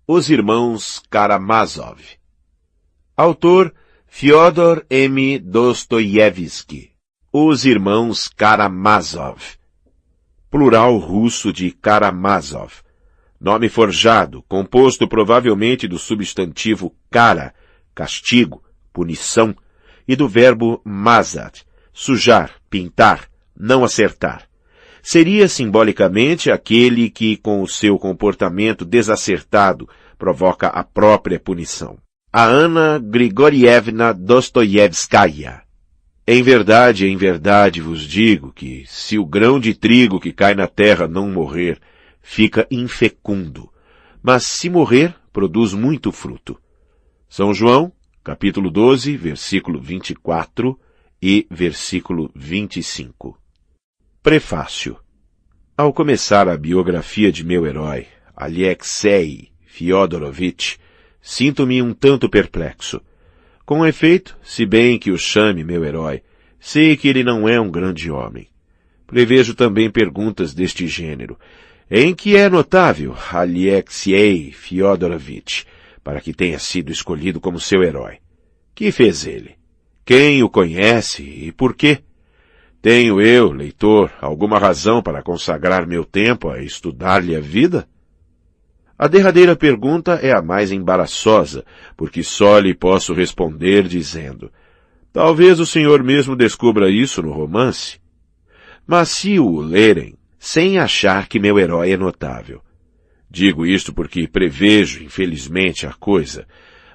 Os Irmãos Karamazov. Autor Fyodor M. Dostoiévski. Os Irmãos Karamazov. Plural russo de Karamazov. Nome forjado, composto provavelmente do substantivo kara, castigo, punição, e do verbo mazat, sujar, pintar, não acertar. Seria simbolicamente aquele que, com o seu comportamento desacertado, provoca a própria punição. A Anna Grigorievna Dostoiévskaya. Em verdade vos digo que, se o grão de trigo que cai na terra não morrer, fica infecundo, mas se morrer, produz muito fruto. São João, capítulo 12, versículo 24 e versículo 25. Prefácio. Ao começar a biografia de meu herói, Alexei Fyodorovich, sinto-me um tanto perplexo. Com efeito, se bem que o chame meu herói, sei que ele não é um grande homem. Prevejo também perguntas deste gênero. Em que é notável Alexei Fyodorovich, para que tenha sido escolhido como seu herói? Que fez ele? Quem o conhece e por quê? Tenho eu, leitor, alguma razão para consagrar meu tempo a estudar-lhe a vida? A derradeira pergunta é a mais embaraçosa, porque só lhe posso responder dizendo: talvez o senhor mesmo descubra isso no romance. Mas se o lerem, sem achar que meu herói é notável. Digo isto porque prevejo, infelizmente, a coisa.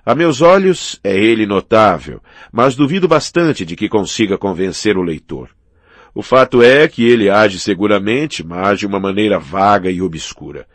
A meus olhos é ele notável, mas duvido bastante de que consiga convencer o leitor. O fato é que ele age seguramente, mas de uma maneira vaga e obscura.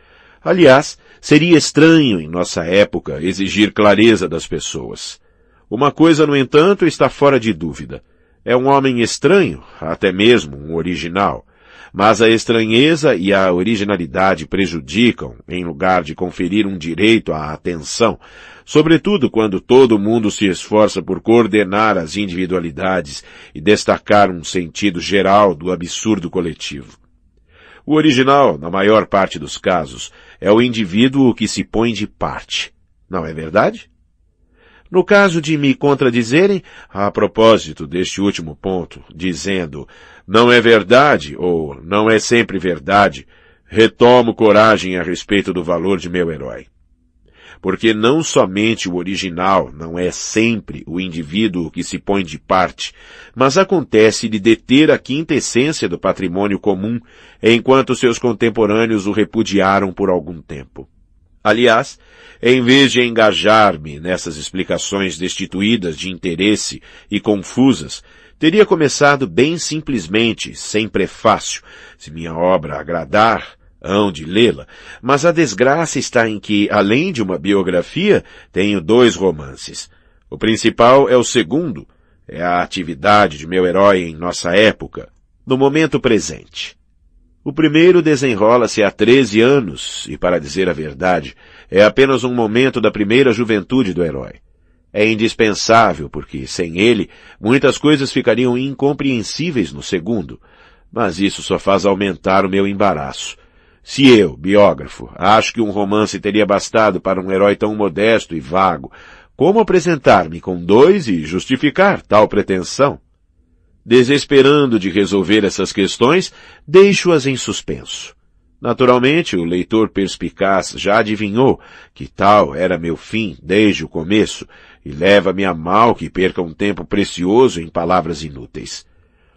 Aliás, seria estranho em nossa época exigir clareza das pessoas. Uma coisa, no entanto, está fora de dúvida. É um homem estranho, até mesmo um original. Mas a estranheza e a originalidade prejudicam, em lugar de conferir um direito à atenção, sobretudo quando todo mundo se esforça por coordenar as individualidades e destacar um sentido geral do absurdo coletivo. O original, na maior parte dos casos, é o indivíduo que se põe de parte. Não é verdade? No caso de me contradizerem, a propósito deste último ponto, dizendo não é verdade ou não é sempre verdade, retomo coragem a respeito do valor de meu herói. Porque não somente o original não é sempre o indivíduo que se põe de parte, mas acontece de deter a quinta essência do patrimônio comum, enquanto seus contemporâneos o repudiaram por algum tempo. Aliás, em vez de engajar-me nessas explicações destituídas de interesse e confusas, teria começado bem simplesmente, sem prefácio, se minha obra agradar, hão de lê-la, mas a desgraça está em que, além de uma biografia, tenho 2 romances. O principal é o segundo, é a atividade de meu herói em nossa época, no momento presente. O primeiro desenrola-se há 13 anos, e, para dizer a verdade, é apenas um momento da primeira juventude do herói. É indispensável, porque, sem ele, muitas coisas ficariam incompreensíveis no segundo, mas isso só faz aumentar o meu embaraço. Se eu, biógrafo, acho que um romance teria bastado para um herói tão modesto e vago, como apresentar-me com 2 e justificar tal pretensão? Desesperando de resolver essas questões, deixo-as em suspenso. Naturalmente, o leitor perspicaz já adivinhou que tal era meu fim desde o começo e leva-me a mal que perca um tempo precioso em palavras inúteis.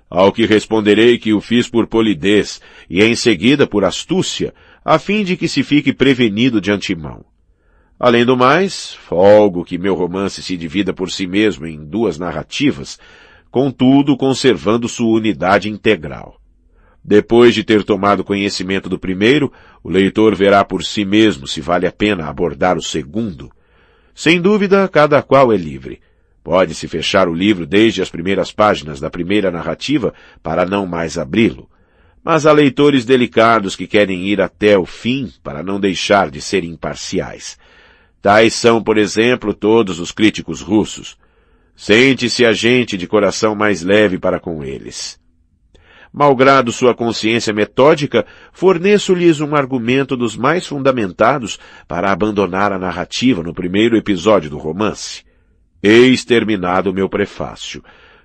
Ao que responderei que o fiz por polidez e em seguida por astúcia, a fim de que se fique prevenido de antemão. Além do mais, folgo que meu romance se divida por si mesmo em 2 narrativas, contudo conservando sua unidade integral. Depois de ter tomado conhecimento do primeiro, o leitor verá por si mesmo se vale a pena abordar o segundo. Sem dúvida, cada qual é livre. Pode-se fechar o livro desde as primeiras páginas da primeira narrativa para não mais abri-lo. Mas há leitores delicados que querem ir até o fim para não deixar de ser imparciais. Tais são, por exemplo, todos os críticos russos. Sente-se a gente de coração mais leve para com eles. Malgrado sua consciência metódica, forneço-lhes um argumento dos mais fundamentados para abandonar a narrativa no primeiro episódio do romance. Eis terminado o meu prefácio.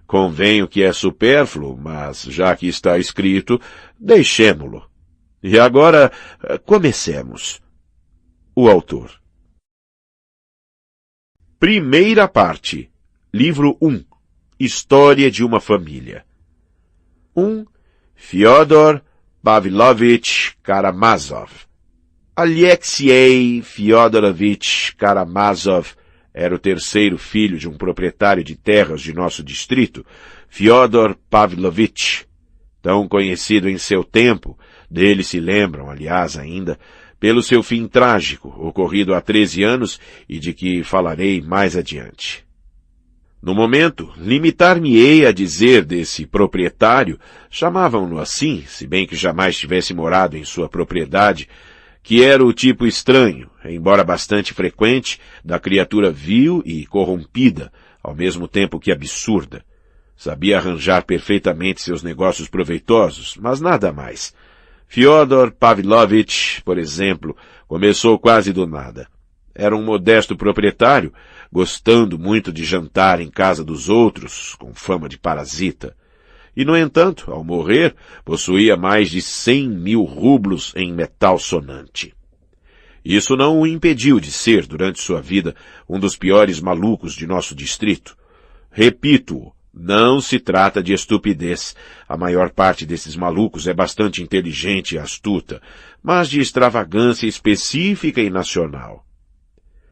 Convenho que é supérfluo, mas já que está escrito, deixemo-lo. E agora, comecemos. O autor. Primeira parte. Livro 1. História de uma família. 1. Fyodor Pavlovich Karamazov. Alexei Fyodorovich Karamazov era o terceiro filho de um proprietário de terras de nosso distrito, Fyodor Pavlovich. Tão conhecido em seu tempo, dele se lembram, aliás, ainda, pelo seu fim trágico, ocorrido há 13 anos e de que falarei mais adiante. No momento, limitar-me-ei a dizer desse proprietário, chamavam-no assim, se bem que jamais tivesse morado em sua propriedade, que era o tipo estranho, embora bastante frequente, da criatura vil e corrompida, ao mesmo tempo que absurda. Sabia arranjar perfeitamente seus negócios proveitosos, mas nada mais. Fyodor Pavlovich, por exemplo, começou quase do nada. Era um modesto proprietário, gostando muito de jantar em casa dos outros, com fama de parasita. E, no entanto, ao morrer, possuía mais de 100.000 rublos em metal sonante. Isso não o impediu de ser, durante sua vida, um dos piores malucos de nosso distrito. Repito-o, não se trata de estupidez. A maior parte desses malucos é bastante inteligente e astuta, mas de extravagância específica e nacional.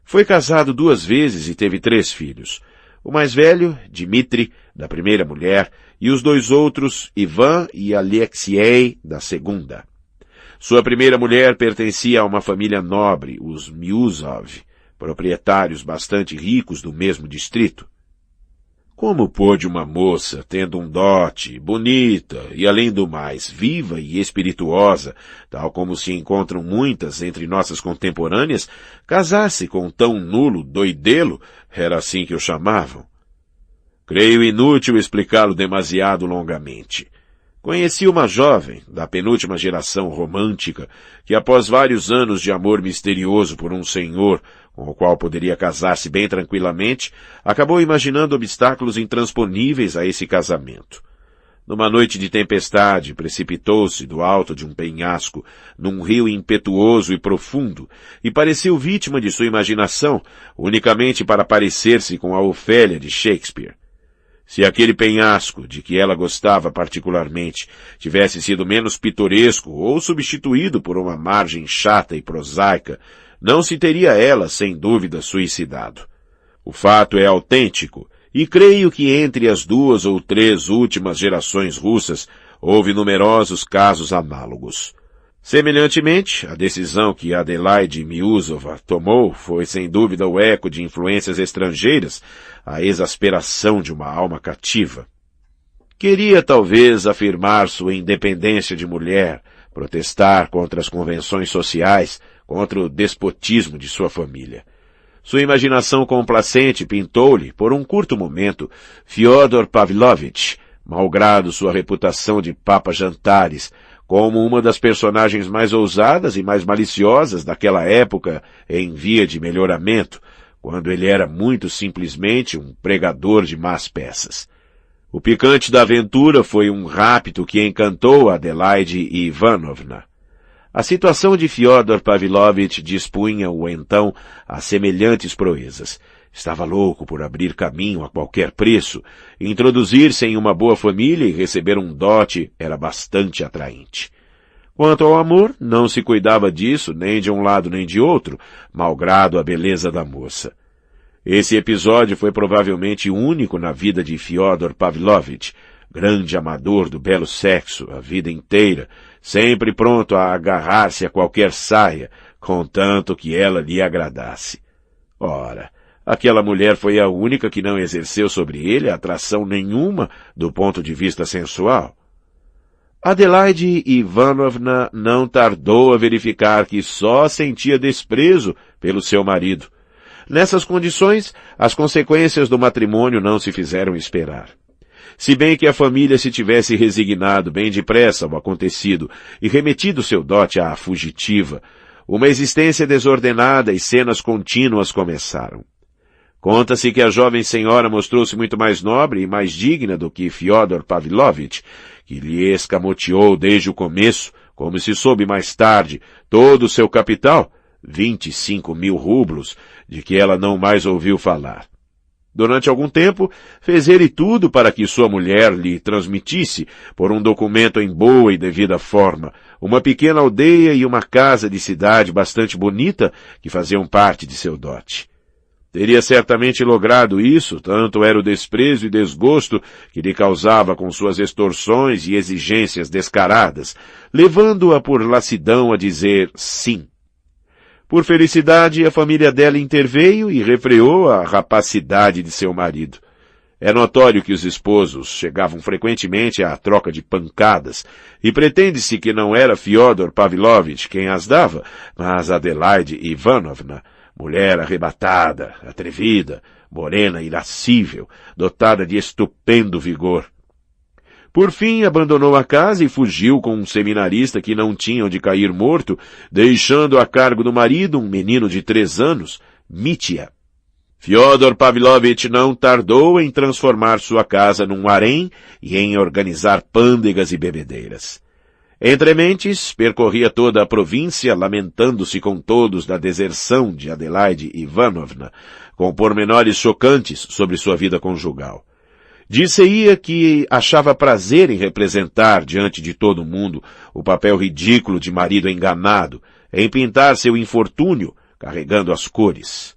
Foi casado 2 vezes e teve 3 filhos. O mais velho, Dmitri, da primeira mulher, e os 2 outros, Ivan e Alexei, da segunda. Sua primeira mulher pertencia a uma família nobre, os Miusov, proprietários bastante ricos do mesmo distrito. Como pôde uma moça, tendo um dote, bonita e, além do mais, viva e espirituosa, tal como se encontram muitas entre nossas contemporâneas, casar-se com tão nulo doidelo, era assim que o chamavam? Creio inútil explicá-lo demasiado longamente. Conheci uma jovem, da penúltima geração romântica, que após vários anos de amor misterioso por um senhor, com o qual poderia casar-se bem tranquilamente, acabou imaginando obstáculos intransponíveis a esse casamento. Numa noite de tempestade, precipitou-se do alto de um penhasco, num rio impetuoso e profundo, e pareceu vítima de sua imaginação, unicamente para parecer-se com a Ofélia de Shakespeare. Se aquele penhasco, de que ela gostava particularmente, tivesse sido menos pitoresco ou substituído por uma margem chata e prosaica, não se teria ela, sem dúvida, suicidado. O fato é autêntico, e creio que entre as 2 ou 3 últimas gerações russas houve numerosos casos análogos. Semelhantemente, a decisão que Adelaide Miusova tomou foi sem dúvida o eco de influências estrangeiras, a exasperação de uma alma cativa. Queria talvez afirmar sua independência de mulher, protestar contra as convenções sociais, contra o despotismo de sua família. Sua imaginação complacente pintou-lhe, por um curto momento, Fyodor Pavlovich, malgrado sua reputação de papa-jantares, como uma das personagens mais ousadas e mais maliciosas daquela época em via de melhoramento, quando ele era muito simplesmente um pregador de más peças. O picante da aventura foi um rapto que encantou Adelaide Ivanovna. A situação de Fyodor Pavlovich dispunha-o então a semelhantes proezas. Estava louco por abrir caminho a qualquer preço. Introduzir-se em uma boa família e receber um dote era bastante atraente. Quanto ao amor, não se cuidava disso nem de um lado nem de outro, malgrado a beleza da moça. Esse episódio foi provavelmente único na vida de Fyodor Pavlovich, grande amador do belo sexo a vida inteira, sempre pronto a agarrar-se a qualquer saia, contanto que ela lhe agradasse. Ora, aquela mulher foi a única que não exerceu sobre ele atração nenhuma do ponto de vista sensual. Adelaide Ivanovna não tardou a verificar que só sentia desprezo pelo seu marido. Nessas condições, as consequências do matrimônio não se fizeram esperar. Se bem que a família se tivesse resignado bem depressa ao acontecido e remetido seu dote à fugitiva, uma existência desordenada e cenas contínuas começaram. Conta-se que a jovem senhora mostrou-se muito mais nobre e mais digna do que Fyodor Pavlovitch, que lhe escamoteou desde o começo, como se soube mais tarde, todo o seu capital, 25.000 rublos, de que ela não mais ouviu falar. Durante algum tempo, fez ele tudo para que sua mulher lhe transmitisse, por um documento em boa e devida forma, uma pequena aldeia e uma casa de cidade bastante bonita que faziam parte de seu dote. Teria certamente logrado isso, tanto era o desprezo e desgosto que lhe causava com suas extorsões e exigências descaradas, levando-a por lassidão a dizer sim. Por felicidade, a família dela interveio e refreou a rapacidade de seu marido. É notório que os esposos chegavam frequentemente à troca de pancadas, e pretende-se que não era Fyodor Pavlovitch quem as dava, mas Adelaide Ivanovna, mulher arrebatada, atrevida, morena e irascível, dotada de estupendo vigor. Por fim, abandonou a casa e fugiu com um seminarista que não tinha onde cair morto, deixando a cargo do marido um menino de 3 anos, Mitya. Fyodor Pavlovitch não tardou em transformar sua casa num harém e em organizar pândegas e bebedeiras. Entre mentes, percorria toda a província, lamentando-se com todos da deserção de Adelaide Ivanovna, com pormenores chocantes sobre sua vida conjugal. Disse-ia que achava prazer em representar diante de todo mundo o papel ridículo de marido enganado, em pintar seu infortúnio, carregando as cores.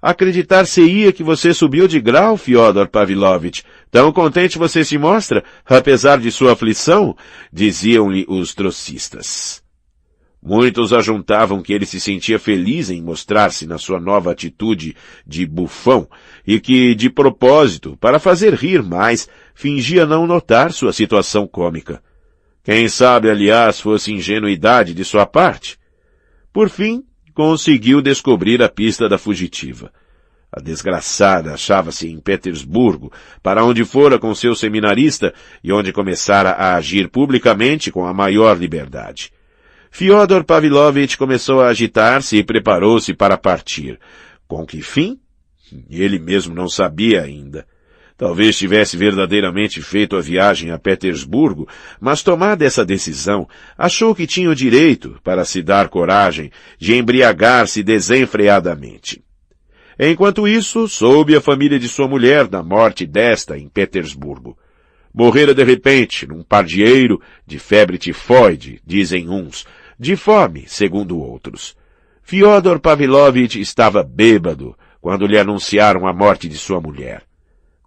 Acreditar-se-ia que você subiu de grau, Fyodor Pavlovitch. Tão contente você se mostra, apesar de sua aflição, diziam-lhe os trocistas. Muitos ajuntavam que ele se sentia feliz em mostrar-se na sua nova atitude de bufão e que, de propósito, para fazer rir mais, fingia não notar sua situação cômica. Quem sabe, aliás, fosse ingenuidade de sua parte? Por fim, conseguiu descobrir a pista da fugitiva. A desgraçada achava-se em Petersburgo, para onde fora com seu seminarista e onde começara a agir publicamente com a maior liberdade. Fyodor Pavlovitch começou a agitar-se e preparou-se para partir. Com que fim? Ele mesmo não sabia ainda. Talvez tivesse verdadeiramente feito a viagem a Petersburgo, mas tomada essa decisão, achou que tinha o direito, para se dar coragem, de embriagar-se desenfreadamente. Enquanto isso, soube a família de sua mulher da morte desta em Petersburgo. Morrera de repente, num pardieiro, de febre tifoide, dizem uns, de fome, segundo outros. Fyodor Pavlovitch estava bêbado quando lhe anunciaram a morte de sua mulher.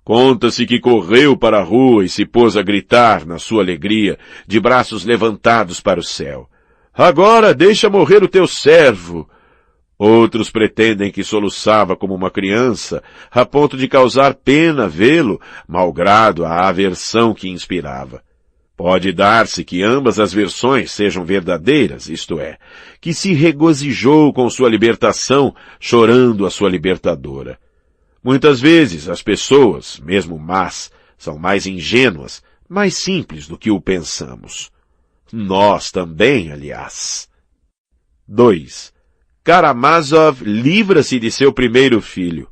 Conta-se que correu para a rua e se pôs a gritar, na sua alegria, de braços levantados para o céu. Agora deixa morrer o teu servo! Outros pretendem que soluçava como uma criança, a ponto de causar pena vê-lo, malgrado a aversão que inspirava. Pode dar-se que ambas as versões sejam verdadeiras, isto é, que se regozijou com sua libertação, chorando a sua libertadora. Muitas vezes as pessoas, mesmo más, são mais ingênuas, mais simples do que o pensamos. Nós também, aliás. 2. Karamazov livra-se de seu primeiro filho.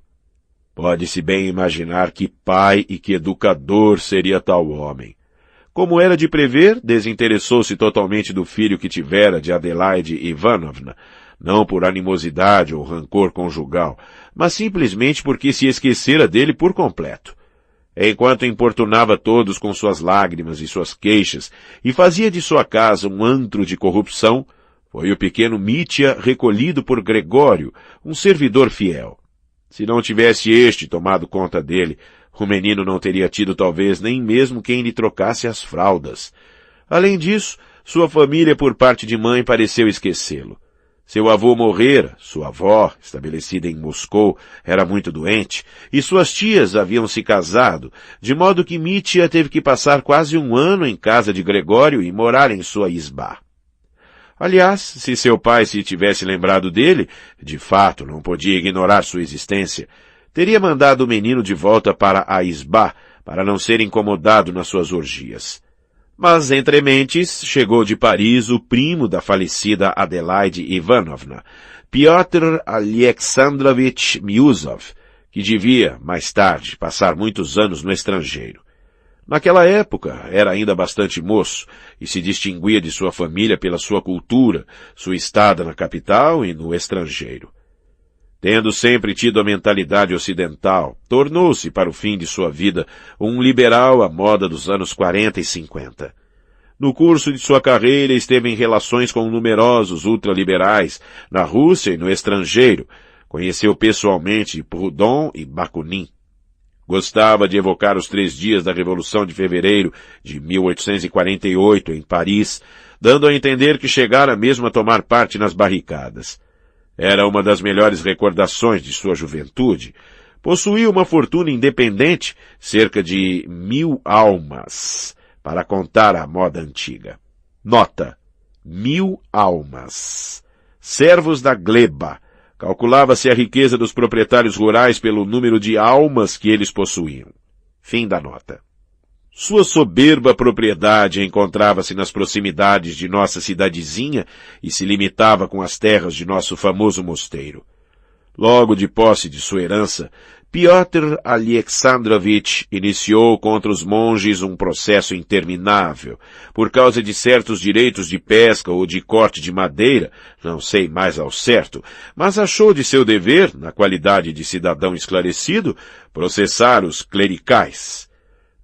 Pode-se bem imaginar que pai e que educador seria tal homem. Como era de prever, desinteressou-se totalmente do filho que tivera de Adelaide Ivanovna, não por animosidade ou rancor conjugal, mas simplesmente porque se esquecera dele por completo. Enquanto importunava todos com suas lágrimas e suas queixas e fazia de sua casa um antro de corrupção, foi o pequeno Mitya recolhido por Gregório, um servidor fiel. Se não tivesse este tomado conta dele, o menino não teria tido talvez nem mesmo quem lhe trocasse as fraldas. Além disso, sua família por parte de mãe pareceu esquecê-lo. Seu avô morrera, sua avó, estabelecida em Moscou, era muito doente, e suas tias haviam se casado, de modo que Mitya teve que passar quase 1 ano em casa de Gregório e morar em sua isbá. Aliás, se seu pai se tivesse lembrado dele, de fato não podia ignorar sua existência, teria mandado o menino de volta para a isbá, para não ser incomodado nas suas orgias. Mas, entre mentes, chegou de Paris o primo da falecida Adelaide Ivanovna, Piotr Alexandrovich Miusov, que devia, mais tarde, passar muitos anos no estrangeiro. Naquela época, era ainda bastante moço e se distinguia de sua família pela sua cultura, sua estada na capital e no estrangeiro. Tendo sempre tido a mentalidade ocidental, tornou-se, para o fim de sua vida, um liberal à moda dos anos 40 e 50. No curso de sua carreira, esteve em relações com numerosos ultraliberais, na Rússia e no estrangeiro. Conheceu pessoalmente Proudhon e Bakunin. Gostava de evocar os 3 dias da Revolução de Fevereiro de 1848 em Paris, dando a entender que chegara mesmo a tomar parte nas barricadas. Era uma das melhores recordações de sua juventude. Possuía uma fortuna independente, cerca de 1000 almas, para contar a moda antiga. Nota: 1000 almas. Servos da gleba. Calculava-se a riqueza dos proprietários rurais pelo número de almas que eles possuíam. Fim da nota. Sua soberba propriedade encontrava-se nas proximidades de nossa cidadezinha e se limitava com as terras de nosso famoso mosteiro. Logo de posse de sua herança, Piotr Alexandrovich iniciou contra os monges um processo interminável, por causa de certos direitos de pesca ou de corte de madeira, não sei mais ao certo, mas achou de seu dever, na qualidade de cidadão esclarecido, processar os clericais.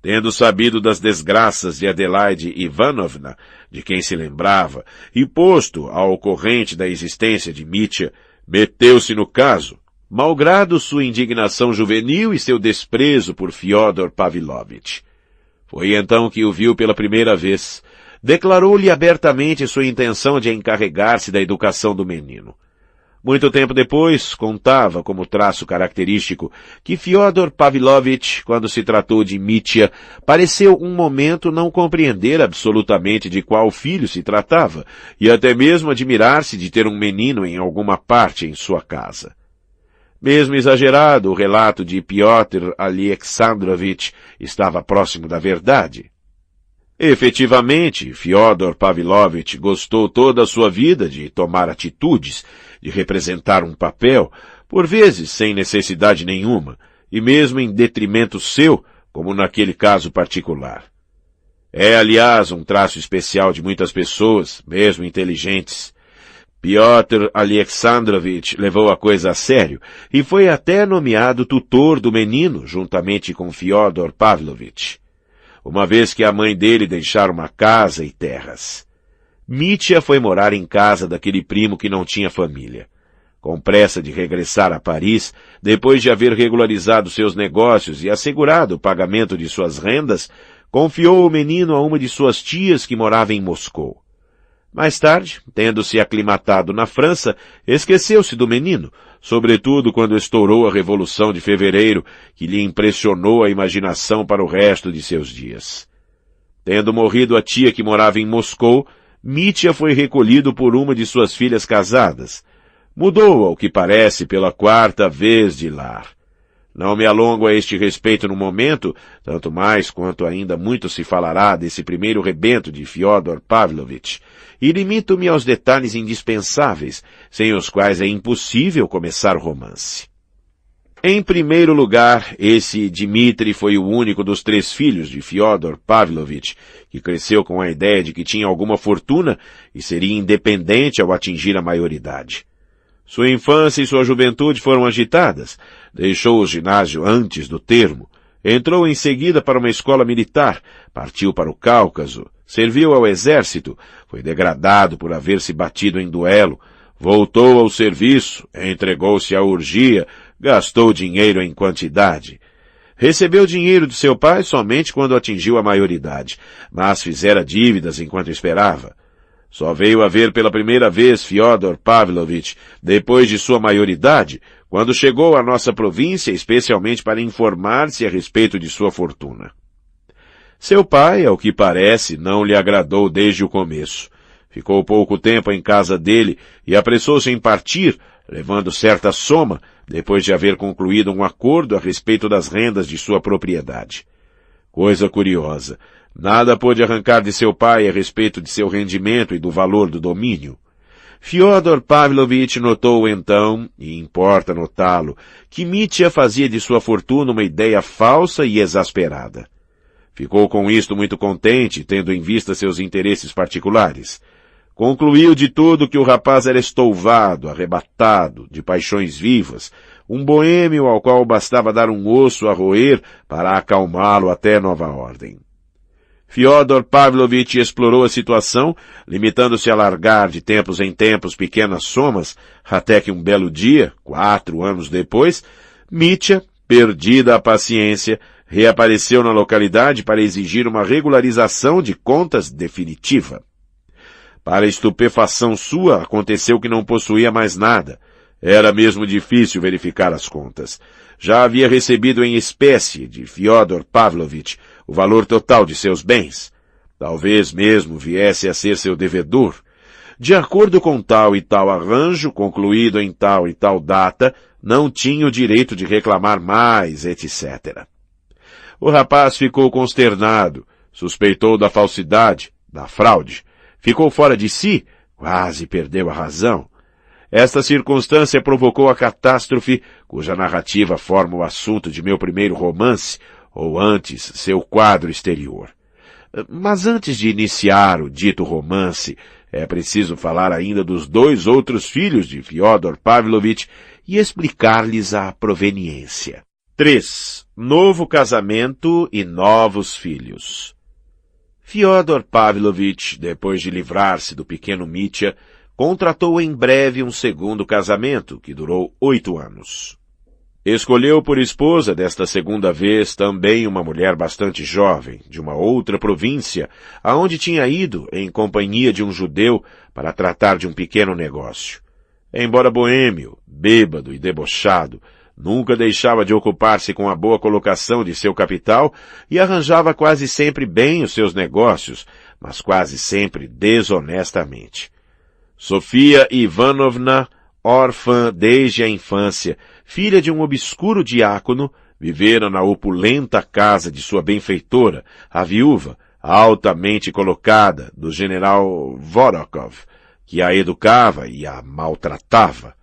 Tendo sabido das desgraças de Adelaide Ivanovna, de quem se lembrava, e posto ao corrente da existência de Mitya, meteu-se no caso, malgrado sua indignação juvenil e seu desprezo por Fyodor Pavlovich. Foi então que o viu pela primeira vez. Declarou-lhe abertamente sua intenção de encarregar-se da educação do menino. Muito tempo depois, contava como traço característico que Fyodor Pavlovich, quando se tratou de Mitya, pareceu um momento não compreender absolutamente de qual filho se tratava e até mesmo admirar-se de ter um menino em alguma parte em sua casa. Mesmo exagerado, o relato de Piotr Alexandrovich estava próximo da verdade. Efetivamente, Fyodor Pavlovich gostou toda a sua vida de tomar atitudes, de representar um papel, por vezes sem necessidade nenhuma, e mesmo em detrimento seu, como naquele caso particular. É, aliás, um traço especial de muitas pessoas, mesmo inteligentes. Piotr Alexandrovich levou a coisa a sério e foi até nomeado tutor do menino, juntamente com Fyodor Pavlovich, uma vez que a mãe dele deixara uma casa e terras. Mitya foi morar em casa daquele primo que não tinha família. Com pressa de regressar a Paris, depois de haver regularizado seus negócios e assegurado o pagamento de suas rendas, confiou o menino a uma de suas tias que morava em Moscou. Mais tarde, tendo-se aclimatado na França, esqueceu-se do menino, sobretudo quando estourou a Revolução de Fevereiro, que lhe impressionou a imaginação para o resto de seus dias. Tendo morrido a tia que morava em Moscou, Mitya foi recolhido por uma de suas filhas casadas. Mudou, ao que parece, pela 4ª vez de lar. Não me alongo a este respeito no momento, tanto mais quanto ainda muito se falará desse primeiro rebento de Fyodor Pavlovich, e limito-me aos detalhes indispensáveis, sem os quais é impossível começar o romance. Em primeiro lugar, esse Dmitri foi o único dos 3 filhos de Fyodor Pavlovich, que cresceu com a ideia de que tinha alguma fortuna e seria independente ao atingir a maioridade. Sua infância e sua juventude foram agitadas. Deixou o ginásio antes do termo. Entrou em seguida para uma escola militar. Partiu para o Cáucaso. Serviu ao exército. Foi degradado por haver se batido em duelo. Voltou ao serviço. Entregou-se à orgia. Gastou dinheiro em quantidade. Recebeu dinheiro de seu pai somente quando atingiu a maioridade, mas fizera dívidas enquanto esperava. Só veio a ver pela primeira vez Fyodor Pavlovich depois de sua maioridade, quando chegou à nossa província especialmente para informar-se a respeito de sua fortuna. Seu pai, ao que parece, não lhe agradou desde o começo. Ficou pouco tempo em casa dele e apressou-se em partir, levando certa soma, depois de haver concluído um acordo a respeito das rendas de sua propriedade. Coisa curiosa, nada pôde arrancar de seu pai a respeito de seu rendimento e do valor do domínio. Fyodor Pavlovich notou então, e importa notá-lo, que Mitya fazia de sua fortuna uma ideia falsa e exasperada. Ficou com isto muito contente, tendo em vista seus interesses particulares. Concluiu de tudo que o rapaz era estouvado, arrebatado, de paixões vivas, um boêmio ao qual bastava dar um osso a roer para acalmá-lo até nova ordem. Fyodor Pavlovich explorou a situação, limitando-se a largar de tempos em tempos pequenas somas, até que um belo dia, 4 anos depois, Mitya, perdida a paciência, reapareceu na localidade para exigir uma regularização de contas definitiva. Para estupefação sua, aconteceu que não possuía mais nada. Era mesmo difícil verificar as contas. Já havia recebido em espécie de Fyodor Pavlovich o valor total de seus bens. Talvez mesmo viesse a ser seu devedor. De acordo com tal e tal arranjo, concluído em tal e tal data, não tinha o direito de reclamar mais, etc. O rapaz ficou consternado, suspeitou da falsidade, da fraude. Ficou fora de si, quase perdeu a razão. Esta circunstância provocou a catástrofe, cuja narrativa forma o assunto de meu primeiro romance, ou antes, seu quadro exterior. Mas antes de iniciar o dito romance, é preciso falar ainda dos 2 outros filhos de Fyodor Pavlovich e explicar-lhes a proveniência. 3. Novo casamento e novos filhos. Fyodor Pavlovich, depois de livrar-se do pequeno Mitya, contratou em breve um segundo casamento, que durou 8 anos. Escolheu por esposa desta segunda vez também uma mulher bastante jovem, de uma outra província, aonde tinha ido em companhia de um judeu para tratar de um pequeno negócio. Embora boêmio, bêbado e debochado, nunca deixava de ocupar-se com a boa colocação de seu capital e arranjava quase sempre bem os seus negócios, mas quase sempre desonestamente. Sofia Ivanovna, órfã desde a infância, filha de um obscuro diácono, vivera na opulenta casa de sua benfeitora, a viúva, altamente colocada, do general Vorokov, que a educava e a maltratava.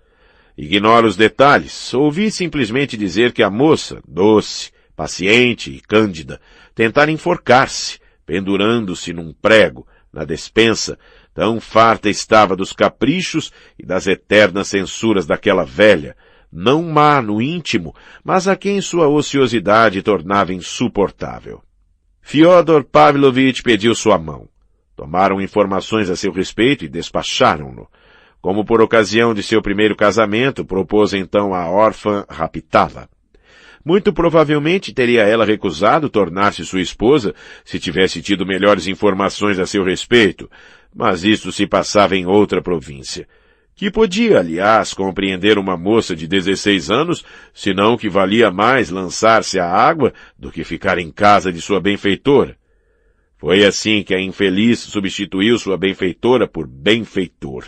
Ignoro os detalhes, ouvi simplesmente dizer que a moça, doce, paciente e cândida, tentara enforcar-se, pendurando-se num prego, na despensa, tão farta estava dos caprichos e das eternas censuras daquela velha, não má no íntimo, mas a quem sua ociosidade tornava insuportável. Fyodor Pavlovich pediu sua mão. Tomaram informações a seu respeito e despacharam-no. Como por ocasião de seu primeiro casamento, propôs então a órfã raptá-la. Muito provavelmente teria ela recusado tornar-se sua esposa se tivesse tido melhores informações a seu respeito, mas isto se passava em outra província. Que podia, aliás, compreender uma moça de 16 anos, senão que valia mais lançar-se à água do que ficar em casa de sua benfeitora. Foi assim que a infeliz substituiu sua benfeitora por benfeitor.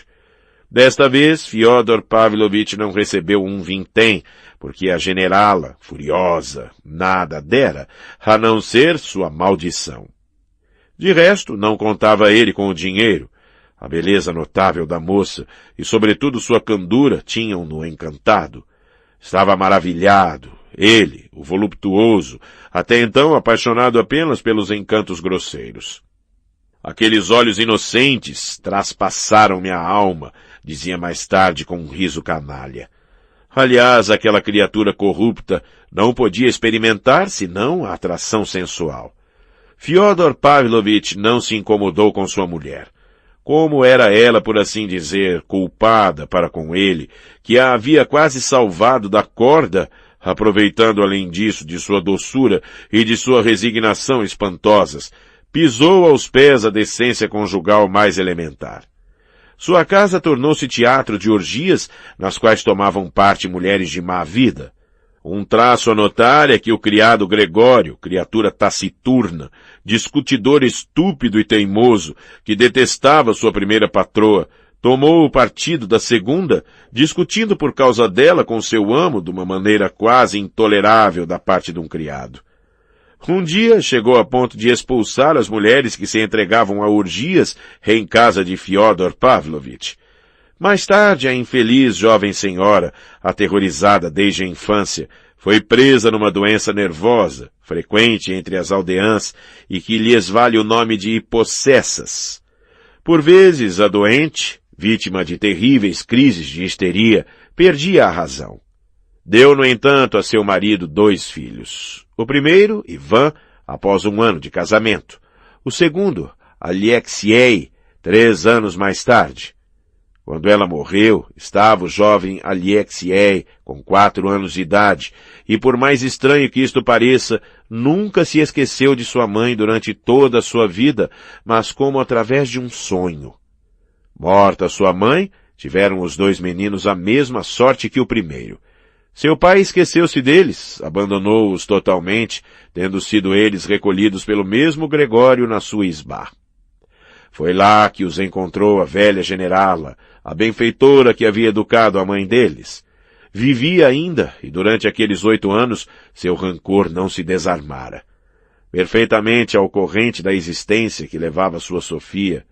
Desta vez, Fyodor Pavlovich não recebeu um vintém, porque a generala, furiosa, nada dera, a não ser sua maldição. De resto, não contava ele com o dinheiro. A beleza notável da moça e, sobretudo, sua candura tinham-no encantado. Estava maravilhado, ele, o voluptuoso, até então apaixonado apenas pelos encantos grosseiros. Aqueles olhos inocentes traspassaram-me a alma, dizia mais tarde com um riso canalha. Aliás, aquela criatura corrupta não podia experimentar senão a atração sensual. Fyodor Pavlovich não se incomodou com sua mulher. Como era ela, por assim dizer, culpada para com ele, que a havia quase salvado da corda, aproveitando além disso de sua doçura e de sua resignação espantosas, pisou aos pés a decência conjugal mais elementar. Sua casa tornou-se teatro de orgias nas quais tomavam parte mulheres de má vida. Um traço a notar é que o criado Gregório, criatura taciturna, discutidor estúpido e teimoso, que detestava sua primeira patroa, tomou o partido da segunda, discutindo por causa dela com seu amo de uma maneira quase intolerável da parte de um criado. Um dia chegou a ponto de expulsar as mulheres que se entregavam a orgias em casa de Fyodor Pavlovich. Mais tarde, a infeliz jovem senhora, aterrorizada desde a infância, foi presa numa doença nervosa, frequente entre as aldeãs e que lhes vale o nome de possessas. Por vezes, a doente, vítima de terríveis crises de histeria, perdia a razão. Deu, no entanto, a seu marido 2 filhos. O primeiro, Ivan, após 1 ano de casamento. O segundo, Alexei, 3 anos mais tarde. Quando ela morreu, estava o jovem Alexei, com 4 anos de idade, e por mais estranho que isto pareça, nunca se esqueceu de sua mãe durante toda a sua vida, mas como através de um sonho. Morta sua mãe, tiveram os 2 meninos a mesma sorte que o primeiro. Seu pai esqueceu-se deles, abandonou-os totalmente, tendo sido eles recolhidos pelo mesmo Gregório na sua isbá. Foi lá que os encontrou a velha generala, a benfeitora que havia educado a mãe deles. Vivia ainda, e durante aqueles 8 anos, seu rancor não se desarmara. Perfeitamente ao corrente da existência que levava sua Sofia,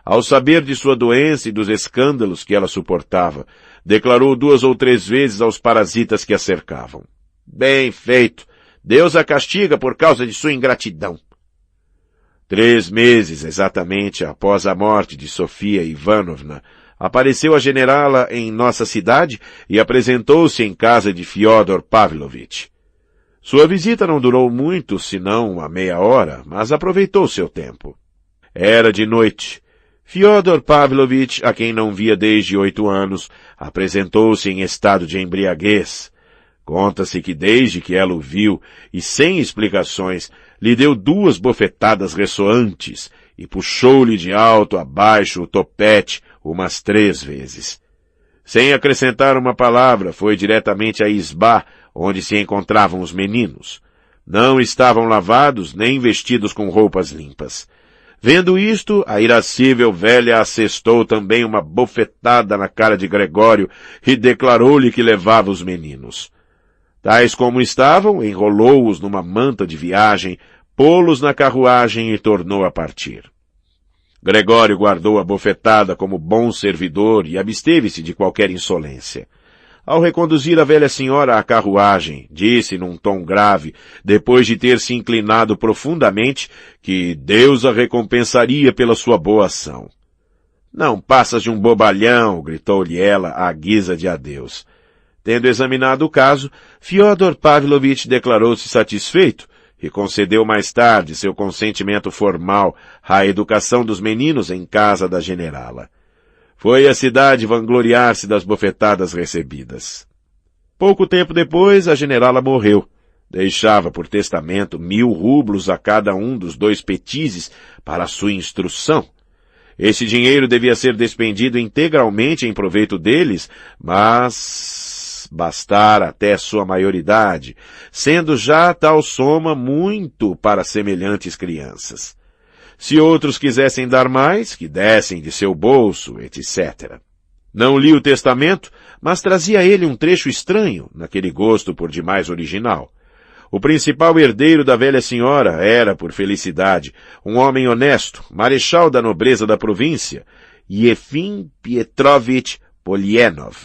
ao saber de sua doença e dos escândalos que ela suportava, declarou 2 ou 3 vezes aos parasitas que a cercavam: "Bem feito! Deus a castiga por causa de sua ingratidão." 3 meses exatamente após a morte de Sofia Ivanovna, apareceu a generala em nossa cidade e apresentou-se em casa de Fyodor Pavlovich. Sua visita não durou muito, senão uma meia hora, mas aproveitou seu tempo. Era de noite. Fyodor Pavlovich, a quem não via desde 8 anos, apresentou-se em estado de embriaguez. Conta-se que desde que ela o viu, e sem explicações, lhe deu 2 bofetadas ressoantes e puxou-lhe de alto a baixo o topete umas 3 vezes. Sem acrescentar uma palavra, foi diretamente à isbá, onde se encontravam os meninos. Não estavam lavados nem vestidos com roupas limpas. Vendo isto, a irascível velha assestou também uma bofetada na cara de Gregório e declarou-lhe que levava os meninos. Tais como estavam, enrolou-os numa manta de viagem, pô-los na carruagem e tornou a partir. Gregório guardou a bofetada como bom servidor e absteve-se de qualquer insolência. Ao reconduzir a velha senhora à carruagem, disse num tom grave, depois de ter se inclinado profundamente, que Deus a recompensaria pela sua boa ação. "Não passas de um bobalhão", gritou-lhe ela à guisa de adeus. Tendo examinado o caso, Fyodor Pavlovich declarou-se satisfeito e concedeu mais tarde seu consentimento formal à educação dos meninos em casa da generala. Foi à cidade vangloriar-se das bofetadas recebidas. Pouco tempo depois, a generala morreu. Deixava por testamento 1000 rublos a cada um dos 2 petizes para a sua instrução. Esse dinheiro devia ser despendido integralmente em proveito deles, mas bastar até sua maioridade, sendo já tal soma muito para semelhantes crianças. Se outros quisessem dar mais, que dessem de seu bolso, etc. Não li o testamento, mas trazia a ele um trecho estranho, naquele gosto por demais original. O principal herdeiro da velha senhora era, por felicidade, um homem honesto, marechal da nobreza da província, Yefim Pietrovich Polienov.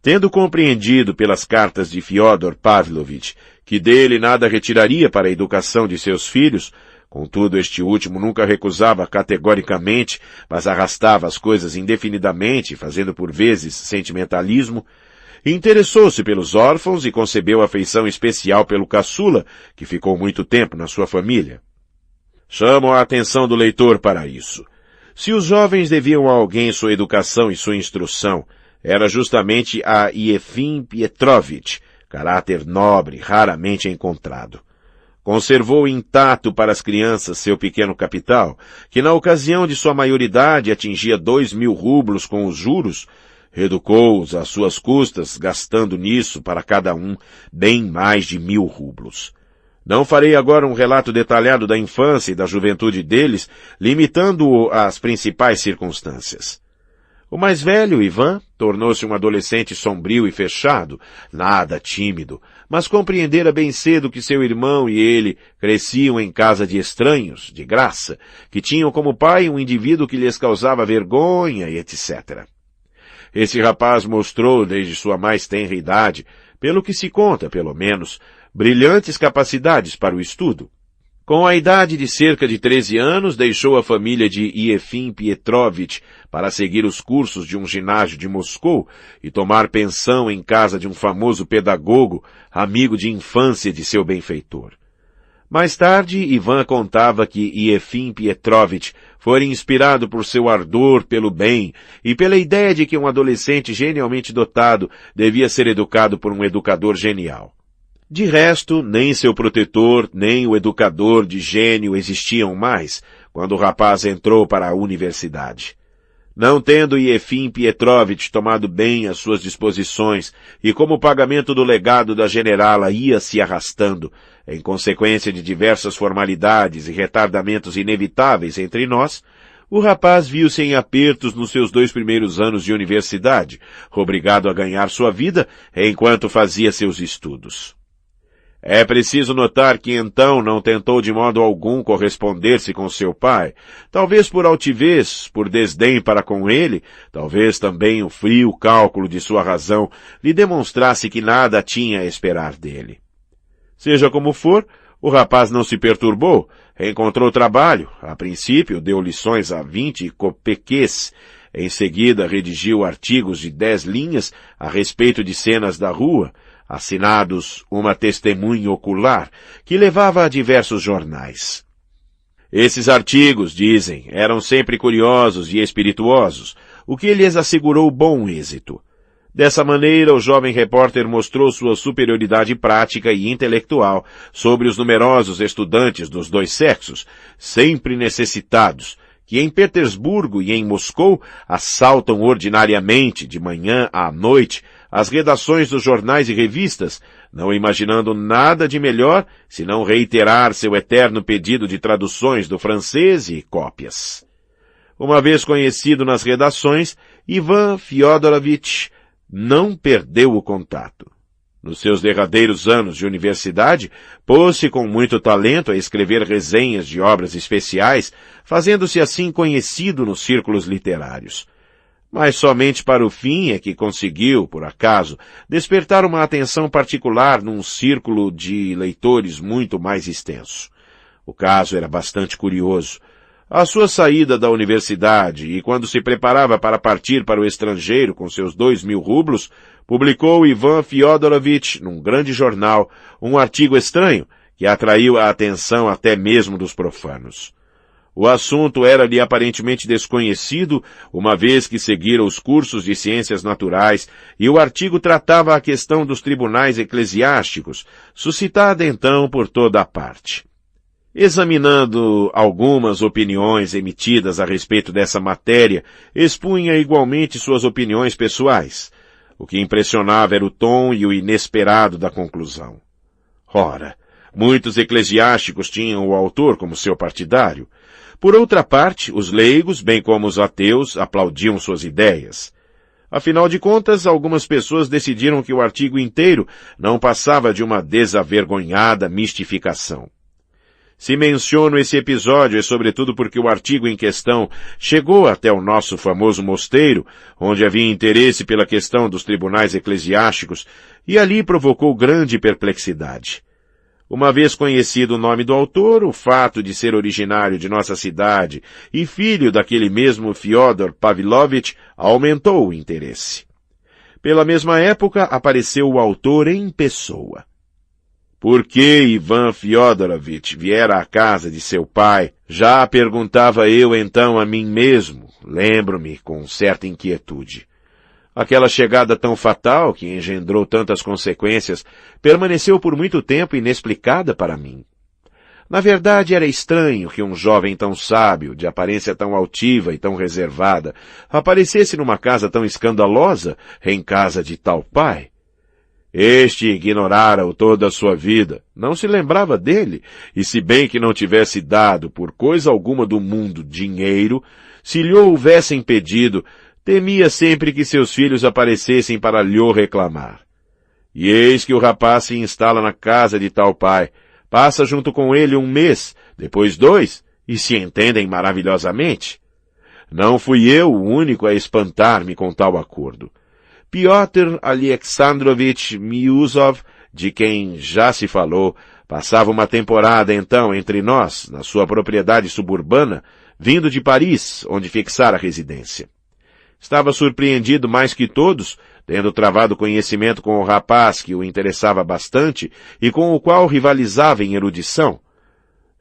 Tendo compreendido pelas cartas de Fyodor Pavlovich que dele nada retiraria para a educação de seus filhos, contudo este último nunca recusava categoricamente, mas arrastava as coisas indefinidamente, fazendo por vezes sentimentalismo, interessou-se pelos órfãos e concebeu afeição especial pelo caçula, que ficou muito tempo na sua família. Chamo a atenção do leitor para isso. Se os jovens deviam a alguém sua educação e sua instrução, era justamente a Yefim Pietrovich, caráter nobre, raramente encontrado. Conservou intacto para as crianças seu pequeno capital, que na ocasião de sua maioridade atingia 2000 rublos com os juros, reeducou-os às suas custas, gastando nisso para cada um bem mais de 1000 rublos. Não farei agora um relato detalhado da infância e da juventude deles, limitando-o às principais circunstâncias. O mais velho, Ivan, tornou-se um adolescente sombrio e fechado, nada tímido, mas compreendera bem cedo que seu irmão e ele cresciam em casa de estranhos, de graça, que tinham como pai um indivíduo que lhes causava vergonha e etc. Esse rapaz mostrou, desde sua mais tenra idade, pelo que se conta, pelo menos, brilhantes capacidades para o estudo. Com a idade de cerca de 13 anos, deixou a família de Yefim Pietrovitch para seguir os cursos de um ginásio de Moscou e tomar pensão em casa de um famoso pedagogo, amigo de infância de seu benfeitor. Mais tarde, Ivan contava que Yefim Pietrovitch fora inspirado por seu ardor pelo bem e pela ideia de que um adolescente genialmente dotado devia ser educado por um educador genial. De resto, nem seu protetor, nem o educador de gênio existiam mais, quando o rapaz entrou para a universidade. Não tendo Yefim Pietrovitch tomado bem as suas disposições, e como o pagamento do legado da generala ia se arrastando, em consequência de diversas formalidades e retardamentos inevitáveis entre nós, o rapaz viu-se em apertos nos seus 2 primeiros anos de universidade, obrigado a ganhar sua vida enquanto fazia seus estudos. É preciso notar que então não tentou de modo algum corresponder-se com seu pai, talvez por altivez, por desdém para com ele, talvez também o frio cálculo de sua razão lhe demonstrasse que nada tinha a esperar dele. Seja como for, o rapaz não se perturbou, encontrou trabalho, a princípio deu lições a 20 copeques, em seguida redigiu artigos de 10 linhas a respeito de cenas da rua, assinados uma testemunha ocular, que levava a diversos jornais. Esses artigos, dizem, eram sempre curiosos e espirituosos, o que lhes assegurou bom êxito. Dessa maneira, o jovem repórter mostrou sua superioridade prática e intelectual sobre os numerosos estudantes dos 2 sexos, sempre necessitados, que em Petersburgo e em Moscou assaltam ordinariamente, de manhã à noite, as redações dos jornais e revistas, não imaginando nada de melhor senão reiterar seu eterno pedido de traduções do francês e cópias. Uma vez conhecido nas redações, Ivan Fyodorovitch não perdeu o contato. Nos seus derradeiros anos de universidade, pôs-se com muito talento a escrever resenhas de obras especiais, fazendo-se assim conhecido nos círculos literários. Mas somente para o fim é que conseguiu, por acaso, despertar uma atenção particular num círculo de leitores muito mais extenso. O caso era bastante curioso. À sua saída da universidade e quando se preparava para partir para o estrangeiro com seus 2.000 rublos, publicou Ivan Fyodorovitch, num grande jornal, um artigo estranho que atraiu a atenção até mesmo dos profanos. O assunto era-lhe aparentemente desconhecido, uma vez que seguira os cursos de ciências naturais, e o artigo tratava a questão dos tribunais eclesiásticos, suscitada então por toda a parte. Examinando algumas opiniões emitidas a respeito dessa matéria, expunha igualmente suas opiniões pessoais. O que impressionava era o tom e o inesperado da conclusão. Ora, muitos eclesiásticos tinham o autor como seu partidário. Por outra parte, os leigos, bem como os ateus, aplaudiam suas ideias. Afinal de contas, algumas pessoas decidiram que o artigo inteiro não passava de uma desavergonhada mistificação. Se menciono esse episódio é sobretudo porque o artigo em questão chegou até o nosso famoso mosteiro, onde havia interesse pela questão dos tribunais eclesiásticos, e ali provocou grande perplexidade. Uma vez conhecido o nome do autor, o fato de ser originário de nossa cidade e filho daquele mesmo Fyodor Pavlovitch aumentou o interesse. Pela mesma época apareceu o autor em pessoa. Por que Ivan Fyodorovitch viera à casa de seu pai? Já perguntava eu então a mim mesmo, lembro-me com certa inquietude. Aquela chegada tão fatal, que engendrou tantas consequências, permaneceu por muito tempo inexplicada para mim. Na verdade, era estranho que um jovem tão sábio, de aparência tão altiva e tão reservada, aparecesse numa casa tão escandalosa, em casa de tal pai. Este ignorara-o toda a sua vida, não se lembrava dele, e se bem que não tivesse dado por coisa alguma do mundo dinheiro, se lhe houvessem pedido, Temia sempre que seus filhos aparecessem para lhe reclamar. E eis que o rapaz se instala na casa de tal pai, passa junto com ele 1 mês, depois 2, e se entendem maravilhosamente. Não fui eu o único a espantar-me com tal acordo. Piotr Alexandrovich Miusov, de quem já se falou, passava uma temporada então entre nós, na sua propriedade suburbana, vindo de Paris, onde fixara a residência. Estava surpreendido mais que todos, tendo travado conhecimento com o rapaz que o interessava bastante e com o qual rivalizava em erudição.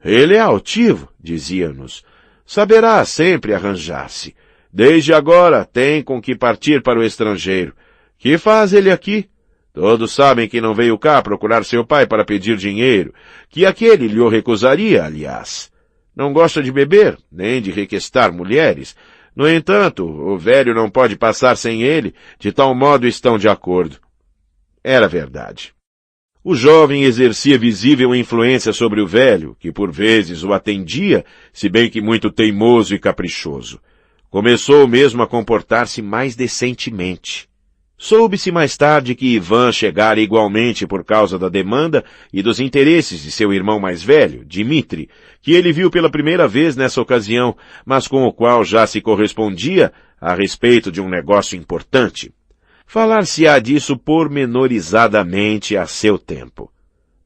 Ele é altivo, dizia-nos. Saberá sempre arranjar-se. Desde agora tem com que partir para o estrangeiro. Que faz ele aqui? Todos sabem que não veio cá procurar seu pai para pedir dinheiro, que aquele lhe o recusaria, aliás. Não gosta de beber, nem de requestar mulheres. No entanto, o velho não pode passar sem ele, de tal modo estão de acordo. Era verdade. O jovem exercia visível influência sobre o velho, que por vezes o atendia, se bem que muito teimoso e caprichoso. Começou mesmo a comportar-se mais decentemente. Soube-se mais tarde que Ivan chegara igualmente por causa da demanda e dos interesses de seu irmão mais velho, Dmitri, que ele viu pela primeira vez nessa ocasião, mas com o qual já se correspondia a respeito de um negócio importante. Falar-se-á disso pormenorizadamente a seu tempo.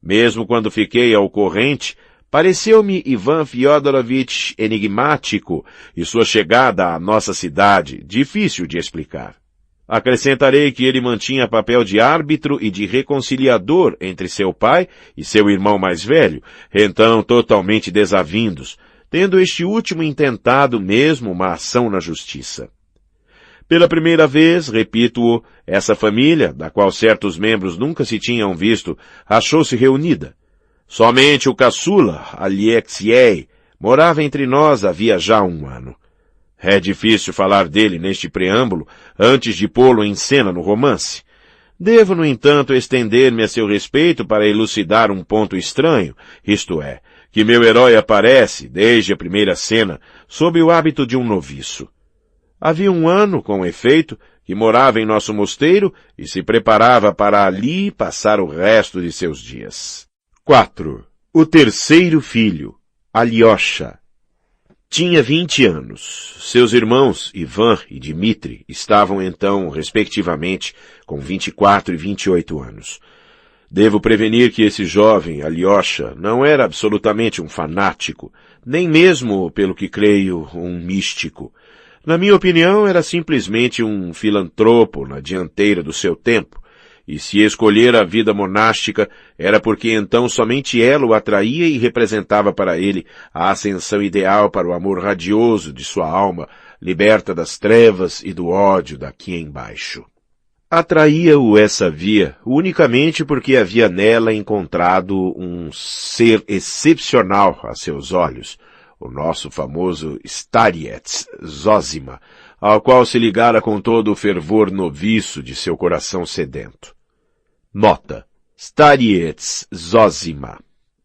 Mesmo quando fiquei ao corrente, pareceu-me Ivan Fyodorovitch enigmático e sua chegada à nossa cidade difícil de explicar. Acrescentarei que ele mantinha papel de árbitro e de reconciliador entre seu pai e seu irmão mais velho, então totalmente desavindos, tendo este último intentado mesmo uma ação na justiça. Pela primeira vez, repito-o, essa família, da qual certos membros nunca se tinham visto, achou-se reunida. Somente o caçula, Alexei, morava entre nós havia já 1 ano. É difícil falar dele neste preâmbulo, antes de pô-lo em cena no romance. Devo, no entanto, estender-me a seu respeito para elucidar um ponto estranho, isto é, que meu herói aparece, desde a primeira cena, sob o hábito de um noviço. Havia 1 ano, com efeito, que morava em nosso mosteiro e se preparava para ali passar o resto de seus dias. 4. O terceiro filho, Alyosha. Tinha 20 anos. Seus irmãos, Ivan e Dmitri, estavam então, respectivamente, com 24 e 28 anos. Devo prevenir que esse jovem, Alyosha, não era absolutamente um fanático, nem mesmo, pelo que creio, um místico. Na minha opinião, era simplesmente um filantropo na dianteira do seu tempo, e se escolher a vida monástica, era porque então somente ela o atraía e representava para ele a ascensão ideal para o amor radioso de sua alma, liberta das trevas e do ódio daqui embaixo. Atraía-o essa via unicamente porque havia nela encontrado um ser excepcional a seus olhos, o nosso famoso Starets Zosima, ao qual se ligara com todo o fervor noviço de seu coração sedento. Nota: Starets Zosima,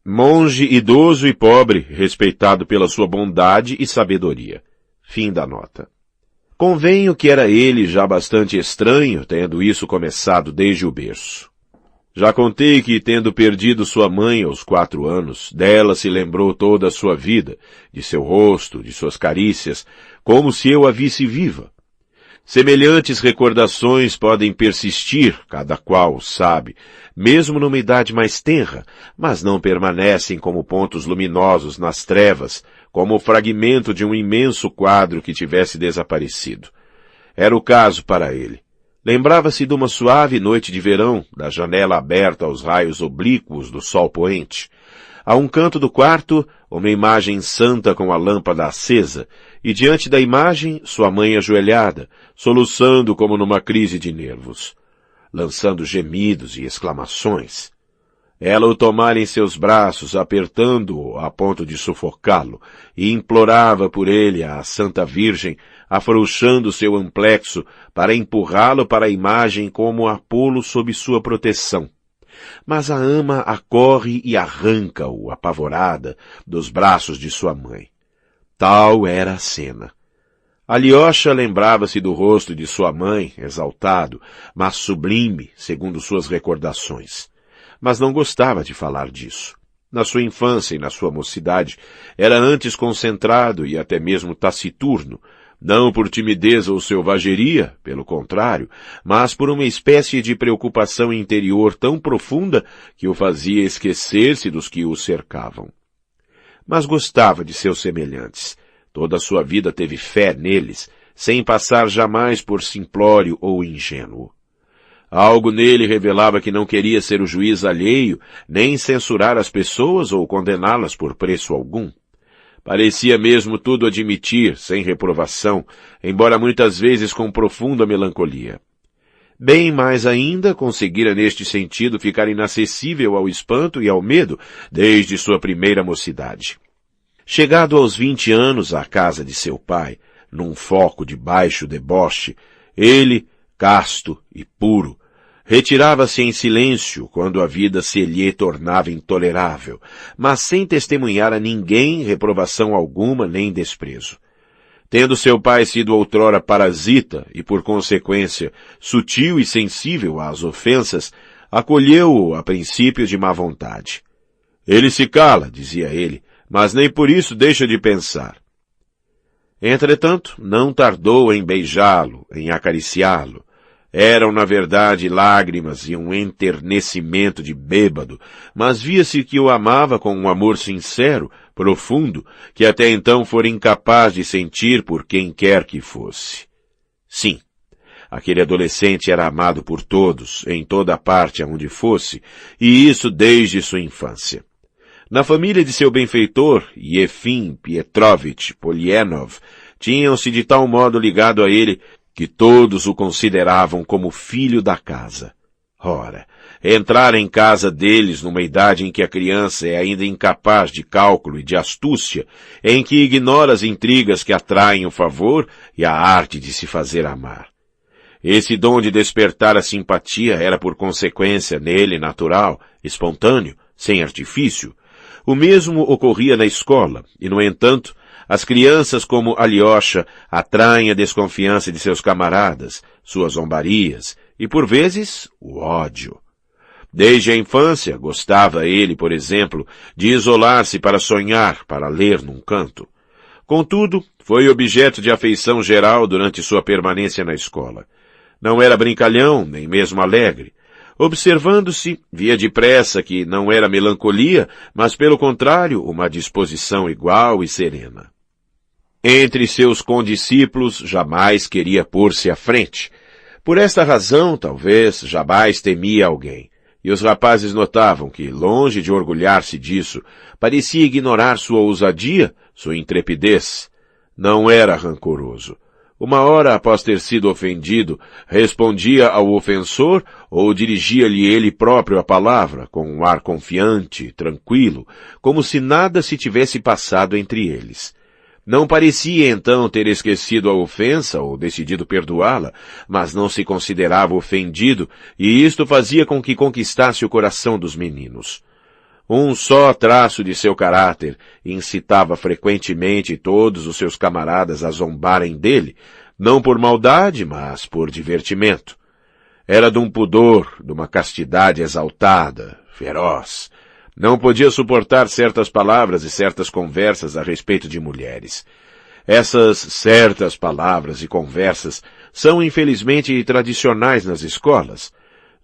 monge idoso e pobre, respeitado pela sua bondade e sabedoria. Fim da nota. Convenho que era ele já bastante estranho, tendo isso começado desde o berço. Já contei que, tendo perdido sua mãe aos 4 anos, dela se lembrou toda a sua vida, de seu rosto, de suas carícias, como se eu a visse viva. Semelhantes recordações podem persistir, cada qual sabe, mesmo numa idade mais tenra, mas não permanecem como pontos luminosos nas trevas, como o fragmento de um imenso quadro que tivesse desaparecido. Era o caso para ele. Lembrava-se de uma suave noite de verão, da janela aberta aos raios oblíquos do sol poente. A um canto do quarto, uma imagem santa com a lâmpada acesa, e diante da imagem, sua mãe ajoelhada, soluçando como numa crise de nervos, lançando gemidos e exclamações. Ela o tomara em seus braços, apertando-o a ponto de sufocá-lo, e implorava por ele à Santa Virgem, afrouxando seu amplexo para empurrá-lo para a imagem como a pô-lo sob sua proteção. Mas a ama acorre e arranca-o, apavorada, dos braços de sua mãe. Tal era a cena. Alyosha lembrava-se do rosto de sua mãe, exaltado, mas sublime, segundo suas recordações. Mas não gostava de falar disso. Na sua infância e na sua mocidade, era antes concentrado e até mesmo taciturno, não por timidez ou selvageria, pelo contrário, mas por uma espécie de preocupação interior tão profunda que o fazia esquecer-se dos que o cercavam. Mas gostava de seus semelhantes. Toda a sua vida teve fé neles, sem passar jamais por simplório ou ingênuo. Algo nele revelava que não queria ser o juiz alheio, nem censurar as pessoas ou condená-las por preço algum. Parecia mesmo tudo admitir, sem reprovação, embora muitas vezes com profunda melancolia. Bem mais ainda, conseguira neste sentido ficar inacessível ao espanto e ao medo desde sua primeira mocidade. Chegado aos 20 anos à casa de seu pai, num foco de baixo deboche, ele, casto e puro, retirava-se em silêncio quando a vida se lhe tornava intolerável, mas sem testemunhar a ninguém reprovação alguma nem desprezo. Tendo seu pai sido outrora parasita e, por consequência, sutil e sensível às ofensas, acolheu-o a princípio de má vontade. Ele se cala, dizia ele, mas nem por isso deixa de pensar. Entretanto, não tardou em beijá-lo, em acariciá-lo. Eram, na verdade, lágrimas e um enternecimento de bêbado, mas via-se que o amava com um amor sincero, profundo, que até então fora incapaz de sentir por quem quer que fosse. Sim, aquele adolescente era amado por todos, em toda a parte aonde fosse, e isso desde sua infância. Na família de seu benfeitor, Yefim Pietrovitch Polienov, tinham-se de tal modo ligado a ele que todos o consideravam como filho da casa. Ora, entrar em casa deles numa idade em que a criança é ainda incapaz de cálculo e de astúcia, em que ignora as intrigas que atraem o favor e a arte de se fazer amar. Esse dom de despertar a simpatia era por consequência nele natural, espontâneo, sem artifício. O mesmo ocorria na escola, e no entanto, as crianças como Alyosha atraem a desconfiança de seus camaradas, suas zombarias e, por vezes, o ódio. Desde a infância, gostava ele, por exemplo, de isolar-se para sonhar, para ler num canto. Contudo, foi objeto de afeição geral durante sua permanência na escola. Não era brincalhão, nem mesmo alegre. Observando-se, via depressa que não era melancolia, mas, pelo contrário, uma disposição igual e serena. Entre seus condiscípulos, jamais queria pôr-se à frente. Por esta razão, talvez, jamais temia alguém. E os rapazes notavam que, longe de orgulhar-se disso, parecia ignorar sua ousadia, sua intrepidez. Não era rancoroso. Uma hora após ter sido ofendido, respondia ao ofensor ou dirigia-lhe ele próprio a palavra, com um ar confiante, tranquilo, como se nada se tivesse passado entre eles. Não parecia então ter esquecido a ofensa ou decidido perdoá-la, mas não se considerava ofendido, e isto fazia com que conquistasse o coração dos meninos. Um só traço de seu caráter incitava frequentemente todos os seus camaradas a zombarem dele, não por maldade, mas por divertimento. Era de um pudor, de uma castidade exaltada, feroz. Não podia suportar certas palavras e certas conversas a respeito de mulheres. Essas certas palavras e conversas são infelizmente tradicionais nas escolas.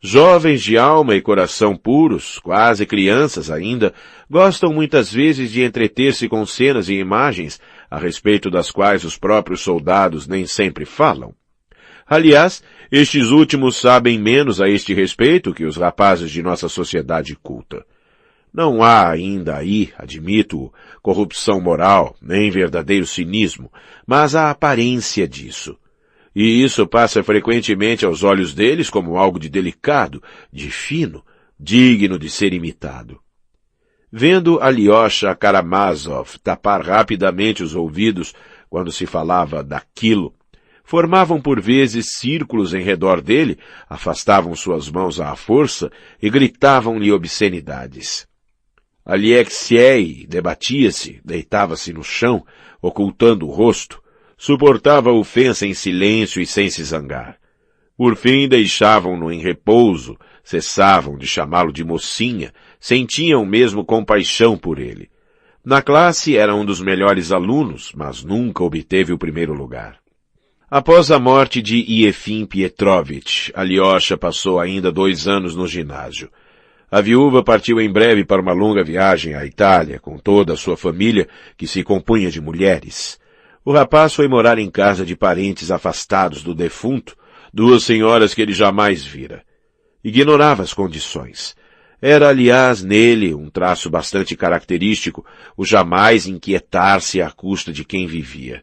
Jovens de alma e coração puros, quase crianças ainda, gostam muitas vezes de entreter-se com cenas e imagens a respeito das quais os próprios soldados nem sempre falam. Aliás, estes últimos sabem menos a este respeito que os rapazes de nossa sociedade culta. Não há ainda aí, admito, corrupção moral, nem verdadeiro cinismo, mas a aparência disso. E isso passa frequentemente aos olhos deles como algo de delicado, de fino, digno de ser imitado. Vendo Alyosha Karamazov tapar rapidamente os ouvidos quando se falava daquilo, formavam por vezes círculos em redor dele, afastavam suas mãos à força e gritavam-lhe obscenidades. Alexei debatia-se, deitava-se no chão, ocultando o rosto. Suportava a ofensa em silêncio e sem se zangar. Por fim, deixavam-no em repouso, cessavam de chamá-lo de mocinha, sentiam mesmo compaixão por ele. Na classe era um dos melhores alunos, mas nunca obteve o primeiro lugar. Após a morte de Iefim Pietrovitch, Alyosha passou ainda 2 anos no ginásio. A viúva partiu em breve para uma longa viagem à Itália, com toda a sua família, que se compunha de mulheres. O rapaz foi morar em casa de parentes afastados do defunto, 2 senhoras que ele jamais vira. Ignorava as condições. Era, aliás, nele um traço bastante característico, o jamais inquietar-se à custa de quem vivia.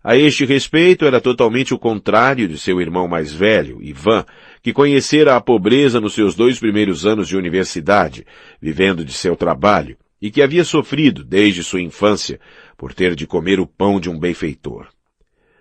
A este respeito, era totalmente o contrário de seu irmão mais velho, Ivan, que conhecera a pobreza nos seus 2 primeiros anos de universidade, vivendo de seu trabalho, e que havia sofrido, desde sua infância, por ter de comer o pão de um benfeitor.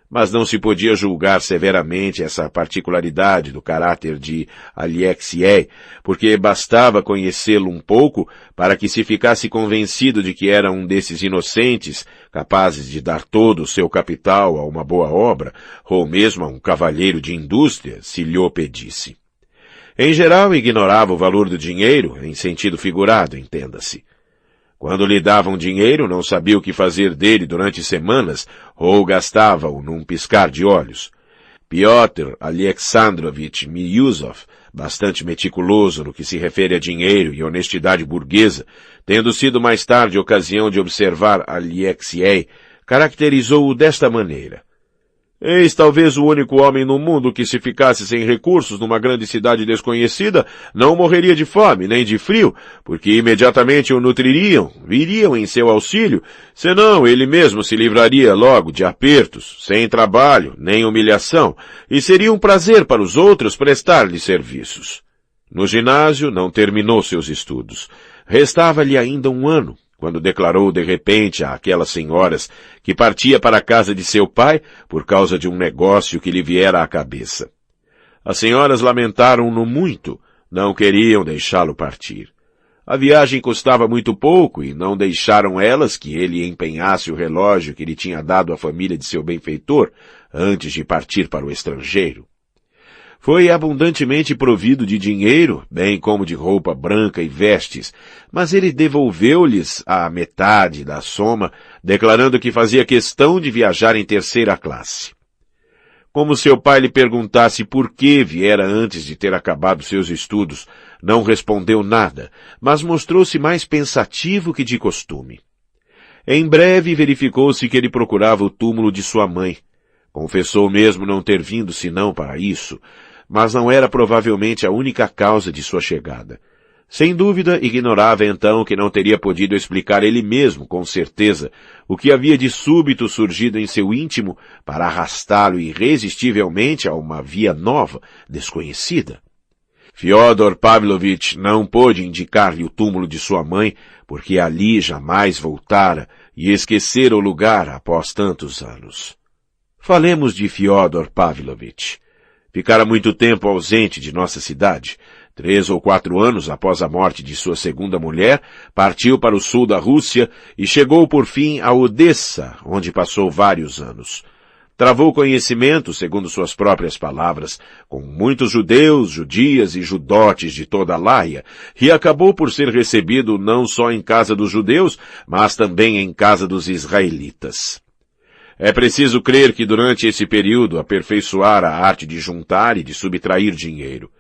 Mas não se podia julgar severamente essa particularidade do caráter de Alexei, porque bastava conhecê-lo um pouco para que se ficasse convencido de que era um desses inocentes, capazes de dar todo o seu capital a uma boa obra, ou mesmo a um cavalheiro de indústria, se lhe o pedisse. Em geral, ignorava o valor do dinheiro, em sentido figurado, entenda-se. Quando lhe davam dinheiro, não sabia o que fazer dele durante semanas, ou gastava-o num piscar de olhos. Piotr Alexandrovich Milyuzov, bastante meticuloso no que se refere a dinheiro e honestidade burguesa, tendo sido mais tarde ocasião de observar Alexei, caracterizou-o desta maneira. Eis talvez o único homem no mundo que, se ficasse sem recursos numa grande cidade desconhecida, não morreria de fome nem de frio, porque imediatamente o nutririam, viriam em seu auxílio, senão ele mesmo se livraria logo de apertos, sem trabalho nem humilhação, e seria um prazer para os outros prestar-lhe serviços. No ginásio não terminou seus estudos. Restava-lhe ainda 1 ano, quando declarou de repente àquelas senhoras que partia para a casa de seu pai por causa de um negócio que lhe viera à cabeça. As senhoras lamentaram-no muito, não queriam deixá-lo partir. A viagem custava muito pouco e não deixaram elas que ele empenhasse o relógio que lhe tinha dado a família de seu benfeitor antes de partir para o estrangeiro. Foi abundantemente provido de dinheiro, bem como de roupa branca e vestes, mas ele devolveu-lhes a metade da soma, declarando que fazia questão de viajar em 3ª classe. Como seu pai lhe perguntasse por que viera antes de ter acabado seus estudos, não respondeu nada, mas mostrou-se mais pensativo que de costume. Em breve verificou-se que ele procurava o túmulo de sua mãe. Confessou mesmo não ter vindo senão para isso, mas não era provavelmente a única causa de sua chegada. Sem dúvida, ignorava então que não teria podido explicar ele mesmo, com certeza, o que havia de súbito surgido em seu íntimo para arrastá-lo irresistivelmente a uma via nova, desconhecida. Fyodor Pavlovitch não pôde indicar-lhe o túmulo de sua mãe, porque ali jamais voltara e esquecera o lugar após tantos anos. Falemos de Fyodor Pavlovitch. Ficara muito tempo ausente de nossa cidade. 3 ou 4 anos após a morte de sua segunda mulher, partiu para o sul da Rússia e chegou por fim a Odessa, onde passou vários anos. Travou conhecimento, segundo suas próprias palavras, com muitos judeus, judias e judotes de toda a Laia, e acabou por ser recebido não só em casa dos judeus, mas também em casa dos israelitas. É preciso crer que durante esse período aperfeiçoara a arte de juntar e de subtrair dinheiro.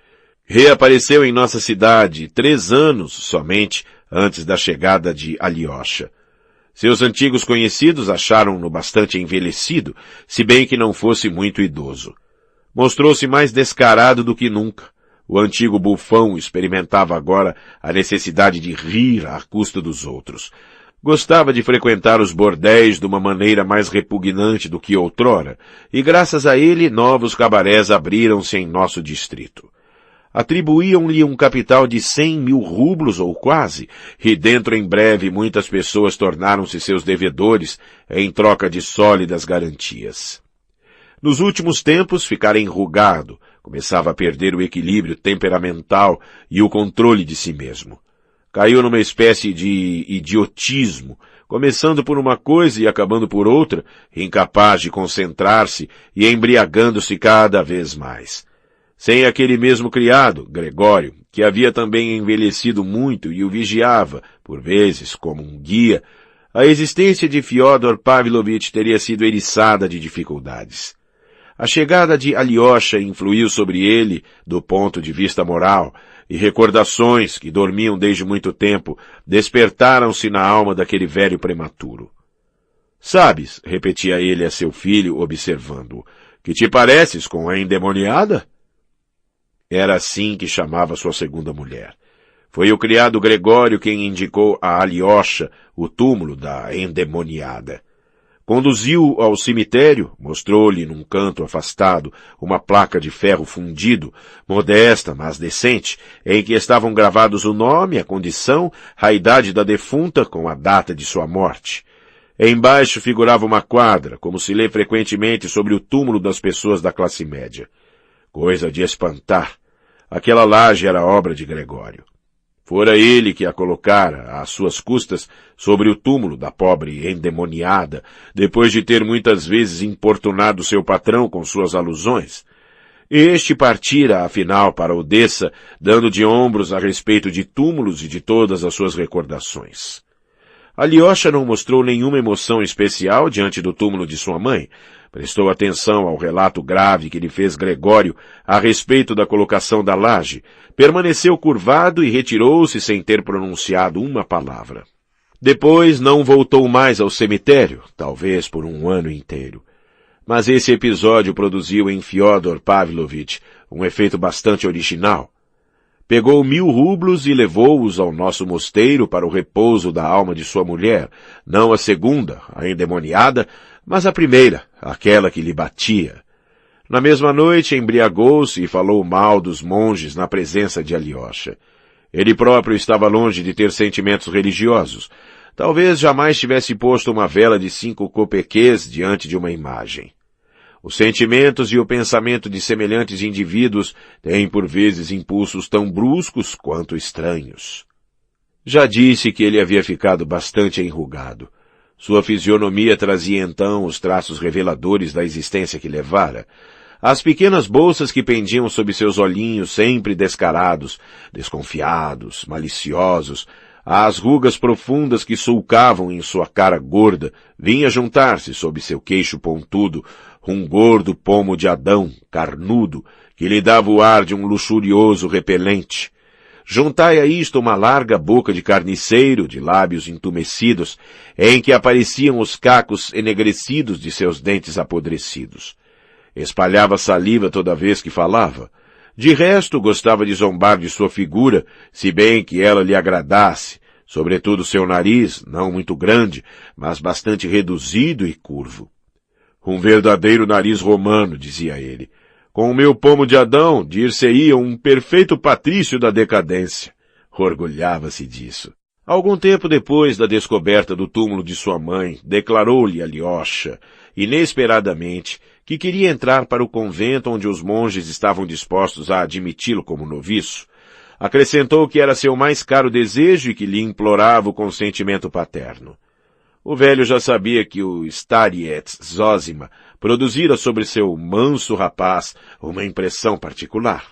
Reapareceu em nossa cidade 3 anos somente antes da chegada de Alyosha. Seus antigos conhecidos acharam-no bastante envelhecido, se bem que não fosse muito idoso. Mostrou-se mais descarado do que nunca. O antigo bufão experimentava agora a necessidade de rir à custa dos outros. Gostava de frequentar os bordéis de uma maneira mais repugnante do que outrora, e graças a ele novos cabarés abriram-se em nosso distrito. Atribuíam-lhe um capital de 100.000 rublos ou quase, e dentro em breve muitas pessoas tornaram-se seus devedores em troca de sólidas garantias. Nos últimos tempos ficara enrugado, começava a perder o equilíbrio temperamental e o controle de si mesmo. Caiu numa espécie de idiotismo, começando por uma coisa e acabando por outra, incapaz de concentrar-se e embriagando-se cada vez mais. Sem aquele mesmo criado, Gregório, que havia também envelhecido muito e o vigiava, por vezes, como um guia, a existência de Fyodor Pavlovitch teria sido eriçada de dificuldades. A chegada de Alyosha influiu sobre ele do ponto de vista moral, e recordações, que dormiam desde muito tempo, despertaram-se na alma daquele velho prematuro. Sabes, repetia ele a seu filho, observando-o, que te pareces com a endemoniada? Era assim que chamava sua segunda mulher. Foi o criado Gregório quem indicou a Alyosha o túmulo da endemoniada. Conduziu-o ao cemitério, mostrou-lhe num canto afastado uma placa de ferro fundido, modesta, mas decente, em que estavam gravados o nome, a condição, a idade da defunta com a data de sua morte. Embaixo figurava uma quadra, como se lê frequentemente sobre o túmulo das pessoas da classe média. Coisa de espantar. Aquela laje era obra de Gregório. Fora ele que a colocara, às suas custas, sobre o túmulo da pobre endemoniada, depois de ter muitas vezes importunado seu patrão com suas alusões. Este partira, afinal, para Odessa, dando de ombros a respeito de túmulos e de todas as suas recordações. Alyosha não mostrou nenhuma emoção especial diante do túmulo de sua mãe. Prestou atenção ao relato grave que lhe fez Gregório a respeito da colocação da laje, permaneceu curvado e retirou-se sem ter pronunciado uma palavra. Depois não voltou mais ao cemitério, talvez por um ano inteiro. Mas esse episódio produziu em Fyodor Pavlovitch um efeito bastante original. Pegou 1000 rublos e levou-os ao nosso mosteiro para o repouso da alma de sua mulher, não a segunda, a endemoniada, mas a primeira, aquela que lhe batia. Na mesma noite embriagou-se e falou mal dos monges na presença de Alyosha. Ele próprio estava longe de ter sentimentos religiosos. Talvez jamais tivesse posto uma vela de 5 copequês diante de uma imagem. Os sentimentos e o pensamento de semelhantes indivíduos têm por vezes impulsos tão bruscos quanto estranhos. Já disse que ele havia ficado bastante enrugado. Sua fisionomia trazia então os traços reveladores da existência que levara. As pequenas bolsas que pendiam sob seus olhinhos sempre descarados, desconfiados, maliciosos, as rugas profundas que sulcavam em sua cara gorda, vinha juntar-se sob seu queixo pontudo, um gordo pomo de Adão, carnudo, que lhe dava o ar de um luxurioso repelente. Juntai a isto uma larga boca de carniceiro, de lábios entumecidos, em que apareciam os cacos enegrecidos de seus dentes apodrecidos. Espalhava saliva toda vez que falava. De resto, gostava de zombar de sua figura, se bem que ela lhe agradasse, sobretudo seu nariz, não muito grande, mas bastante reduzido e curvo. Um verdadeiro nariz romano, dizia ele. Com o meu pomo de Adão, dir-se-ia um perfeito patrício da decadência. Orgulhava-se disso. Algum tempo depois da descoberta do túmulo de sua mãe, declarou-lhe Alyosha, inesperadamente, que queria entrar para o convento onde os monges estavam dispostos a admiti-lo como noviço. Acrescentou que era seu mais caro desejo e que lhe implorava o consentimento paterno. O velho já sabia que o Stariets Zosima produzira sobre seu manso rapaz uma impressão particular.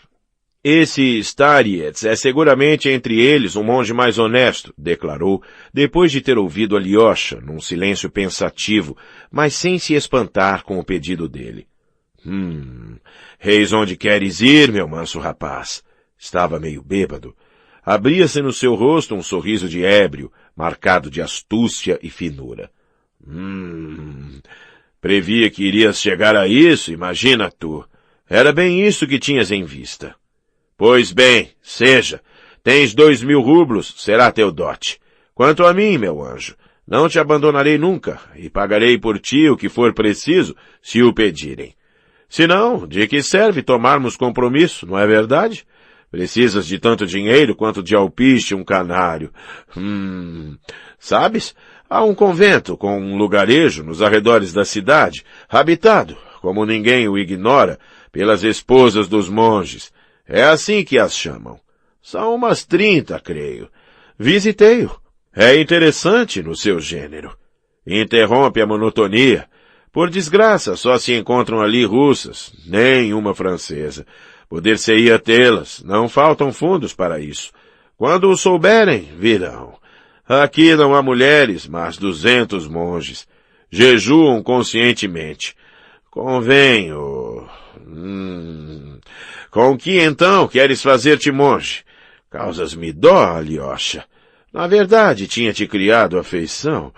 Esse Stariets é seguramente entre eles um monge mais honesto, declarou, depois de ter ouvido Alyosha, num silêncio pensativo, mas sem se espantar com o pedido dele. Eis onde queres ir, meu manso rapaz. Estava meio bêbado. Abria-se no seu rosto um sorriso de ébrio, marcado de astúcia e finura. Previa que irias chegar a isso, imagina tu. Era bem isso que tinhas em vista. Pois bem, seja. Tens 2000 rublos, será teu dote. Quanto a mim, meu anjo, não te abandonarei nunca, e pagarei por ti o que for preciso, se o pedirem. Se não, de que serve tomarmos compromisso, não é verdade? Precisas de tanto dinheiro quanto de alpiste um canário. Sabes, há um convento com um lugarejo nos arredores da cidade, habitado, como ninguém o ignora, pelas esposas dos monges. É assim que as chamam. São umas 30, creio. Visitei-o. É interessante no seu gênero. Interrompe a monotonia. Por desgraça, só se encontram ali russas, nem uma francesa. Poder-se-ia tê-las, não faltam fundos para isso. Quando o souberem, virão. Aqui não há mulheres, mas 200 monges. Jejuam conscientemente. Convenho. Com que então queres fazer-te monge? Causas-me dó, Alyosha. Na verdade, tinha-te criado afeição.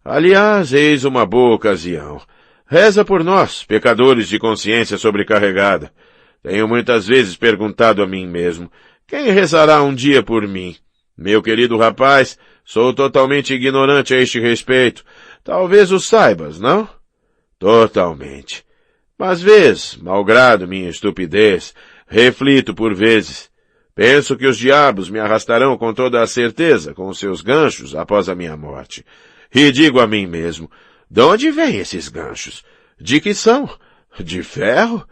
Aliás, eis uma boa ocasião. Reza por nós, pecadores de consciência sobrecarregada. Tenho muitas vezes perguntado a mim mesmo, quem rezará um dia por mim? Meu querido rapaz, sou totalmente ignorante a este respeito. Talvez o saibas, não? Totalmente. Mas vês, malgrado minha estupidez, reflito por vezes. Penso que os diabos me arrastarão com toda a certeza com os seus ganchos após a minha morte. E digo a mim mesmo, de onde vêm esses ganchos? De que são? De ferro?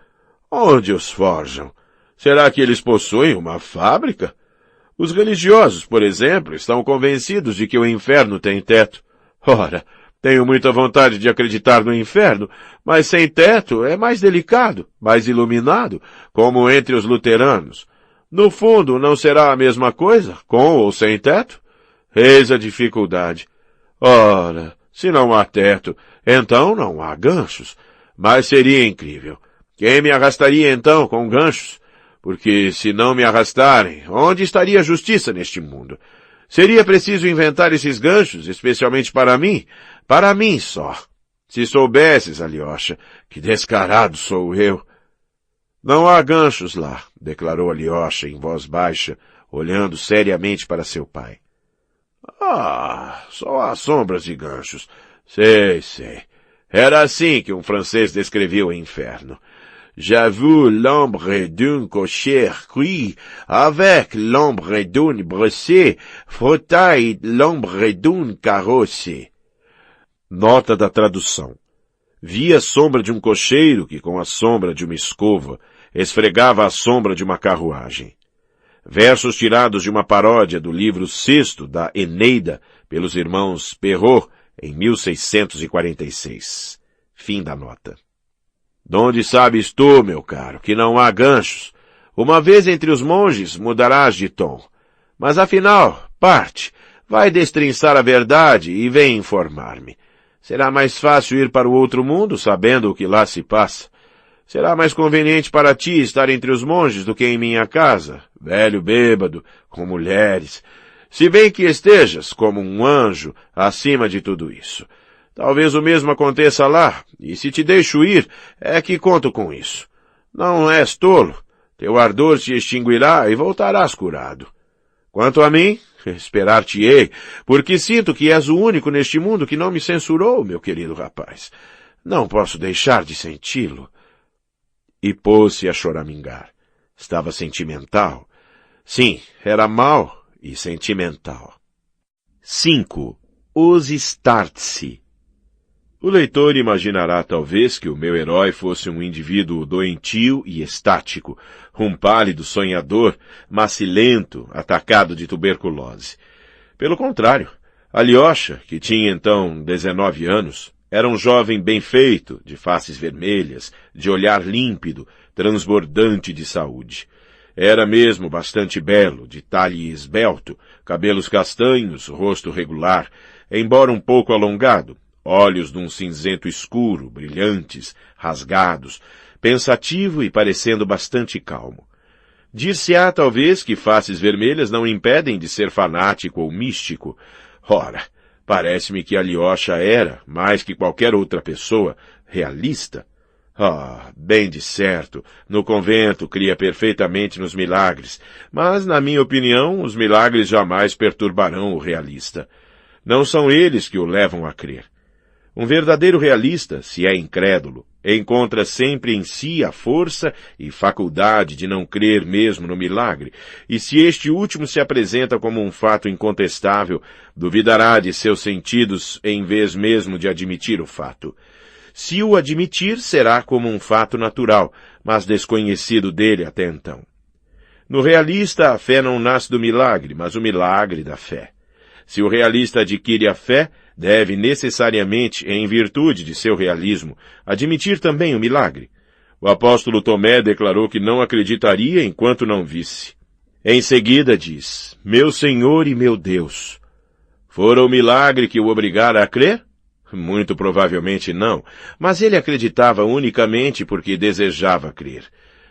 Onde os forjam? Será que eles possuem uma fábrica? Os religiosos, por exemplo, estão convencidos de que o inferno tem teto. Ora, tenho muita vontade de acreditar no inferno, mas sem teto é mais delicado, mais iluminado, como entre os luteranos. No fundo, não será a mesma coisa, com ou sem teto? Eis a dificuldade. Ora, se não há teto, então não há ganchos. Mas seria incrível. Quem me arrastaria então com ganchos? Porque se não me arrastarem, onde estaria a justiça neste mundo? Seria preciso inventar esses ganchos, especialmente para mim só. Se soubesses, Alyosha, que descarado sou eu. Não há ganchos lá, declarou Alyosha em voz baixa, olhando seriamente para seu pai. Ah, só há sombras de ganchos. Sei. Era assim que um francês descrevia o inferno. J'ai vu l'ombre d'un cocher cuit avec l'ombre d'un bressé, frottai l'ombre d'un carrosse. Nota da tradução. Vi a sombra de um cocheiro que, com a sombra de uma escova, esfregava a sombra de uma carruagem. Versos tirados de uma paródia do livro sexto da Eneida, pelos irmãos Perrault, em 1646. Fim da nota. Donde sabes tu, meu caro, que não há ganchos? Uma vez entre os monges, mudarás de tom. Mas afinal, parte, vai destrinçar a verdade e vem informar-me. Será mais fácil ir para o outro mundo, sabendo o que lá se passa. Será mais conveniente para ti estar entre os monges do que em minha casa, velho bêbado, com mulheres. Se bem que estejas, como um anjo, acima de tudo isso. Talvez o mesmo aconteça lá, e se te deixo ir, é que conto com isso. Não és tolo. Teu ardor se extinguirá e voltarás curado. Quanto a mim, esperar-te-ei, porque sinto que és o único neste mundo que não me censurou, meu querido rapaz. Não posso deixar de senti-lo. E pôs-se a choramingar. Estava sentimental. Sim, era mau e sentimental. 5. Os Startse. O leitor imaginará talvez que o meu herói fosse um indivíduo doentio e estático, um pálido sonhador, macilento, atacado de tuberculose. Pelo contrário, Alyosha, que tinha então 19 anos, era um jovem bem feito, de faces vermelhas, de olhar límpido, transbordante de saúde. Era mesmo bastante belo, de talhe esbelto, cabelos castanhos, rosto regular, embora um pouco alongado, olhos de um cinzento escuro, brilhantes, rasgados, pensativo e parecendo bastante calmo. Dir-se-á talvez que faces vermelhas não impedem de ser fanático ou místico. Ora, parece-me que Alyosha era, mais que qualquer outra pessoa, realista. Bem de certo, no convento cria perfeitamente nos milagres, mas, na minha opinião, os milagres jamais perturbarão o realista. Não são eles que o levam a crer. Um verdadeiro realista, se é incrédulo, encontra sempre em si a força e faculdade de não crer mesmo no milagre, e se este último se apresenta como um fato incontestável, duvidará de seus sentidos em vez mesmo de admitir o fato. Se o admitir, será como um fato natural, mas desconhecido dele até então. No realista, a fé não nasce do milagre, mas o milagre da fé. se o realista adquire a fé, deve necessariamente, em virtude de seu realismo, admitir também o milagre. O apóstolo Tomé declarou que não acreditaria enquanto não visse. Em seguida diz, meu Senhor e meu Deus. Fora o milagre que o obrigara a crer? Muito provavelmente não, mas ele acreditava unicamente porque desejava crer.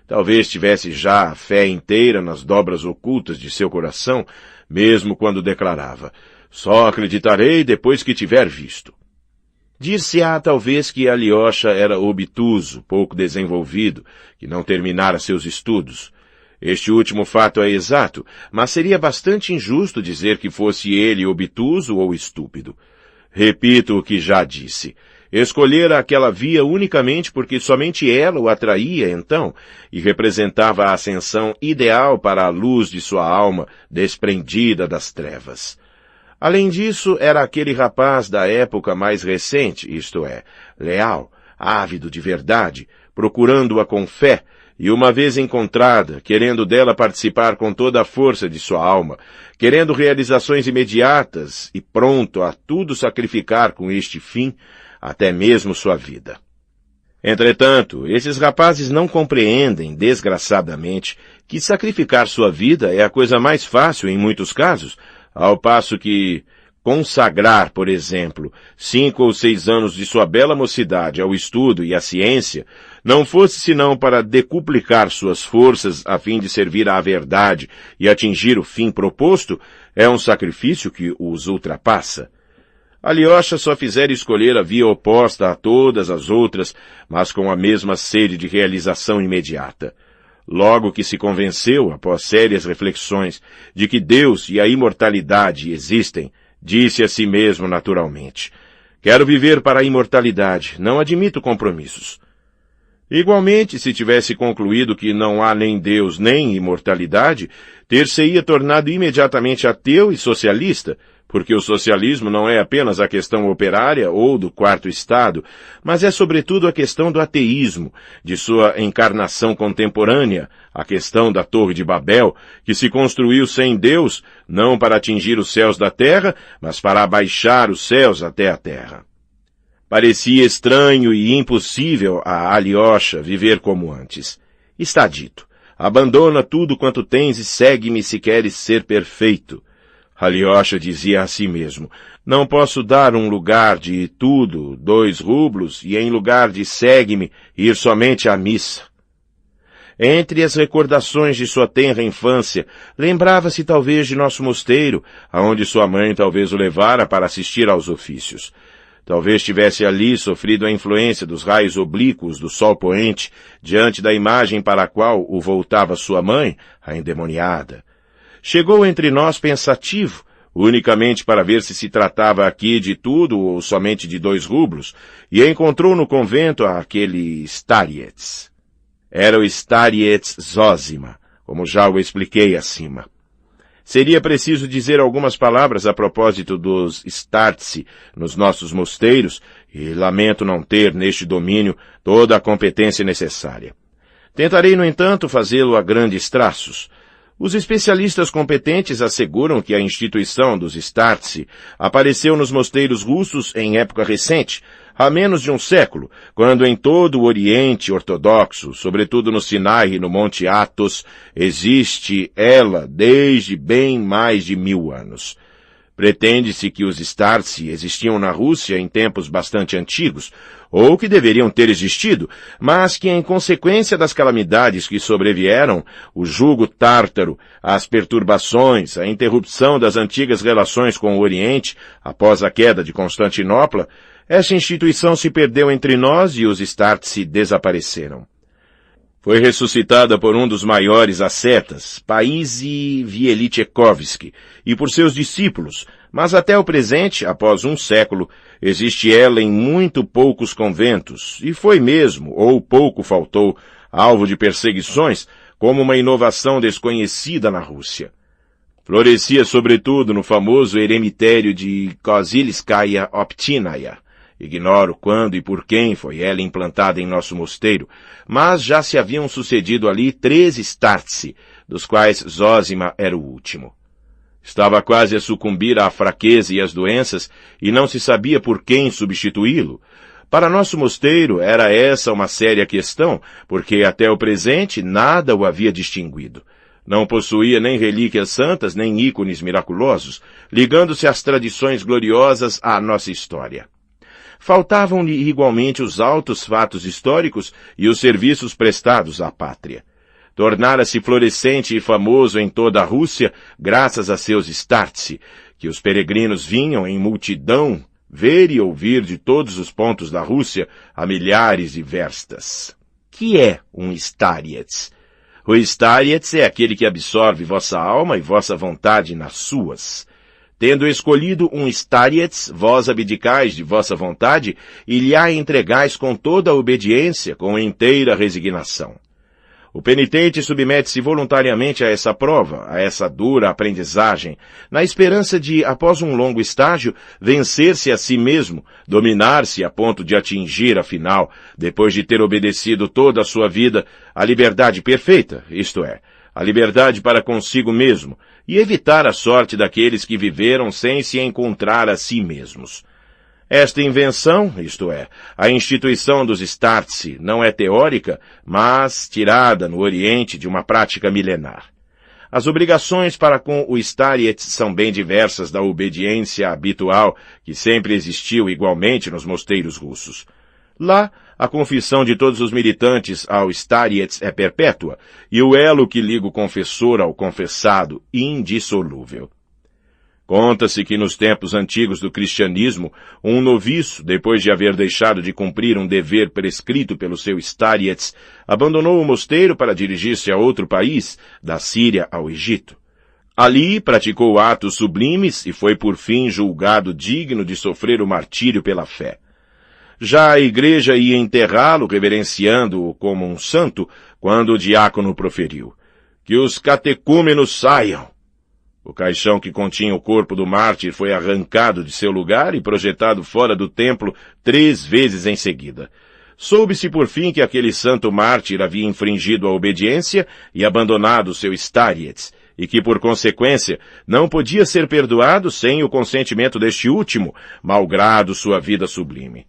Talvez tivesse já a fé inteira nas dobras ocultas de seu coração, mesmo quando declarava, só acreditarei depois que tiver visto. Dir-se-á talvez que Alyosha era obtuso, pouco desenvolvido, que não terminara seus estudos. Este último fato é exato, mas seria bastante injusto dizer que fosse ele obtuso ou estúpido. Repito o que já disse. Escolhera aquela via unicamente porque somente ela o atraía então e representava a ascensão ideal para a luz de sua alma desprendida das trevas. Além disso, era aquele rapaz da época mais recente, isto é, leal, ávido de verdade, procurando-a com fé, e uma vez encontrada, querendo dela participar com toda a força de sua alma, querendo realizações imediatas e pronto a tudo sacrificar com este fim, até mesmo sua vida. Entretanto, esses rapazes não compreendem, desgraçadamente, que sacrificar sua vida é a coisa mais fácil em muitos casos, ao passo que consagrar, por exemplo, 5 ou 6 anos de sua bela mocidade ao estudo e à ciência, não fosse senão para decuplicar suas forças a fim de servir à verdade e atingir o fim proposto, é um sacrifício que os ultrapassa. Alyosha só fizera escolher a via oposta a todas as outras, mas com a mesma sede de realização imediata. Logo que se convenceu, após sérias reflexões, de que Deus e a imortalidade existem, disse a si mesmo naturalmente, quero viver para a imortalidade, não admito compromissos. Igualmente, se tivesse concluído que não há nem Deus nem imortalidade, ter-se-ia tornado imediatamente ateu e socialista, porque o socialismo não é apenas a questão operária ou do quarto estado, mas é sobretudo a questão do ateísmo, de sua encarnação contemporânea, a questão da Torre de Babel, que se construiu sem Deus, não para atingir os céus da terra, mas para abaixar os céus até a terra. Parecia estranho e impossível a Alyosha viver como antes. Está dito, abandona tudo quanto tens e segue-me se queres ser perfeito. Alyosha dizia a si mesmo, não posso dar um lugar de tudo, 2 rublos, e em lugar de segue-me, ir somente à missa. Entre as recordações de sua tenra infância, lembrava-se talvez de nosso mosteiro, aonde sua mãe talvez o levara para assistir aos ofícios. Talvez tivesse ali sofrido a influência dos raios oblíquos do sol poente, diante da imagem para a qual o voltava sua mãe, a endemoniada. Chegou entre nós pensativo, unicamente para ver se tratava aqui de tudo ou somente de 2 rublos, e encontrou no convento aquele Starets. Era o Starets Zosima, como já o expliquei acima. Seria preciso dizer algumas palavras a propósito dos Startse nos nossos mosteiros, e lamento não ter neste domínio toda a competência necessária. Tentarei, no entanto, fazê-lo a grandes traços. Os especialistas competentes asseguram que a instituição dos Startse apareceu nos mosteiros russos em época recente, há menos de um século, quando em todo o Oriente Ortodoxo, sobretudo no Sinai e no Monte Athos, existe ela desde bem mais de 1000 anos. Pretende-se que os Startse existiam na Rússia em tempos bastante antigos, ou que deveriam ter existido, mas que em consequência das calamidades que sobrevieram, o jugo tártaro, as perturbações, a interrupção das antigas relações com o Oriente, após a queda de Constantinopla, essa instituição se perdeu entre nós e os Startse desapareceram. Foi ressuscitada por um dos maiores ascetas, Paisi Vielitchekovsky, e por seus discípulos, mas até o presente, após um século, existe ela em muito poucos conventos, e foi mesmo, ou pouco faltou, alvo de perseguições, como uma inovação desconhecida na Rússia. Florescia sobretudo no famoso eremitério de Kozilskaya Optinaya. Ignoro quando e por quem foi ela implantada em nosso mosteiro, mas já se haviam sucedido ali 13 Startse, dos quais Zosima era o último. Estava quase a sucumbir à fraqueza e às doenças, e não se sabia por quem substituí-lo. Para nosso mosteiro era essa uma séria questão, porque até o presente nada o havia distinguido. Não possuía nem relíquias santas, nem ícones miraculosos, ligando-se às tradições gloriosas à nossa história. Faltavam-lhe igualmente os altos fatos históricos e os serviços prestados à pátria. Tornara-se florescente e famoso em toda a Rússia, graças a seus startse, que os peregrinos vinham em multidão ver e ouvir de todos os pontos da Rússia a milhares e verstas. Que é um starets? O starets é aquele que absorve vossa alma e vossa vontade nas suas. Tendo escolhido um starets, vós abdicais de vossa vontade e lhe a entregais com toda a obediência, com inteira resignação. O penitente submete-se voluntariamente a essa prova, a essa dura aprendizagem, na esperança de, após um longo estágio, vencer-se a si mesmo, dominar-se a ponto de atingir, afinal, depois de ter obedecido toda a sua vida, a liberdade perfeita, isto é, a liberdade para consigo mesmo, e evitar a sorte daqueles que viveram sem se encontrar a si mesmos. Esta invenção, isto é, a instituição dos startse, não é teórica, mas tirada no Oriente de uma prática milenar. As obrigações para com o starets são bem diversas da obediência habitual que sempre existiu igualmente nos mosteiros russos. Lá, a confissão de todos os militantes ao starets é perpétua e o elo que liga o confessor ao confessado indissolúvel. Conta-se que nos tempos antigos do cristianismo, um noviço, depois de haver deixado de cumprir um dever prescrito pelo seu starets, abandonou o mosteiro para dirigir-se a outro país, da Síria ao Egito. Ali praticou atos sublimes e foi por fim julgado digno de sofrer o martírio pela fé. Já a igreja ia enterrá-lo, reverenciando-o como um santo, quando o diácono proferiu: "Que os catecúmenos saiam!" O caixão que continha o corpo do mártir foi arrancado de seu lugar e projetado fora do templo 3 vezes em seguida. Soube-se por fim que aquele santo mártir havia infringido a obediência e abandonado seu starets, e que, por consequência, não podia ser perdoado sem o consentimento deste último, malgrado sua vida sublime.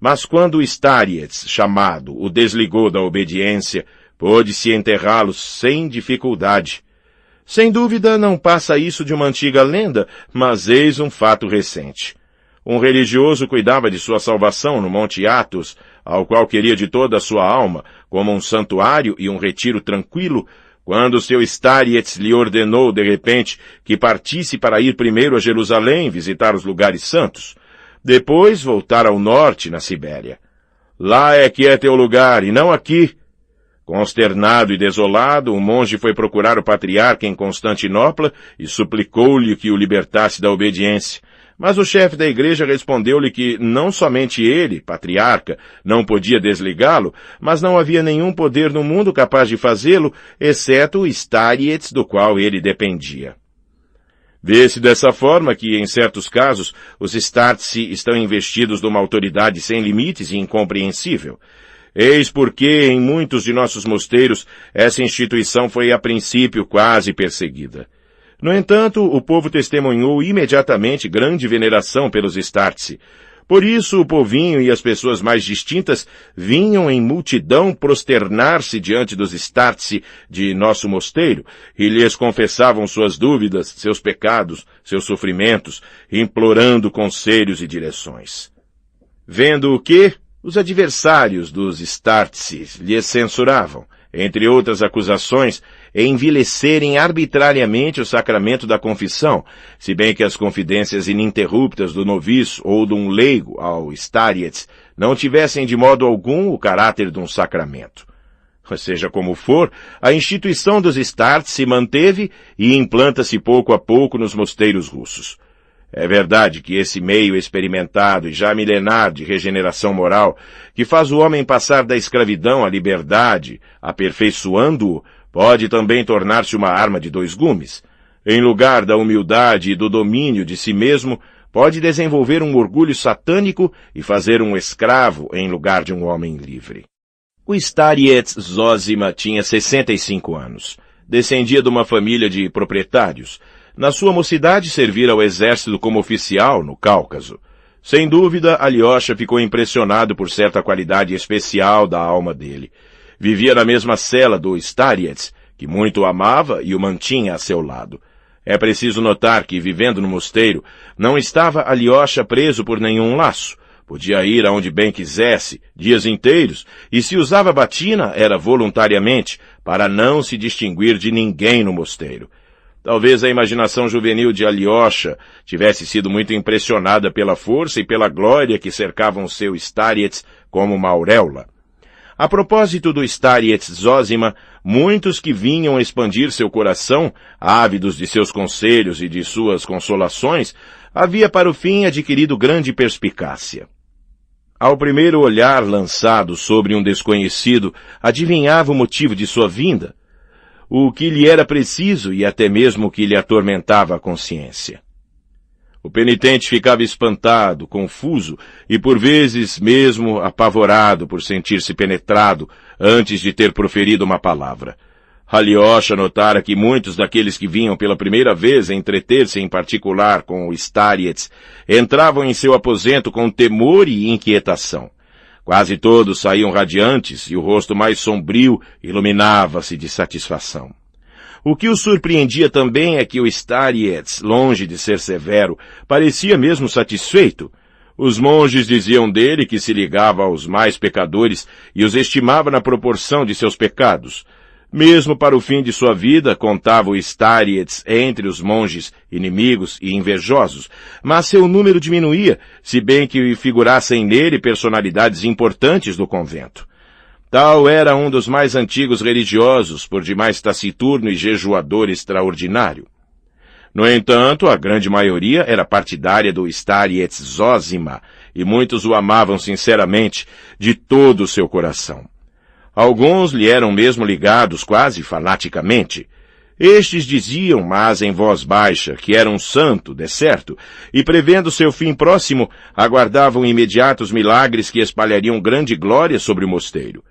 Mas quando o starets, chamado, o desligou da obediência, pôde-se enterrá-lo sem dificuldade. Sem dúvida, não passa isso de uma antiga lenda, mas eis um fato recente. Um religioso cuidava de sua salvação no Monte Athos, ao qual queria de toda a sua alma, como um santuário e um retiro tranquilo, quando seu starets lhe ordenou, de repente, que partisse para ir primeiro a Jerusalém visitar os lugares santos, depois voltar ao norte, na Sibéria. Lá é que é teu lugar, e não aqui. Consternado e desolado, o monge foi procurar o patriarca em Constantinopla e suplicou-lhe que o libertasse da obediência. Mas o chefe da igreja respondeu-lhe que não somente ele, patriarca, não podia desligá-lo, mas não havia nenhum poder no mundo capaz de fazê-lo, exceto o starets do qual ele dependia. Vê-se dessa forma que, em certos casos, os startse estão investidos de uma autoridade sem limites e incompreensível. Eis porque, em muitos de nossos mosteiros, essa instituição foi a princípio quase perseguida. No entanto, o povo testemunhou imediatamente grande veneração pelos startse. Por isso, o povinho e as pessoas mais distintas vinham em multidão prosternar-se diante dos startse de nosso mosteiro e lhes confessavam suas dúvidas, seus pecados, seus sofrimentos, implorando conselhos e direções. Vendo o que os adversários dos startse lhes censuravam, entre outras acusações, envilecerem arbitrariamente o sacramento da confissão, se bem que as confidências ininterruptas do noviço ou de um leigo ao starets não tivessem de modo algum o caráter de um sacramento. Seja como for, a instituição dos startse se manteve e implanta-se pouco a pouco nos mosteiros russos. É verdade que esse meio experimentado e já milenar de regeneração moral, que faz o homem passar da escravidão à liberdade, aperfeiçoando-o, pode também tornar-se uma arma de 2 gumes. Em lugar da humildade e do domínio de si mesmo, pode desenvolver um orgulho satânico e fazer um escravo em lugar de um homem livre. O starets Zosima tinha 65 anos. Descendia de uma família de proprietários. Na sua mocidade servira ao exército como oficial no Cáucaso. Sem dúvida, Alyosha ficou impressionado por certa qualidade especial da alma dele. Vivia na mesma cela do Starets, que muito o amava e o mantinha a seu lado. É preciso notar que, vivendo no mosteiro, não estava Alyosha preso por nenhum laço. Podia ir aonde bem quisesse, dias inteiros, e se usava batina era voluntariamente, para não se distinguir de ninguém no mosteiro. Talvez a imaginação juvenil de Alyosha tivesse sido muito impressionada pela força e pela glória que cercavam seu Starets como uma auréola. A propósito do Starets Zósima, muitos que vinham expandir seu coração, ávidos de seus conselhos e de suas consolações, havia para o fim adquirido grande perspicácia. Ao primeiro olhar lançado sobre um desconhecido, adivinhava o motivo de sua vinda, o que lhe era preciso e até mesmo o que lhe atormentava a consciência. O penitente ficava espantado, confuso e por vezes mesmo apavorado por sentir-se penetrado antes de ter proferido uma palavra. Alyosha notara que muitos daqueles que vinham pela primeira vez entreter-se em particular com o Starets entravam em seu aposento com temor e inquietação. Quase todos saíam radiantes e o rosto mais sombrio iluminava-se de satisfação. O que o surpreendia também é que o Starets, longe de ser severo, parecia mesmo satisfeito. Os monges diziam dele que se ligava aos mais pecadores e os estimava na proporção de seus pecados. Mesmo para o fim de sua vida, contava o Starets entre os monges inimigos e invejosos, mas seu número diminuía, se bem que figurassem nele personalidades importantes do convento. Tal era um dos mais antigos religiosos, por demais taciturno e jejuador extraordinário. No entanto, a grande maioria era partidária do Starets Zósima, e muitos o amavam sinceramente, de todo o seu coração. Alguns lhe eram mesmo ligados quase fanaticamente. Estes diziam, mas em voz baixa, que era um santo, de certo, e prevendo seu fim próximo, aguardavam imediatos milagres que espalhariam grande glória sobre o mosteiro.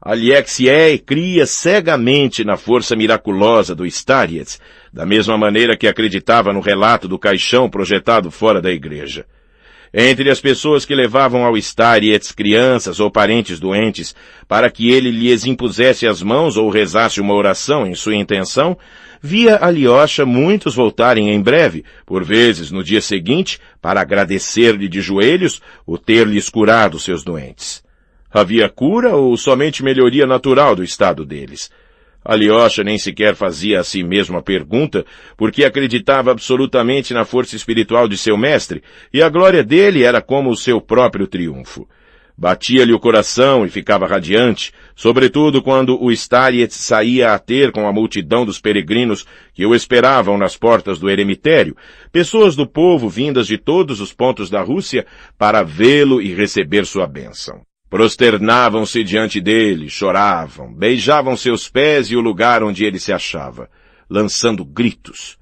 Alexei cria cegamente na força miraculosa do Starets, da mesma maneira que acreditava no relato do caixão projetado fora da igreja. Entre as pessoas que levavam ao Starets crianças ou parentes doentes para que ele lhes impusesse as mãos ou rezasse uma oração em sua intenção, via Alyosha muitos voltarem em breve, por vezes no dia seguinte, para agradecer-lhe de joelhos o ter-lhes curado seus doentes. Havia cura ou somente melhoria natural do estado deles? Alyosha nem sequer fazia a si mesmo a pergunta, porque acreditava absolutamente na força espiritual de seu mestre, e a glória dele era como o seu próprio triunfo. Batia-lhe o coração e ficava radiante, sobretudo quando o Starets saía a ter com a multidão dos peregrinos que o esperavam nas portas do eremitério, pessoas do povo vindas de todos os pontos da Rússia para vê-lo e receber sua bênção. Prosternavam-se diante dele, choravam, beijavam seus pés e o lugar onde ele se achava, lançando gritos.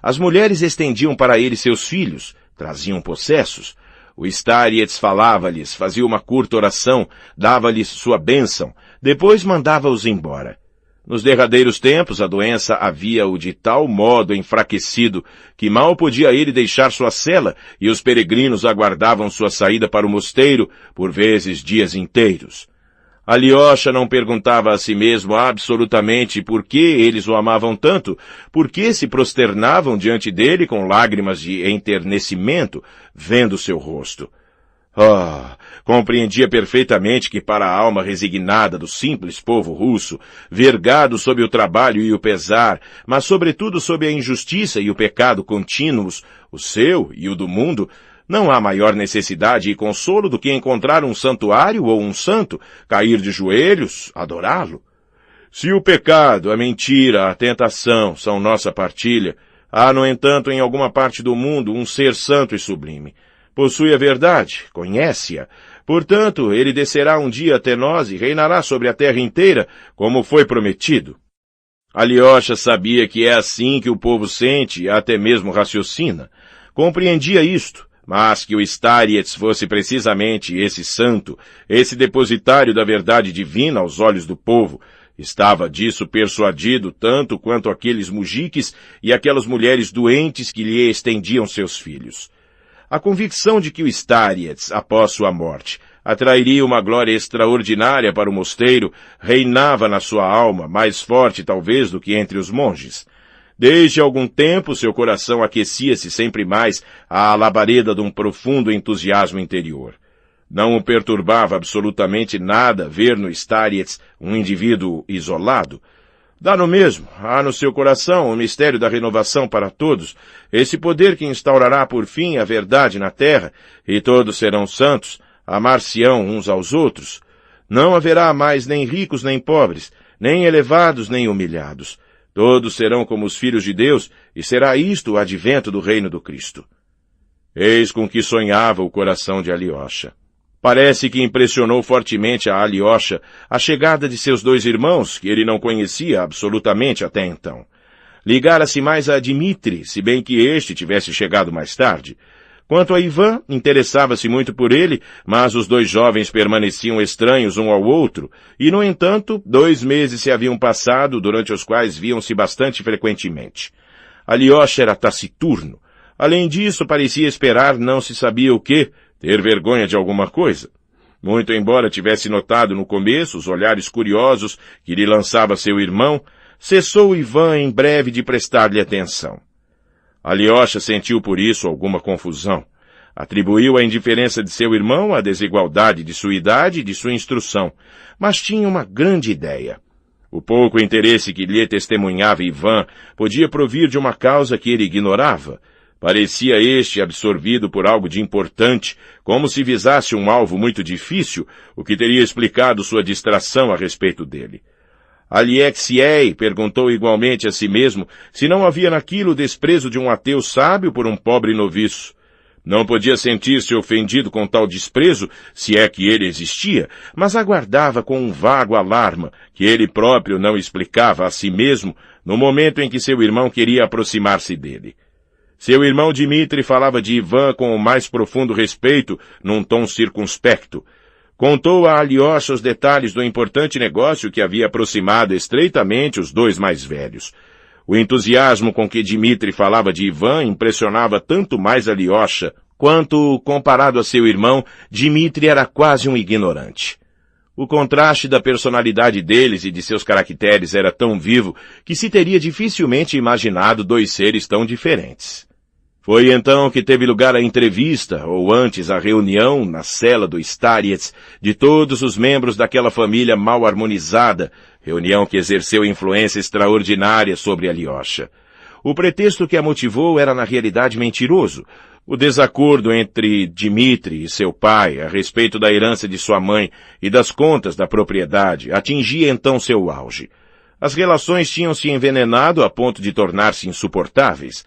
As mulheres estendiam para ele seus filhos, traziam possessos. O Starets falava-lhes, fazia uma curta oração, dava-lhes sua bênção, depois mandava-os embora. Nos derradeiros tempos, a doença havia-o de tal modo enfraquecido que mal podia ele deixar sua cela e os peregrinos aguardavam sua saída para o mosteiro, por vezes dias inteiros. Alyosha não perguntava a si mesmo absolutamente por que eles o amavam tanto, por que se prosternavam diante dele com lágrimas de enternecimento, vendo seu rosto. Compreendia perfeitamente que para a alma resignada do simples povo russo, vergado sob o trabalho e o pesar, mas sobretudo sob a injustiça e o pecado contínuos, o seu e o do mundo, não há maior necessidade e consolo do que encontrar um santuário ou um santo, cair de joelhos, adorá-lo. Se o pecado, a mentira, a tentação são nossa partilha, há, no entanto, em alguma parte do mundo um ser santo e sublime. Possui a verdade, conhece-a. Portanto, ele descerá um dia até nós e reinará sobre a terra inteira, como foi prometido. Alyosha sabia que é assim que o povo sente e até mesmo raciocina. Compreendia isto, mas que o Starets fosse precisamente esse santo, esse depositário da verdade divina aos olhos do povo, Estava disso persuadido tanto quanto aqueles mujiques e aquelas mulheres doentes que lhe estendiam seus filhos. A convicção de que o Starets, após sua morte, atrairia uma glória extraordinária para o mosteiro reinava na sua alma, mais forte talvez do que entre os monges. Desde algum tempo seu coração aquecia-se sempre mais à labareda de um profundo entusiasmo interior. Não o perturbava absolutamente nada ver no Starets um indivíduo isolado. Dá no mesmo, há no seu coração o mistério da renovação para todos, esse poder que instaurará por fim a verdade na terra, e todos serão santos, amar-se-ão uns aos outros. Não haverá mais nem ricos nem pobres, nem elevados nem humilhados. Todos serão como os filhos de Deus, e será isto o advento do reino do Cristo. Eis com que sonhava o coração de Alyosha. Parece que impressionou fortemente a Alyosha a chegada de seus dois irmãos, que ele não conhecia absolutamente até então. Ligara-se mais a Dmitri, se bem que este tivesse chegado mais tarde. Quanto a Ivan, interessava-se muito por ele, mas os dois jovens permaneciam estranhos um ao outro, e, no entanto, 2 meses se haviam passado, durante os quais viam-se bastante frequentemente. Alyosha era taciturno. Além disso, parecia esperar não se sabia o quê, ter vergonha de alguma coisa. Muito embora tivesse notado no começo os olhares curiosos que lhe lançava seu irmão, cessou Ivan em breve de prestar-lhe atenção. Alyosha sentiu por isso alguma confusão. Atribuiu a indiferença de seu irmão à desigualdade de sua idade e de sua instrução, mas tinha uma grande ideia. O pouco interesse que lhe testemunhava Ivan podia provir de uma causa que ele ignorava. Parecia este absorvido por algo de importante, como se visasse um alvo muito difícil, o que teria explicado sua distração a respeito dele. Alexei perguntou igualmente a si mesmo se não havia naquilo o desprezo de um ateu sábio por um pobre noviço. Não podia sentir-se ofendido com tal desprezo, se é que ele existia, mas aguardava com um vago alarma, que ele próprio não explicava a si mesmo, no momento em que seu irmão queria aproximar-se dele. Seu irmão Dmitri falava de Ivan com o mais profundo respeito, num tom circunspecto. Contou a Alyosha os detalhes do importante negócio que havia aproximado estreitamente os dois mais velhos. O entusiasmo com que Dmitri falava de Ivan impressionava tanto mais Alyosha, quanto, comparado a seu irmão, Dmitri era quase um ignorante. O contraste da personalidade deles e de seus caracteres era tão vivo que se teria dificilmente imaginado 2 seres tão diferentes. Foi então que teve lugar a entrevista, ou antes a reunião, na cela do Starets, de todos os membros daquela família mal harmonizada, reunião que exerceu influência extraordinária sobre Alyosha. O pretexto que a motivou era na realidade mentiroso. O desacordo entre Dmitri e seu pai a respeito da herança de sua mãe e das contas da propriedade atingia então seu auge. As relações tinham se envenenado a ponto de tornar-se insuportáveis.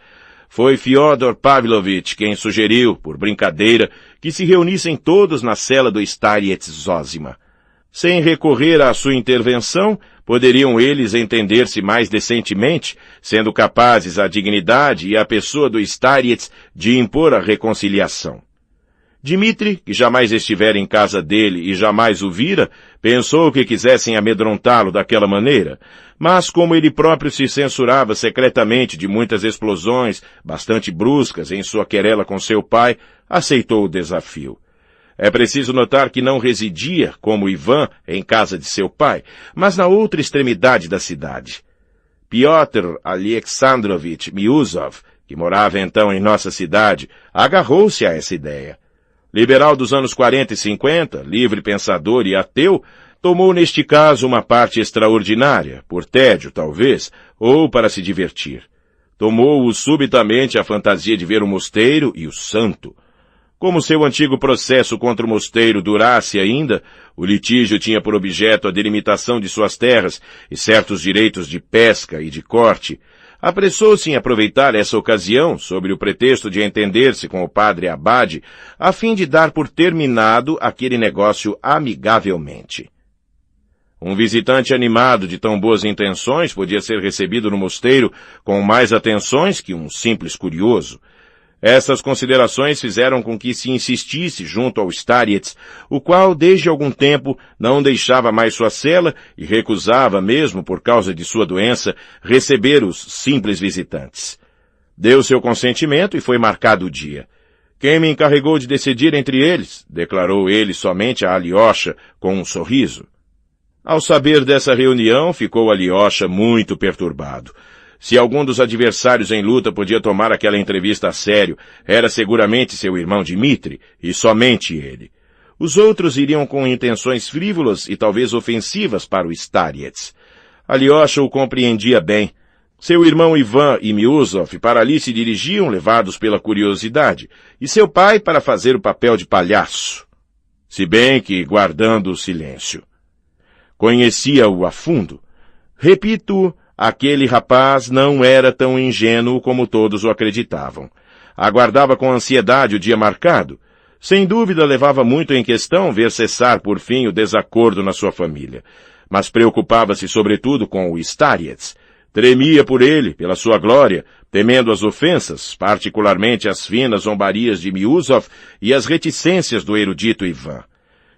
Foi Fyodor Pavlovich quem sugeriu, por brincadeira, que se reunissem todos na cela do Starets Zosima. Sem recorrer à sua intervenção, poderiam eles entender-se mais decentemente, sendo capazes a dignidade e a pessoa do Starets de impor a reconciliação. Dmitri, que jamais estivera em casa dele e jamais o vira, pensou que quisessem amedrontá-lo daquela maneira, mas como ele próprio se censurava secretamente de muitas explosões bastante bruscas em sua querela com seu pai, aceitou o desafio. É preciso notar que não residia, como Ivan, em casa de seu pai, mas na outra extremidade da cidade. Pyotr Alexandrovich Miusov, que morava então em nossa cidade, agarrou-se a essa ideia. Liberal dos anos 40 e 50, livre pensador e ateu, tomou neste caso uma parte extraordinária, por tédio talvez, ou para se divertir. Tomou-o subitamente a fantasia de ver o mosteiro e o santo. Como seu antigo processo contra o mosteiro durasse ainda, o litígio tinha por objeto a delimitação de suas terras e certos direitos de pesca e de corte. Apressou-se em aproveitar essa ocasião, sob o pretexto de entender-se com o padre Abade, a fim de dar por terminado aquele negócio amigavelmente. Um visitante animado de tão boas intenções podia ser recebido no mosteiro com mais atenções que um simples curioso. Essas considerações fizeram com que se insistisse junto ao Starets, o qual desde algum tempo não deixava mais sua cela e recusava, mesmo por causa de sua doença, receber os simples visitantes. Deu seu consentimento e foi marcado o dia. Quem me encarregou de decidir entre eles? Declarou ele somente a Alyosha com um sorriso. Ao saber dessa reunião, ficou Alyosha muito perturbado. Se algum dos adversários em luta podia tomar aquela entrevista a sério, era seguramente seu irmão Dmitri, e somente ele. Os outros iriam com intenções frívolas e talvez ofensivas para o Starets. Alyosha o compreendia bem. Seu irmão Ivan e Miusov para ali se dirigiam, levados pela curiosidade, e seu pai para fazer o papel de palhaço. Se bem que guardando o silêncio. Conhecia-o a fundo. Repito, aquele rapaz não era tão ingênuo como todos o acreditavam. Aguardava com ansiedade o dia marcado. Sem dúvida levava muito em questão ver cessar por fim o desacordo na sua família. Mas preocupava-se sobretudo com o Starets. Tremia por ele, pela sua glória, temendo as ofensas, particularmente as finas zombarias de Miusov e as reticências do erudito Ivan.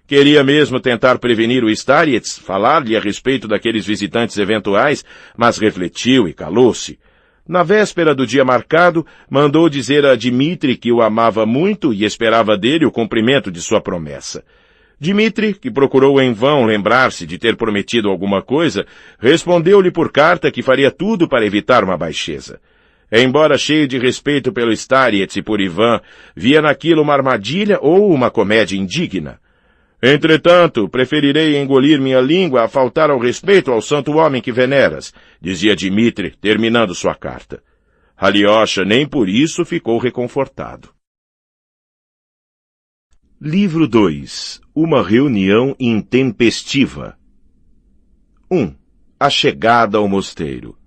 Queria mesmo tentar prevenir o Starets, falar-lhe a respeito daqueles visitantes eventuais, mas refletiu e calou-se. Na véspera do dia marcado, mandou dizer a Dmitri que o amava muito e esperava dele o cumprimento de sua promessa. Dmitri, que procurou em vão lembrar-se de ter prometido alguma coisa, respondeu-lhe por carta que faria tudo para evitar uma baixeza. Embora cheio de respeito pelo Starets e por Ivan, via naquilo uma armadilha ou uma comédia indigna. Entretanto, preferirei engolir minha língua a faltar ao respeito ao santo homem que veneras, dizia Dmitri, terminando sua carta. Alyosha nem por isso ficou reconfortado. Livro 2. Uma reunião intempestiva. 1. A chegada ao mosteiro.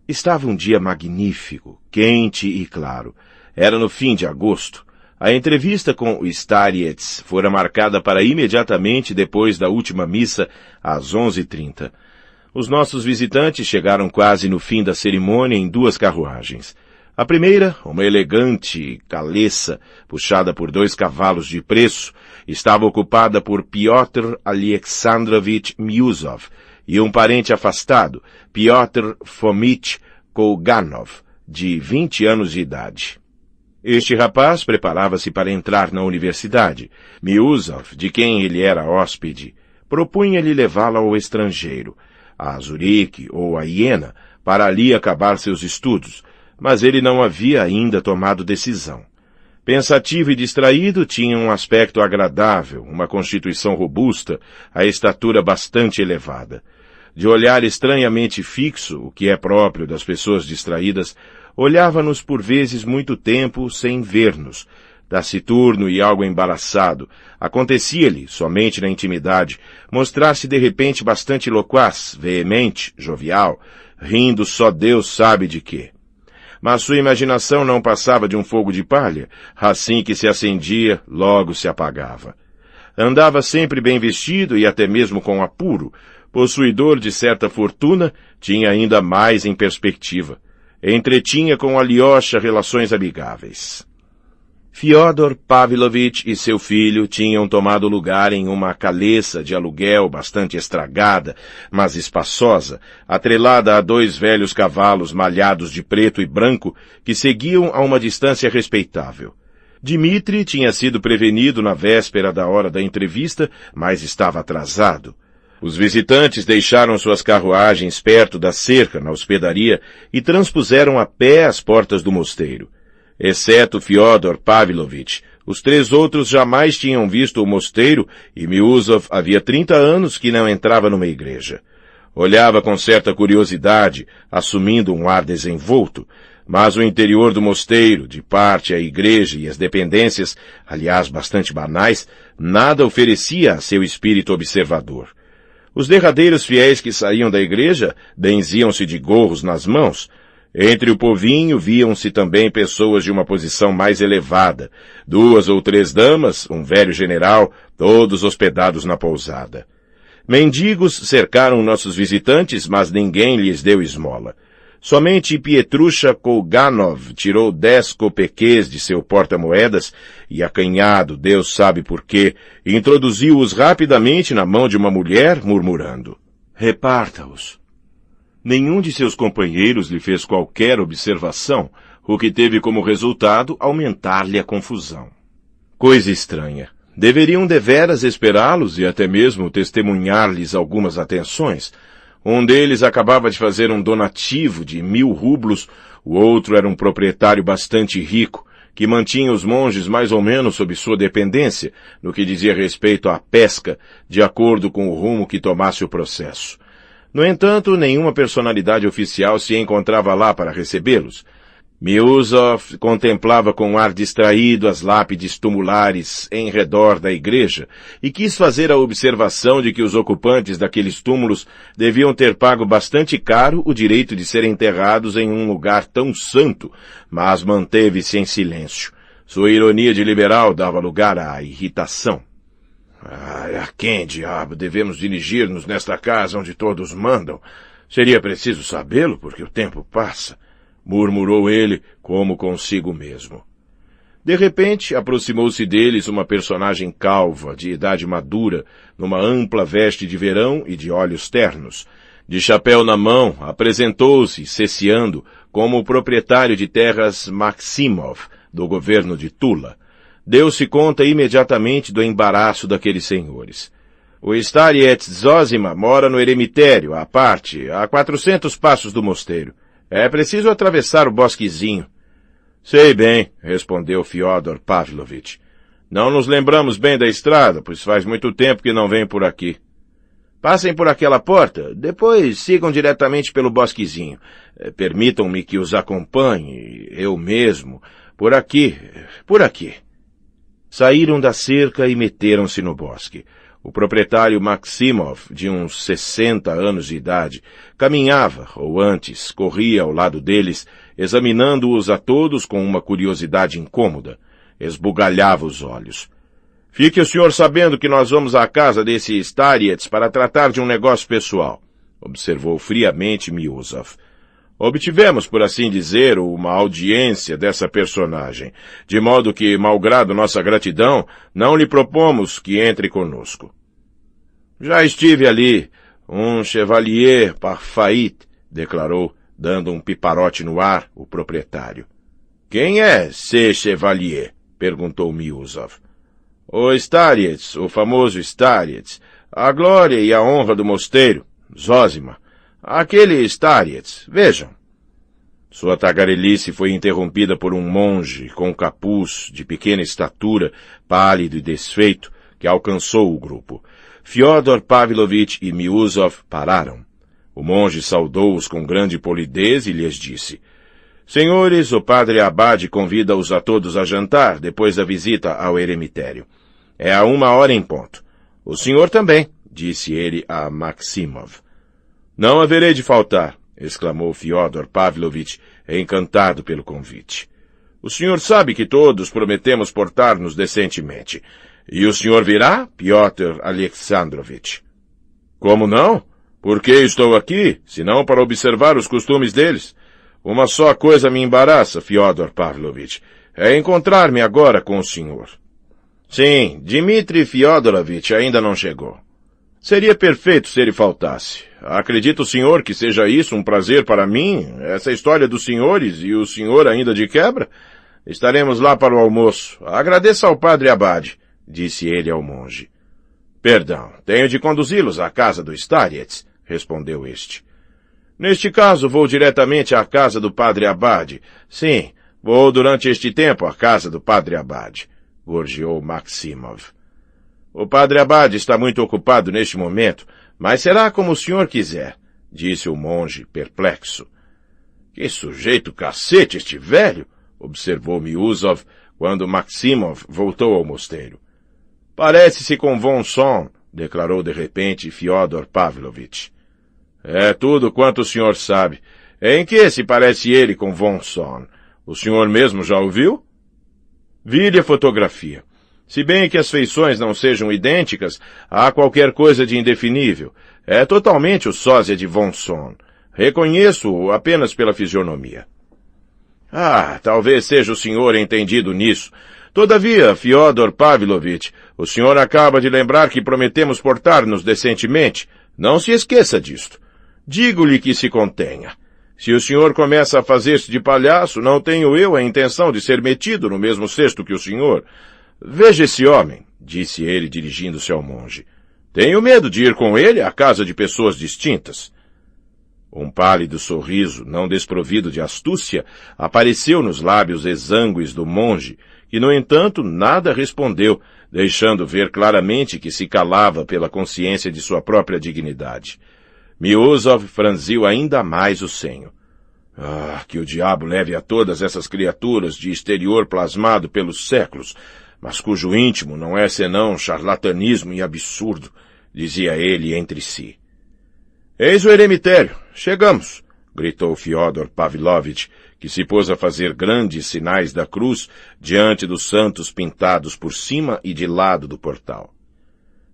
Estava um dia magnífico, quente e claro. Era no fim de agosto. A entrevista com o Starets fora marcada para imediatamente depois da última missa, às 11h30. Os nossos visitantes chegaram quase no fim da cerimônia em 2 carruagens. A primeira, uma elegante caleça, puxada por 2 cavalos de preço, estava ocupada por Pyotr Alexandrovich Miusov e um parente afastado, Pyotr Fomich Kolganov, de 20 anos de idade. Este rapaz preparava-se para entrar na universidade. Miusov, de quem ele era hóspede, propunha-lhe levá-lo ao estrangeiro, a Zurique ou a Iena, para ali acabar seus estudos, mas ele não havia ainda tomado decisão. Pensativo e distraído, tinha um aspecto agradável, uma constituição robusta, a estatura bastante elevada. De olhar estranhamente fixo, o que é próprio das pessoas distraídas, olhava-nos por vezes muito tempo sem ver-nos. Taciturno e algo embaraçado, acontecia-lhe, somente na intimidade, mostrar-se de repente bastante loquaz, veemente, jovial, rindo só Deus sabe de quê. Mas sua imaginação não passava de um fogo de palha, assim que se acendia, logo se apagava. Andava sempre bem vestido e até mesmo com apuro. Possuidor de certa fortuna, tinha ainda mais em perspectiva. Entretinha com Alyosha relações amigáveis. Fyodor Pavlovich e seu filho tinham tomado lugar em uma caleça de aluguel bastante estragada, mas espaçosa, atrelada a 2 velhos cavalos malhados de preto e branco que seguiam a uma distância respeitável. Dmitri tinha sido prevenido na véspera da hora da entrevista, mas estava atrasado. Os visitantes deixaram suas carruagens perto da cerca na hospedaria e transpuseram a pé as portas do mosteiro. Exceto Fyodor Pavlovich, os 3 outros jamais tinham visto o mosteiro e Miusov havia 30 anos que não entrava numa igreja. Olhava com certa curiosidade, assumindo um ar desenvolto, mas o interior do mosteiro, de parte a igreja e as dependências, aliás bastante banais, nada oferecia a seu espírito observador. Os derradeiros fiéis que saíam da igreja benziam-se de gorros nas mãos. Entre o povinho viam-se também pessoas de uma posição mais elevada, 2 ou 3 damas, um velho general, todos hospedados na pousada. Mendigos cercaram nossos visitantes, mas ninguém lhes deu esmola. Somente Pietrusha Kolganov tirou 10 copequês de seu porta-moedas e, acanhado, Deus sabe por quê, introduziu-os rapidamente na mão de uma mulher, murmurando: "Reparta-os." Nenhum de seus companheiros lhe fez qualquer observação, o que teve como resultado aumentar-lhe a confusão. Coisa estranha. Deveriam deveras esperá-los e até mesmo testemunhar-lhes algumas atenções. Um deles acabava de fazer um donativo de 1000 rublos, o outro era um proprietário bastante rico, que mantinha os monges mais ou menos sob sua dependência, no que dizia respeito à pesca, de acordo com o rumo que tomasse o processo. No entanto, nenhuma personalidade oficial se encontrava lá para recebê-los. Miusov contemplava com ar distraído as lápides tumulares em redor da igreja e quis fazer a observação de que os ocupantes daqueles túmulos deviam ter pago bastante caro o direito de serem enterrados em um lugar tão santo, mas manteve-se em silêncio. Sua ironia de liberal dava lugar à irritação. A quem, diabo, devemos dirigir-nos nesta casa onde todos mandam? Seria preciso sabê-lo, porque o tempo passa, murmurou ele, como consigo mesmo. De repente, aproximou-se deles uma personagem calva, de idade madura, numa ampla veste de verão e de olhos ternos. De chapéu na mão, apresentou-se, ceceando, como o proprietário de terras Maximov, do governo de Tula. Deu-se conta imediatamente do embaraço daqueles senhores. O Stariets Zosima mora no eremitério, à parte, a 400 passos do mosteiro. É preciso atravessar o bosquezinho. Sei bem, respondeu Fyodor Pavlovich. Não nos lembramos bem da estrada, pois faz muito tempo que não vem por aqui. Passem por aquela porta, depois sigam diretamente pelo bosquezinho. Permitam-me que os acompanhe, eu mesmo, por aqui. Saíram da cerca e meteram-se no bosque. O proprietário Maximov, de uns 60 anos de idade, caminhava, ou antes, corria ao lado deles, examinando-os a todos com uma curiosidade incômoda. Esbugalhava os olhos. Fique o senhor sabendo que nós vamos à casa desse Stariets para tratar de um negócio pessoal, observou friamente Miusov. Obtivemos, por assim dizer, uma audiência dessa personagem, de modo que, malgrado nossa gratidão, não lhe propomos que entre conosco. Já estive ali, um chevalier parfait, declarou, dando um piparote no ar, o proprietário. Quem é ce chevalier? Perguntou Miusov. O Stariets, o famoso Stariets, a glória e a honra do mosteiro, Zosima. Aquele Stariets, vejam. Sua tagarelice foi interrompida por um monge com capuz, de pequena estatura, pálido e desfeito, que alcançou o grupo. Fyodor Pavlovich e Miusov pararam. O monge saudou-os com grande polidez e lhes disse: Senhores, o padre Abade convida-os a todos a jantar, depois da visita ao eremitério. É a 1h em ponto. O senhor também, disse ele a Maximov. Não haverei de faltar, exclamou Fyodor Pavlovich, encantado pelo convite. O senhor sabe que todos prometemos portar-nos decentemente. E o senhor virá, Pyotr Alexandrovich? Como não? Por que estou aqui, senão para observar os costumes deles? Uma só coisa me embaraça, Fyodor Pavlovich, é encontrar-me agora com o senhor. Sim, Dmitri Fyodorovich ainda não chegou. Seria perfeito se ele faltasse. Acredita o senhor que seja isso um prazer para mim, essa história dos senhores e o senhor ainda de quebra? Estaremos lá para o almoço. Agradeça ao padre Abade, disse ele ao monge. Perdão, tenho de conduzi-los à casa do Stariets, respondeu este. Neste caso, vou diretamente à casa do padre Abade. Sim, vou durante este tempo à casa do padre Abade, gorjeou Maximov. O padre Abade está muito ocupado neste momento, mas será como o senhor quiser, disse o monge, perplexo. Que sujeito cacete este velho, observou Miusov, quando Maximov voltou ao mosteiro. Parece-se com von Sohn, declarou de repente Fyodor Pavlovich. É tudo quanto o senhor sabe. Em que se parece ele com von Sohn? O senhor mesmo já o viu? Vi-lhe a fotografia. Se bem que as feições não sejam idênticas, há qualquer coisa de indefinível. É totalmente o sósia de von Sohn. Reconheço-o apenas pela fisionomia. Talvez seja o senhor entendido nisso. Todavia, Fyodor Pavlovich, o senhor acaba de lembrar que prometemos portar-nos decentemente. Não se esqueça disto. Digo-lhe que se contenha. Se o senhor começa a fazer-se de palhaço, não tenho eu a intenção de ser metido no mesmo cesto que o senhor. Veja esse homem, disse ele dirigindo-se ao monge. Tenho medo de ir com ele à casa de pessoas distintas. Um pálido sorriso, não desprovido de astúcia, apareceu nos lábios exangües do monge, que, no entanto, nada respondeu, deixando ver claramente que se calava pela consciência de sua própria dignidade. Miusov franziu ainda mais o senho. Que o diabo leve a todas essas criaturas de exterior plasmado pelos séculos, mas cujo íntimo não é senão charlatanismo e absurdo, dizia ele entre si. Eis o eremitério. Chegamos, gritou Fyodor Pavlovich, que se pôs a fazer grandes sinais da cruz diante dos santos pintados por cima e de lado do portal.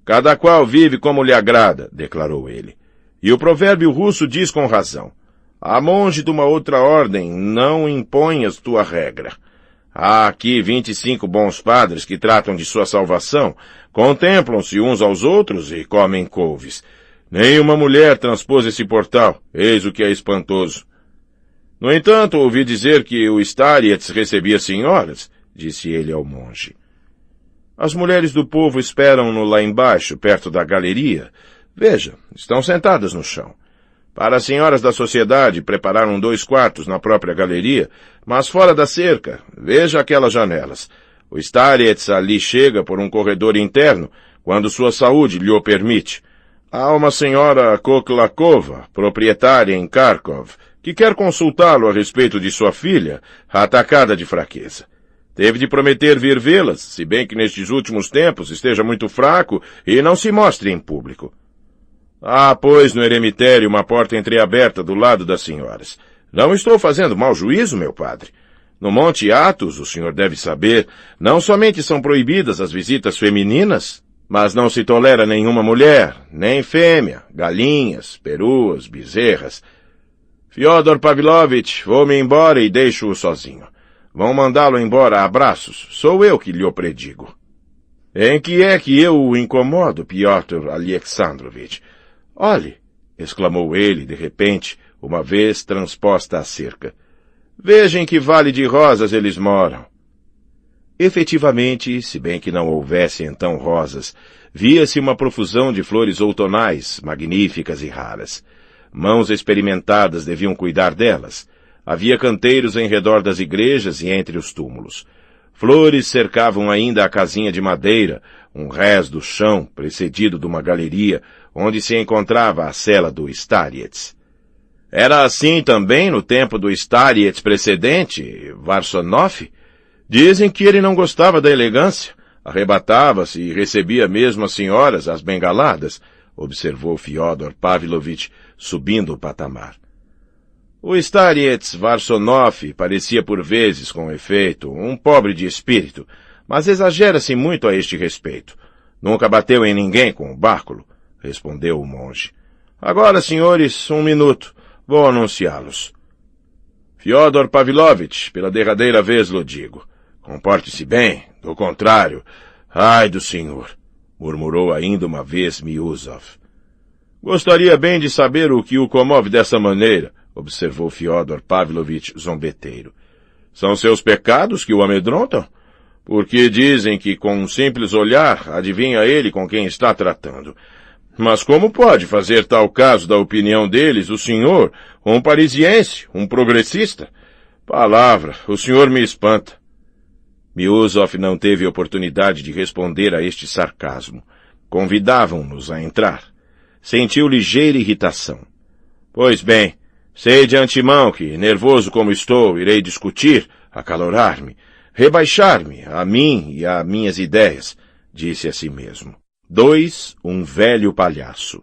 Cada qual vive como lhe agrada, declarou ele. E o provérbio russo diz com razão. A monge de uma outra ordem, não imponhas tua regra. Há aqui 25 bons padres que tratam de sua salvação, contemplam-se uns aos outros e comem couves. Nenhuma mulher transpôs esse portal, eis o que é espantoso. No entanto, ouvi dizer que o Starets recebia senhoras, disse ele ao monge. As mulheres do povo esperam-no lá embaixo, perto da galeria. Veja, estão sentadas no chão. Para as senhoras da sociedade, prepararam 2 quartos na própria galeria, mas fora da cerca, veja aquelas janelas. O Starets ali chega por um corredor interno, quando sua saúde lhe o permite. Há uma senhora Koklakova, proprietária em Kharkov, que quer consultá-lo a respeito de sua filha, atacada de fraqueza. Teve de prometer vir vê-las, se bem que nestes últimos tempos esteja muito fraco e não se mostre em público. Há, pois, no eremitério uma porta entreaberta do lado das senhoras. Não estou fazendo mau juízo, meu padre. No Monte Athos, o senhor deve saber, não somente são proibidas as visitas femininas, mas não se tolera nenhuma mulher, nem fêmea, galinhas, peruas, bezerras. Fyodor Pavlovich, vou-me embora e deixo-o sozinho. Vão mandá-lo embora a abraços, sou eu que lhe o predigo. Em que é que eu o incomodo, Pyotr Alexandrovich? Olhe, exclamou ele de repente, uma vez transposta a cerca. Veja em que vale de rosas eles moram. Efetivamente, se bem que não houvesse então rosas, via-se uma profusão de flores outonais, magníficas e raras. Mãos experimentadas deviam cuidar delas. Havia canteiros em redor das igrejas e entre os túmulos. Flores cercavam ainda a casinha de madeira, um rés do chão, precedido de uma galeria, onde se encontrava a cela do Starets. Era assim também no tempo do Starets precedente, Varsonov? Dizem que ele não gostava da elegância, arrebatava-se e recebia mesmo as senhoras às bengaladas, observou Fyodor Pavlovich, subindo o patamar. O Starets Varsonov parecia por vezes, com efeito, um pobre de espírito, mas exagera-se muito a este respeito. Nunca bateu em ninguém com o báculo, respondeu o monge. Agora, senhores, 1 minuto, vou anunciá-los. Fyodor Pavlovich, pela derradeira vez lhe digo. Comporte-se bem, do contrário. Ai do senhor, murmurou ainda uma vez Miusov. Gostaria bem de saber o que o comove dessa maneira, observou Fyodor Pavlovich zombeteiro. São seus pecados que o amedrontam? Porque dizem que com um simples olhar adivinha ele com quem está tratando. Mas como pode fazer tal caso da opinião deles o senhor, um parisiense, um progressista? Palavra, o senhor me espanta. Miusov não teve oportunidade de responder a este sarcasmo. Convidavam-nos a entrar. Sentiu ligeira irritação. Pois bem, sei de antemão que, nervoso como estou, irei discutir, acalorar-me, rebaixar-me a mim e a minhas ideias, disse a si mesmo. 2, um velho palhaço.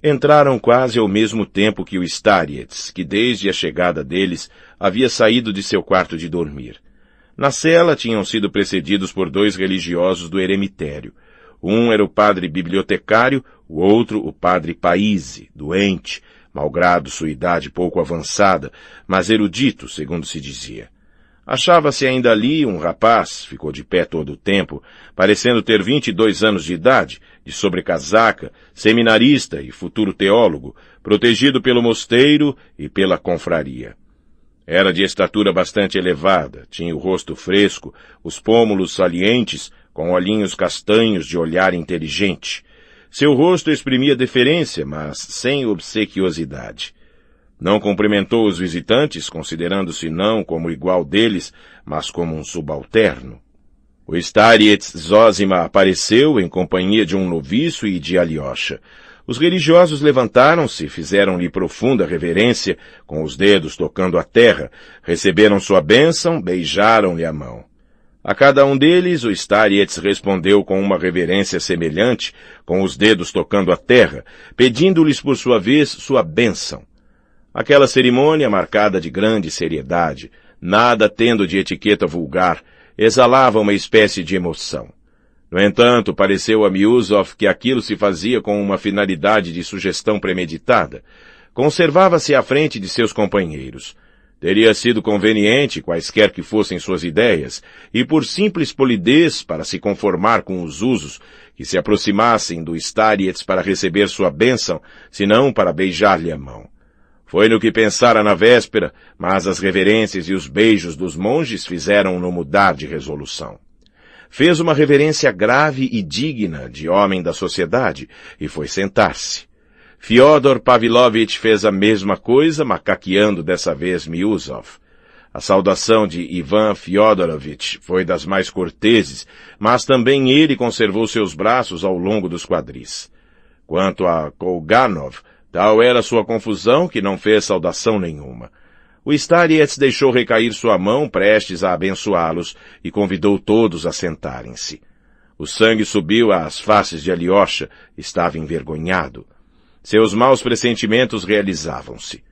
Entraram quase ao mesmo tempo que o Starets, que desde a chegada deles havia saído de seu quarto de dormir. Na cela tinham sido precedidos por 2 religiosos do eremitério. Um era o padre bibliotecário, o outro o padre Paíse, doente, malgrado sua idade pouco avançada, mas erudito, segundo se dizia. Achava-se ainda ali um rapaz, ficou de pé todo o tempo, parecendo ter 22 anos de idade, de sobrecasaca, seminarista e futuro teólogo, protegido pelo mosteiro e pela confraria. Era de estatura bastante elevada, tinha o rosto fresco, os pômulos salientes, com olhinhos castanhos de olhar inteligente. Seu rosto exprimia deferência, mas sem obsequiosidade. Não cumprimentou os visitantes, considerando-se não como igual deles, mas como um subalterno. O Starets Zósima apareceu em companhia de um noviço e de Alyosha. Os religiosos levantaram-se, fizeram-lhe profunda reverência, com os dedos tocando a terra, receberam sua bênção, beijaram-lhe a mão. A cada um deles, o Starets respondeu com uma reverência semelhante, com os dedos tocando a terra, pedindo-lhes por sua vez sua bênção. Aquela cerimônia, marcada de grande seriedade, nada tendo de etiqueta vulgar, exalava uma espécie de emoção. No entanto, pareceu a Miusov que aquilo se fazia com uma finalidade de sugestão premeditada. Conservava-se à frente de seus companheiros. Teria sido conveniente, quaisquer que fossem suas ideias, e por simples polidez, para se conformar com os usos, que se aproximassem do Starets para receber sua bênção, senão para beijar-lhe a mão. Foi no que pensara na véspera, mas as reverências e os beijos dos monges fizeram-no mudar de resolução. Fez uma reverência grave e digna de homem da sociedade e foi sentar-se. Fyodor Pavlovitch fez a mesma coisa, macaqueando dessa vez Miusov. A saudação de Ivan Fyodorovitch foi das mais corteses, mas também ele conservou seus braços ao longo dos quadris. Quanto a Kolganov, tal era sua confusão que não fez saudação nenhuma. O Starets deixou recair sua mão prestes a abençoá-los e convidou todos a sentarem-se. O sangue subiu às faces de Alyosha, estava envergonhado. Seus maus pressentimentos realizavam-se.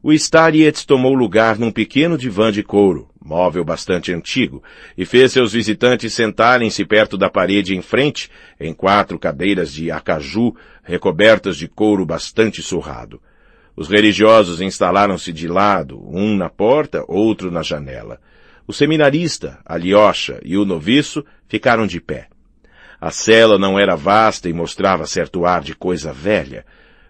O Starets tomou lugar num pequeno divã de couro, móvel bastante antigo, e fez seus visitantes sentarem-se perto da parede em frente, em 4 cadeiras de acaju, recobertas de couro bastante surrado. Os religiosos instalaram-se de lado, um na porta, outro na janela. O seminarista, Alyosha e o noviço ficaram de pé. A cela não era vasta e mostrava certo ar de coisa velha.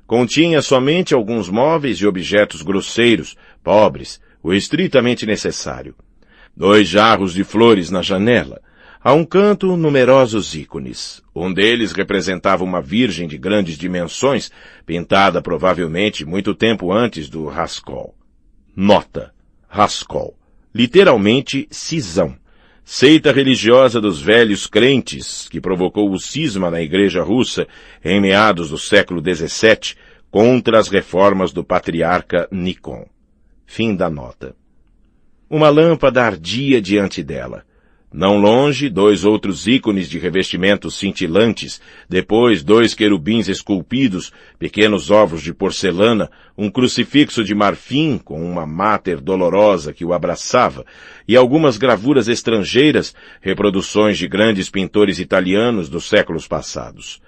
Continha somente alguns móveis e objetos grosseiros, pobres, o estritamente necessário. 2 jarros de flores na janela. A um canto, numerosos ícones. Um deles representava uma virgem de grandes dimensões, pintada provavelmente muito tempo antes do Raskol. Nota: Raskol. Literalmente, cisão. Seita religiosa dos velhos crentes, que provocou o cisma na Igreja Russa em meados do século XVII, contra as reformas do patriarca Nikon. Fim da nota. Uma lâmpada ardia diante dela. Não longe, 2 outros ícones de revestimentos cintilantes, depois 2 querubins esculpidos, pequenos ovos de porcelana, um crucifixo de marfim com uma máter dolorosa que o abraçava, e algumas gravuras estrangeiras, reproduções de grandes pintores italianos dos séculos passados.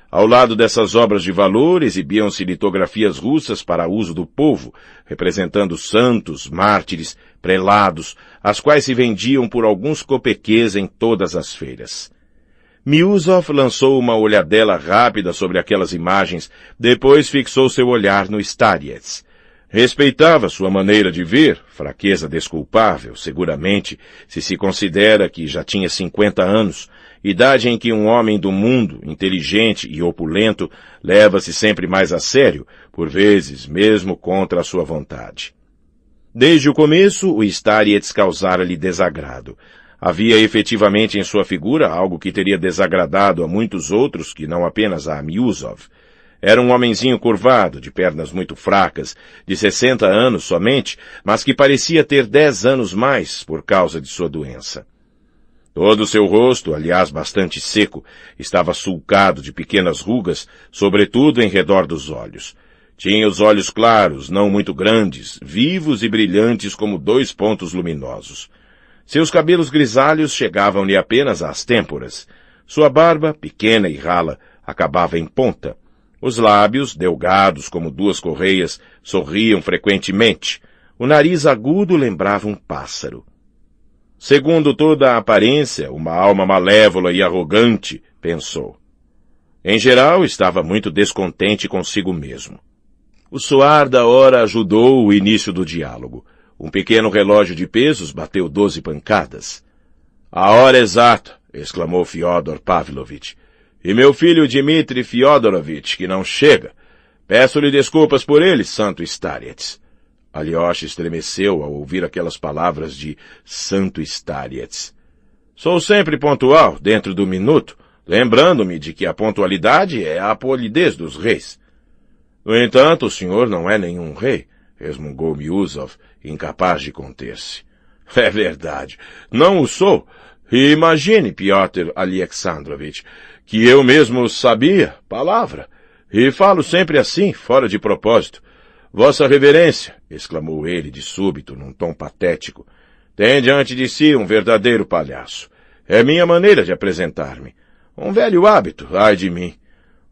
Ao lado dessas obras de valor exibiam-se litografias russas para uso do povo, representando santos, mártires, prelados, as quais se vendiam por alguns copequês em todas as feiras. Miusov lançou uma olhadela rápida sobre aquelas imagens, depois fixou seu olhar no Starets. Respeitava sua maneira de ver, fraqueza desculpável, seguramente, se considera que já tinha 50 anos, idade em que um homem do mundo, inteligente e opulento, leva-se sempre mais a sério, por vezes mesmo contra a sua vontade. Desde o começo, o Starets causara-lhe desagrado. Havia efetivamente em sua figura algo que teria desagradado a muitos outros que não apenas a Miusov. Era um homenzinho curvado, de pernas muito fracas, de 60 anos somente, mas que parecia ter 10 anos mais por causa de sua doença. Todo o seu rosto, aliás bastante seco, estava sulcado de pequenas rugas, sobretudo em redor dos olhos. Tinha os olhos claros, não muito grandes, vivos e brilhantes como 2 pontos luminosos. Seus cabelos grisalhos chegavam-lhe apenas às têmporas. Sua barba, pequena e rala, acabava em ponta. Os lábios, delgados como duas correias, sorriam frequentemente. O nariz agudo lembrava um pássaro. Segundo toda a aparência, uma alma malévola e arrogante, pensou. Em geral, estava muito descontente consigo mesmo. O soar da hora ajudou o início do diálogo. Um pequeno relógio de pesos bateu 12 pancadas. A hora exata, exclamou Fyodor Pavlovitch. E meu filho Dmitri Fyodorovitch, que não chega. Peço-lhe desculpas por ele, Santo Starets. Alyosha estremeceu ao ouvir aquelas palavras de Santo Starets. Sou sempre pontual, dentro do minuto, lembrando-me de que a pontualidade é a polidez dos reis. No entanto, o senhor não é nenhum rei, resmungou Miusov, incapaz de conter-se. É verdade, não o sou. E imagine, Pyotr Alexandrovitch, que eu mesmo sabia, palavra, e falo sempre assim, fora de propósito. Vossa Reverência, exclamou ele de súbito, num tom patético, tem diante de si um verdadeiro palhaço. É minha maneira de apresentar-me. Um velho hábito, ai de mim.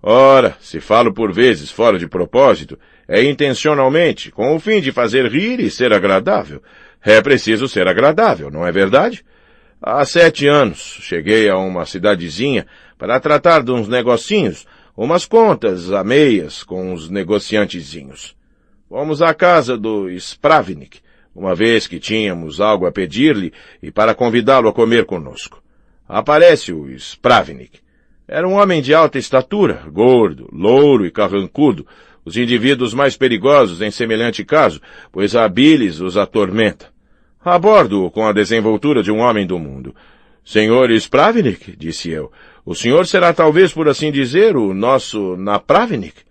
Ora, se falo por vezes fora de propósito, é intencionalmente, com o fim de fazer rir e ser agradável. É preciso ser agradável, não é verdade? Há 7 anos, cheguei a uma cidadezinha para tratar de uns negocinhos, umas contas a meias com os negociantezinhos. Fomos à casa do Spravnik, uma vez que tínhamos algo a pedir-lhe e para convidá-lo a comer conosco. Aparece o Spravnik. Era um homem de alta estatura, gordo, louro e carrancudo, os indivíduos mais perigosos em semelhante caso, pois a bilis os atormenta. Abordo-o com a desenvoltura de um homem do mundo. Senhor Spravnik, disse eu, o senhor será talvez, por assim dizer, o nosso Napravnik?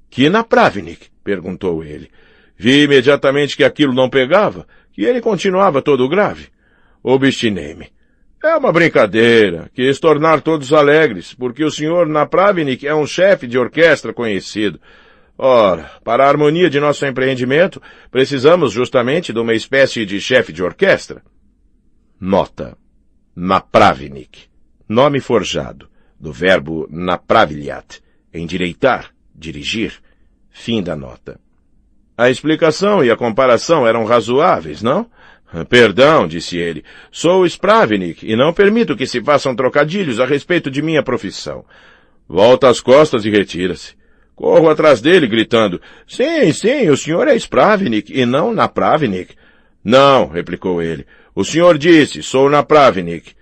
Que Napravnik? Perguntou ele. Vi imediatamente que aquilo não pegava, que ele continuava todo grave. Obstinei-me. É uma brincadeira, quis tornar todos alegres, porque o senhor Napravnik é um chefe de orquestra conhecido. Ora, para a harmonia de nosso empreendimento, precisamos justamente de uma espécie de chefe de orquestra. Nota. Napravnik. Nome forjado, do verbo napraviliat, endireitar, dirigir. Fim da nota. A explicação e a comparação eram razoáveis, não? Perdão, disse ele, sou Spravnik e não permito que se façam trocadilhos a respeito de minha profissão. Volta as costas e retira-se. Corro atrás dele, gritando, sim, o senhor é Spravnik e não Napravnik. Não, replicou ele, o senhor disse, sou Napravnik.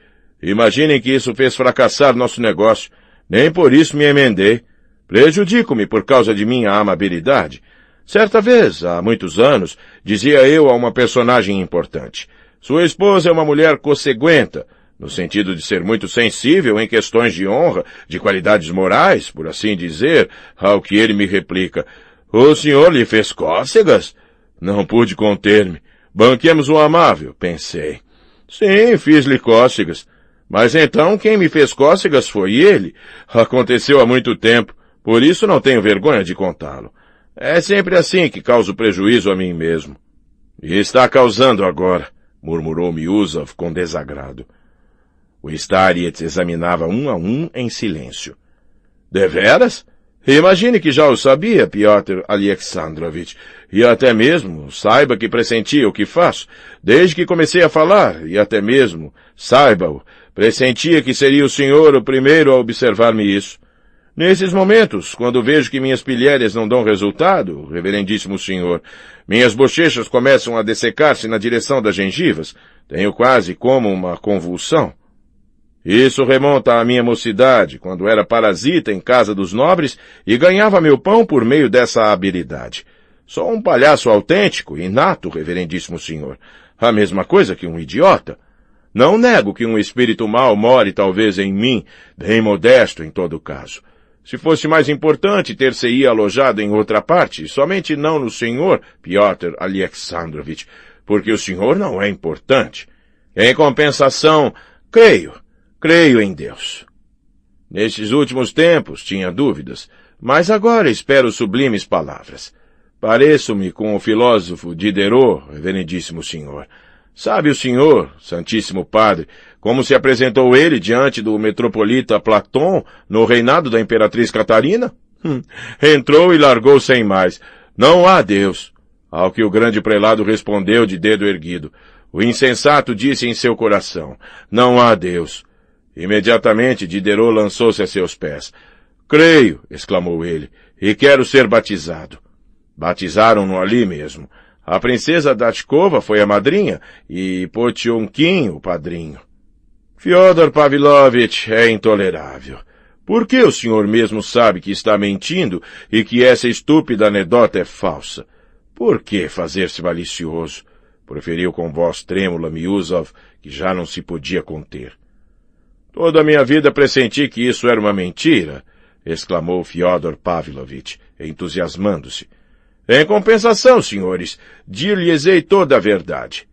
Imaginem que isso fez fracassar nosso negócio. Nem por isso me emendei. Prejudico-me por causa de minha amabilidade. Certa vez, há muitos anos, dizia eu a uma personagem importante. Sua esposa é uma mulher conseguenta, no sentido de ser muito sensível em questões de honra, de qualidades morais, por assim dizer, ao que ele me replica. O senhor lhe fez cócegas? Não pude conter-me. Banquemos o amável, pensei. Sim, fiz-lhe cócegas. Mas então quem me fez cócegas foi ele. Aconteceu há muito tempo. Por isso não tenho vergonha de contá-lo. É sempre assim que causo prejuízo a mim mesmo. E está causando agora, murmurou Miusov com desagrado. O Starets examinava um a um em silêncio. Deveras? Imagine que já o sabia, Pyotr Alexandrovitch, e até mesmo saiba que pressentia o que faço, desde que comecei a falar, e até mesmo, saiba-o, pressentia que seria o senhor o primeiro a observar-me isso. Nesses momentos, quando vejo que minhas pilhérias não dão resultado, reverendíssimo senhor, minhas bochechas começam a dessecar-se na direção das gengivas, tenho quase como uma convulsão. Isso remonta à minha mocidade, quando era parasita em casa dos nobres e ganhava meu pão por meio dessa habilidade. Sou um palhaço autêntico, inato, reverendíssimo senhor. A mesma coisa que um idiota. Não nego que um espírito mau more talvez em mim, bem modesto em todo caso. Se fosse mais importante, ter-se-ia alojado em outra parte, somente não no senhor, Pyotr Alexandrovitch, porque o senhor não é importante. Em compensação, creio em Deus. Nestes últimos tempos tinha dúvidas, mas agora espero sublimes palavras. Pareço-me com o filósofo Diderot, reverendíssimo senhor. Sabe o senhor, Santíssimo Padre, como se apresentou ele diante do metropolita Platão no reinado da imperatriz Catarina? Entrou e largou sem mais. Não há Deus. Ao que o grande prelado respondeu de dedo erguido. O insensato disse em seu coração, não há Deus. Imediatamente Diderot lançou-se a seus pés. Creio, exclamou ele, e quero ser batizado. Batizaram-no ali mesmo. A princesa Datkova foi a madrinha e Potionkin o padrinho. Fyodor Pavlovitch é intolerável. Por que o senhor mesmo sabe que está mentindo e que essa estúpida anedota é falsa? Por que fazer-se malicioso? Proferiu com voz trêmula Miusov, que já não se podia conter. Toda a minha vida pressenti que isso era uma mentira, exclamou Fyodor Pavlovitch, entusiasmando-se. Em compensação, senhores, dir-lhes-ei toda a verdade.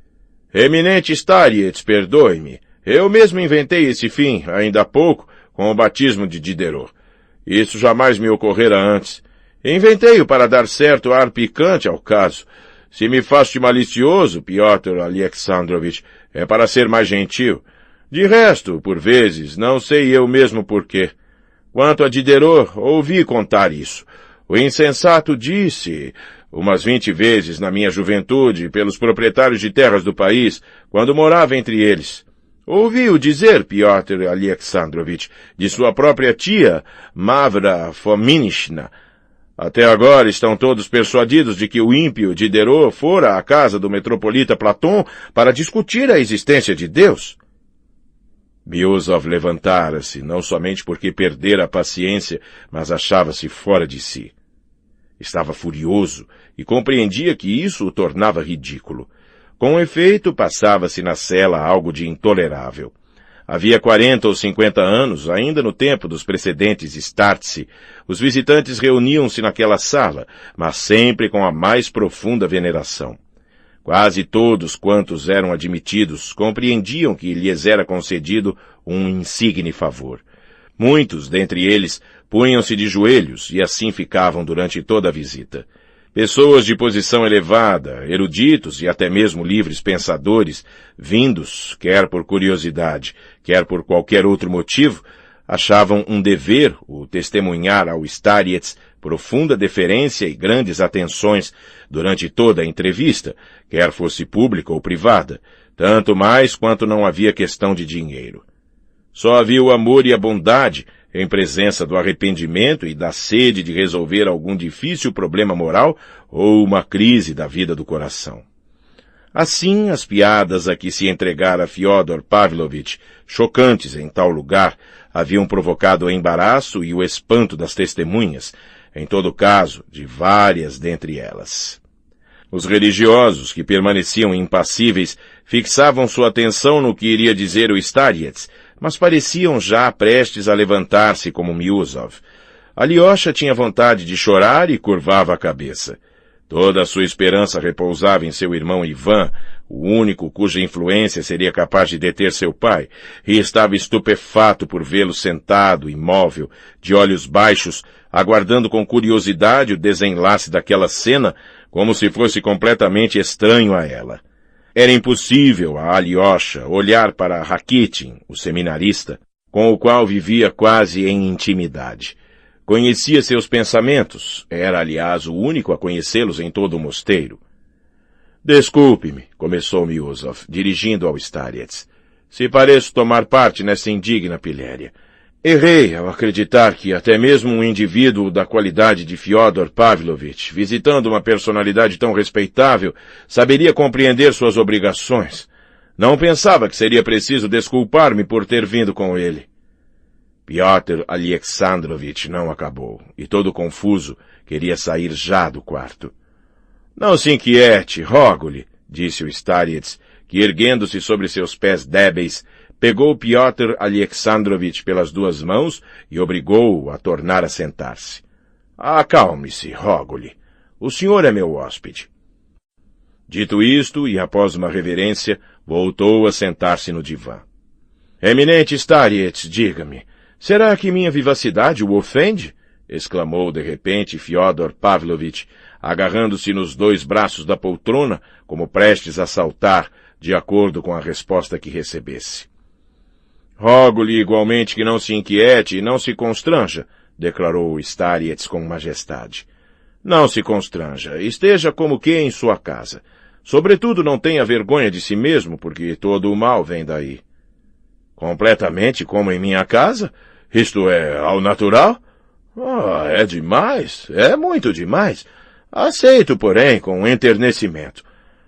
Eminente Starietz, perdoe-me. Eu mesmo inventei esse fim, ainda há pouco, com o batismo de Diderot. Isso jamais me ocorrera antes. Inventei-o para dar certo ar picante ao caso. Se me faço de malicioso, Pyotr Alexandrovich, é para ser mais gentil. De resto, por vezes, não sei eu mesmo porquê. Quanto a Diderot, ouvi contar isso. O insensato disse, umas 20 vezes na minha juventude, pelos proprietários de terras do país, quando morava entre eles. Ouvi-o dizer, Pyotr Alexandrovich, de sua própria tia, Mavra Fominishna. Até agora estão todos persuadidos de que o ímpio Diderot fora à casa do metropolita Platon para discutir a existência de Deus. Miusov levantara-se, não somente porque perdera a paciência, mas achava-se fora de si. Estava furioso e compreendia que isso o tornava ridículo. Com efeito, passava-se na cela algo de intolerável. Havia 40 ou 50 anos, ainda no tempo dos precedentes Startse, os visitantes reuniam-se naquela sala, mas sempre com a mais profunda veneração. Quase todos quantos eram admitidos compreendiam que lhes era concedido um insigne favor. Muitos, dentre eles, punham-se de joelhos e assim ficavam durante toda a visita. Pessoas de posição elevada, eruditos e até mesmo livres pensadores, vindos, quer por curiosidade, quer por qualquer outro motivo, achavam um dever o testemunhar ao Starietz profunda deferência e grandes atenções durante toda a entrevista, quer fosse pública ou privada, tanto mais quanto não havia questão de dinheiro. Só havia o amor e a bondade, em presença do arrependimento e da sede de resolver algum difícil problema moral ou uma crise da vida do coração. Assim, as piadas a que se entregara Fyodor Pavlovitch, chocantes em tal lugar, haviam provocado o embaraço e o espanto das testemunhas, em todo caso, de várias dentre elas. Os religiosos, que permaneciam impassíveis, fixavam sua atenção no que iria dizer o Starietz, mas pareciam já prestes a levantar-se como Miusov. Alyosha tinha vontade de chorar e curvava a cabeça. Toda a sua esperança repousava em seu irmão Ivan, o único cuja influência seria capaz de deter seu pai, e estava estupefato por vê-lo sentado, imóvel, de olhos baixos, aguardando com curiosidade o desenlace daquela cena, como se fosse completamente estranho a ela. Era impossível a Alyosha olhar para Rakitin, o seminarista, com o qual vivia quase em intimidade. Conhecia seus pensamentos, era, aliás, o único a conhecê-los em todo o mosteiro. Desculpe-me, começou Miusov, dirigindo ao Starietz, se pareço tomar parte nessa indigna piléria. Errei ao acreditar que até mesmo um indivíduo da qualidade de Fyodor Pavlovitch, visitando uma personalidade tão respeitável, saberia compreender suas obrigações. Não pensava que seria preciso desculpar-me por ter vindo com ele. Pyotr Alexandrovich não acabou, e todo confuso, queria sair já do quarto. Não se inquiete, rogo-lhe, disse o Starietz, que erguendo-se sobre seus pés débeis, pegou Pyotr Alexandrovich pelas duas mãos e obrigou-o a tornar a sentar-se. Acalme-se, rogo-lhe. O senhor é meu hóspede. Dito isto, e após uma reverência, voltou a sentar-se no divã. Eminente Starietz, diga-me, será que minha vivacidade o ofende? Exclamou de repente Fyodor Pavlovitch, agarrando-se nos dois braços da poltrona, como prestes a saltar, de acordo com a resposta que recebesse. Rogo-lhe igualmente que não se inquiete e não se constranja, declarou Starietz com majestade. Não se constranja, esteja como que em sua casa. Sobretudo não tenha vergonha de si mesmo, porque todo o mal vem daí. Completamente como em minha casa? Isto é, ao natural? É demais, é muito demais. Aceito, porém, com enternecimento.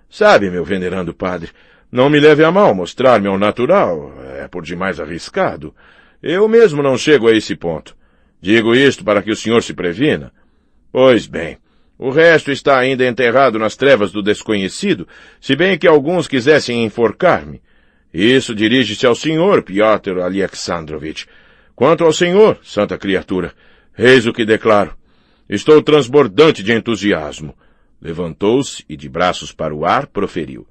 Sabe, meu venerando padre, não me leve a mal mostrar-me ao natural, é por demais arriscado. Eu mesmo não chego a esse ponto. Digo isto para que o senhor se previna. Pois bem, o resto está ainda enterrado nas trevas do desconhecido, se bem que alguns quisessem enforcar-me. Isso dirige-se ao senhor, Piotr Alexandrovich. Quanto ao senhor, santa criatura, eis o que declaro. Estou transbordante de entusiasmo. Levantou-se e, de braços para o ar, proferiu.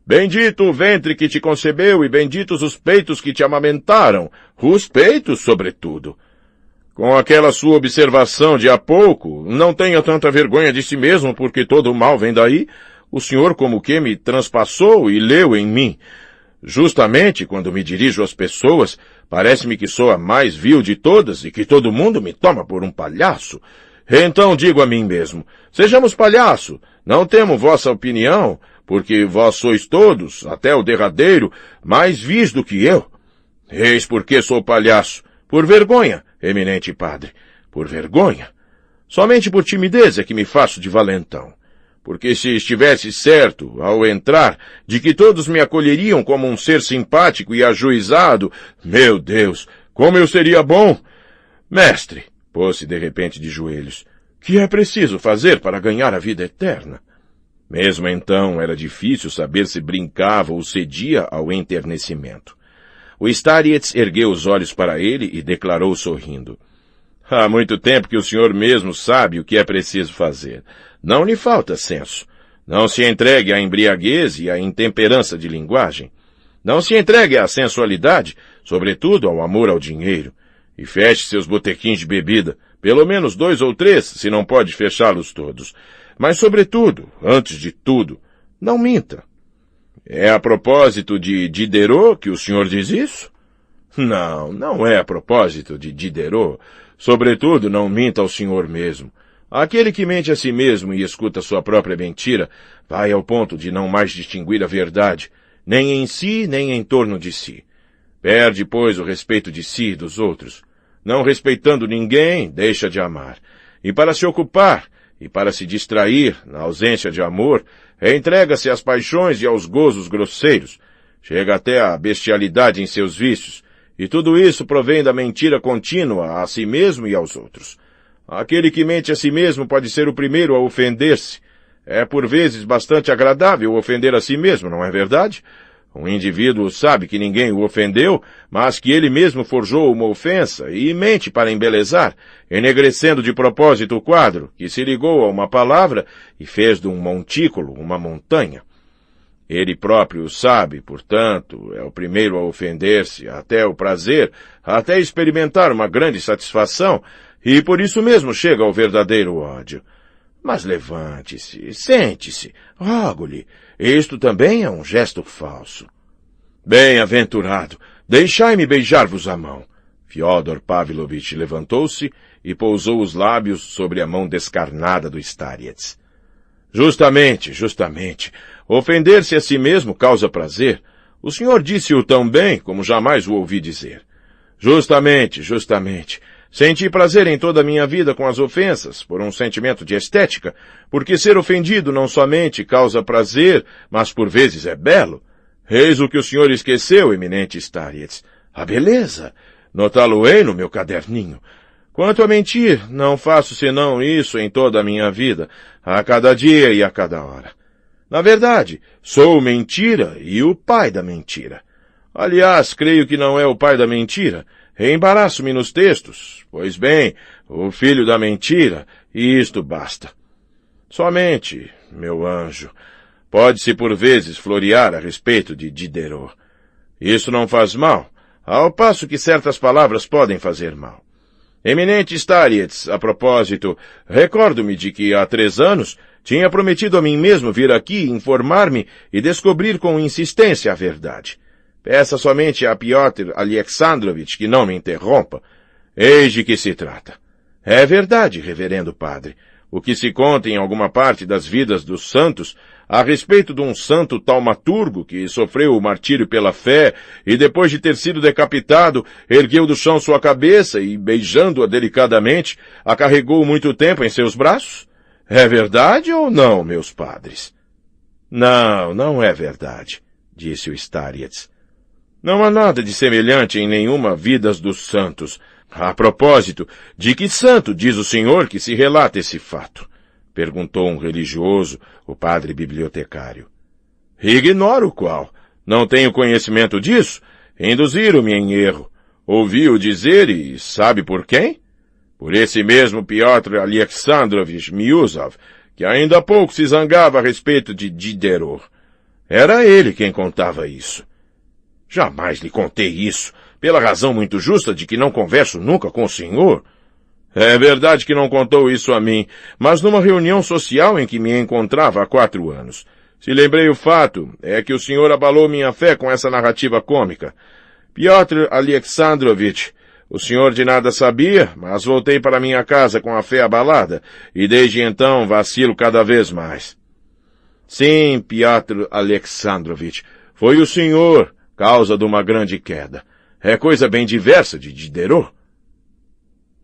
Bendito o ventre que te concebeu e benditos os peitos que te amamentaram, os peitos, sobretudo. Com aquela sua observação de há pouco, não tenha tanta vergonha de si mesmo, porque todo o mal vem daí. O senhor como que me transpassou e leu em mim. Justamente, quando me dirijo às pessoas, parece-me que sou a mais vil de todas e que todo mundo me toma por um palhaço. Então digo a mim mesmo, sejamos palhaço, não temo vossa opinião, porque vós sois todos, até o derradeiro, mais vis do que eu. Eis porque sou palhaço, por vergonha, eminente padre, por vergonha. Somente por timidez é que me faço de valentão. Porque se estivesse certo, ao entrar, de que todos me acolheriam como um ser simpático e ajuizado, meu Deus, como eu seria bom! Mestre, pôs-se de repente de joelhos, que é preciso fazer para ganhar a vida eterna? Mesmo então era difícil saber se brincava ou cedia ao enternecimento. O Starietz ergueu os olhos para ele e declarou sorrindo. Há muito tempo que o senhor mesmo sabe o que é preciso fazer. Não lhe falta senso. Não se entregue à embriaguez e à intemperança de linguagem. Não se entregue à sensualidade, sobretudo ao amor ao dinheiro. E feche seus botequins de bebida, pelo menos 2 ou 3, se não pode fechá-los todos. Mas, sobretudo, antes de tudo, não minta. É a propósito de Diderot que o senhor diz isso? Não, não é a propósito de Diderot. Sobretudo, não minta ao senhor mesmo. Aquele que mente a si mesmo e escuta sua própria mentira, vai ao ponto de não mais distinguir a verdade, nem em si, nem em torno de si. Perde, pois, o respeito de si e dos outros. Não respeitando ninguém, deixa de amar. E para se ocupar, e para se distrair, na ausência de amor, entrega-se às paixões e aos gozos grosseiros. Chega até à bestialidade em seus vícios, e tudo isso provém da mentira contínua a si mesmo e aos outros. Aquele que mente a si mesmo pode ser o primeiro a ofender-se. É por vezes bastante agradável ofender a si mesmo, não é verdade? Um indivíduo sabe que ninguém o ofendeu, mas que ele mesmo forjou uma ofensa e mente para embelezar, enegrecendo de propósito o quadro, que se ligou a uma palavra e fez de um montículo uma montanha. Ele próprio sabe, portanto, é o primeiro a ofender-se, até o prazer, até experimentar uma grande satisfação, e por isso mesmo chega ao verdadeiro ódio. Mas levante-se, sente-se, rogo-lhe. Isto também é um gesto falso. Bem-aventurado, deixai-me beijar-vos a mão. Fyodor Pavlovich levantou-se e pousou os lábios sobre a mão descarnada do Starietz. Justamente, justamente. Ofender-se a si mesmo causa prazer. O senhor disse-o tão bem como jamais o ouvi dizer. Justamente, justamente. Senti prazer em toda a minha vida com as ofensas, por um sentimento de estética, porque ser ofendido não somente causa prazer, mas por vezes é belo. Eis o que o senhor esqueceu, eminente Starietz. A beleza. Notá-lo-ei no meu caderninho. Quanto a mentir, não faço senão isso em toda a minha vida, a cada dia e a cada hora. Na verdade, sou mentira e o pai da mentira. Aliás, creio que não é o pai da mentira. Embaraço-me nos textos. Pois bem, o filho da mentira, e isto basta. Somente, meu anjo, pode-se por vezes florear a respeito de Diderot. Isso não faz mal, ao passo que certas palavras podem fazer mal. Eminente Starietz, a propósito, recordo-me de que há 3 anos tinha prometido a mim mesmo vir aqui informar-me e descobrir com insistência a verdade. Peça somente a Piotr Alexandrovich que não me interrompa. Eis de que se trata. É verdade, reverendo padre. O que se conta em alguma parte das vidas dos santos a respeito de um santo taumaturgo que sofreu o martírio pela fé e depois de ter sido decapitado, ergueu do chão sua cabeça e, beijando-a delicadamente, a carregou muito tempo em seus braços? É verdade ou não, meus padres? Não, não é verdade, disse o Starietz. Não há nada de semelhante em nenhuma vidas dos santos. A propósito, de que santo diz o senhor que se relata esse fato? Perguntou um religioso, o padre bibliotecário. Ignoro qual. Não tenho conhecimento disso. Induziram-me em erro. Ouvi-o dizer e sabe por quem? Por esse mesmo Piotr Alexandrovich Miusov, que ainda há pouco se zangava a respeito de Diderot. Era ele quem contava isso. Jamais lhe contei isso, pela razão muito justa de que não converso nunca com o senhor. É verdade que não contou isso a mim, mas numa reunião social em que me encontrava há 4 anos. Se lembrei o fato, é que o senhor abalou minha fé com essa narrativa cômica. Piotr Alexandrovich, o senhor de nada sabia, mas voltei para minha casa com a fé abalada, e desde então vacilo cada vez mais. Sim, Piotr Alexandrovich, foi o senhor, causa de uma grande queda. É coisa bem diversa de Diderot.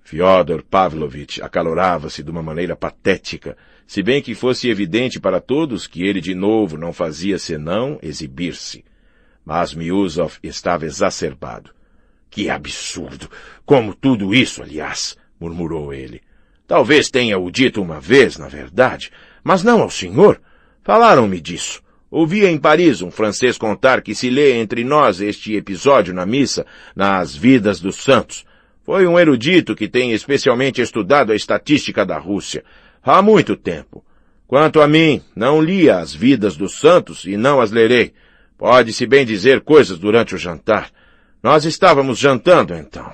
Fyodor Pavlovitch acalorava-se de uma maneira patética, se bem que fosse evidente para todos que ele de novo não fazia senão exibir-se. Mas Miusov estava exacerbado. Que absurdo! Como tudo isso, aliás, murmurou ele. Talvez tenha-o dito uma vez, na verdade, mas não ao senhor. Falaram-me disso. Ouvi em Paris um francês contar que se lê entre nós este episódio na missa, nas Vidas dos Santos. Foi um erudito que tem especialmente estudado a estatística da Rússia, há muito tempo. Quanto a mim, não li as Vidas dos Santos e não as lerei. Pode-se bem dizer coisas durante o jantar. Nós estávamos jantando, então.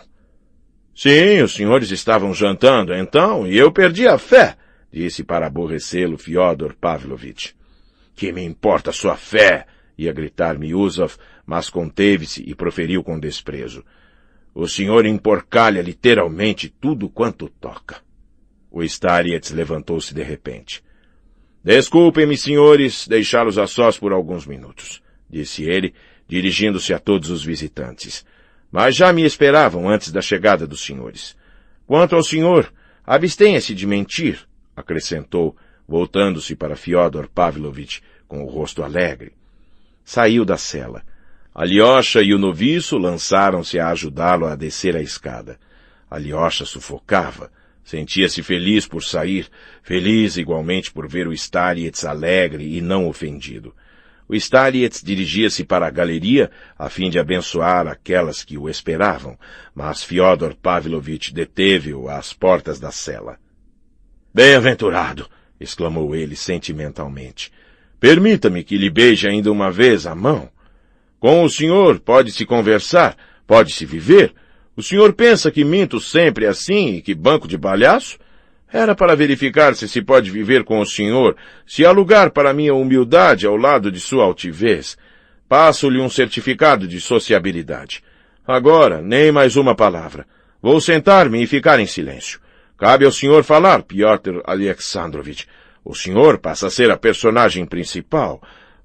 Sim, os senhores estavam jantando, então, e eu perdi a fé, disse para aborrecê-lo Fyodor Pavlovitch. Que me importa sua fé, ia gritar Miusov, mas conteve-se e proferiu com desprezo. O senhor emporcalha literalmente tudo quanto toca. O Starietz levantou-se de repente. Desculpem-me, senhores, deixá-los a sós por alguns minutos, disse ele, dirigindo-se a todos os visitantes. Mas já me esperavam antes da chegada dos senhores. Quanto ao senhor, abstenha-se de mentir, acrescentou, voltando-se para Fyodor Pavlovitch com o rosto alegre. Saiu da cela. Alyosha e o noviço lançaram-se a ajudá-lo a descer a escada. Alyosha sufocava. Sentia-se feliz por sair, feliz igualmente por ver o Starietz alegre e não ofendido. O Starietz dirigia-se para a galeria a fim de abençoar aquelas que o esperavam, mas Fyodor Pavlovitch deteve-o às portas da cela. Bem-aventurado! Exclamou ele sentimentalmente. Permita-me que lhe beije ainda uma vez a mão. Com o senhor pode-se conversar, pode-se viver. O senhor pensa que minto sempre assim e que banco de palhaço? Era para verificar se pode viver com o senhor, se há lugar para minha humildade ao lado de sua altivez. Passo-lhe um certificado de sociabilidade. Agora, nem mais uma palavra. Vou sentar-me e ficar em silêncio. Cabe ao senhor falar, Piotr Alexandrovich. O senhor passa a ser a personagem principal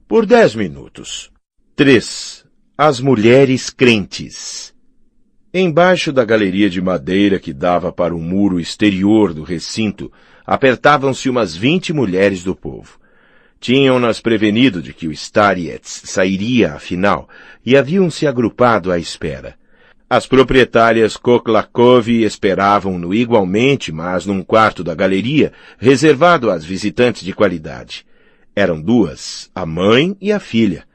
por 10 minutos. 3. As mulheres crentes. Embaixo da galeria de madeira que dava para o muro exterior do recinto, apertavam-se umas 20 mulheres do povo. Tinham-nas prevenido de que o Starietz sairia afinal e haviam-se agrupado à espera. As proprietárias Koklakov esperavam-no igualmente, mas num quarto da galeria, reservado às visitantes de qualidade. Eram 2, a mãe e a filha.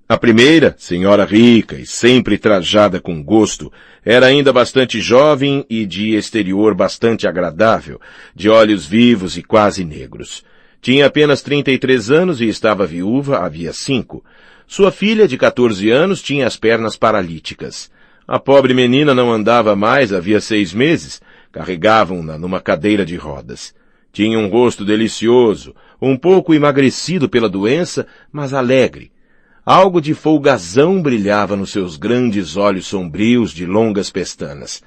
A primeira, senhora rica e sempre trajada com gosto, era ainda bastante jovem e de exterior bastante agradável, de olhos vivos e quase negros. Tinha apenas 33 anos e estava viúva havia 5. Sua filha, de 14 anos, tinha as pernas paralíticas. A pobre menina não andava mais havia 6 meses. Carregavam-na numa cadeira de rodas. Tinha um rosto delicioso, um pouco emagrecido pela doença, mas alegre. Algo de folgazão brilhava nos seus grandes olhos sombrios de longas pestanas.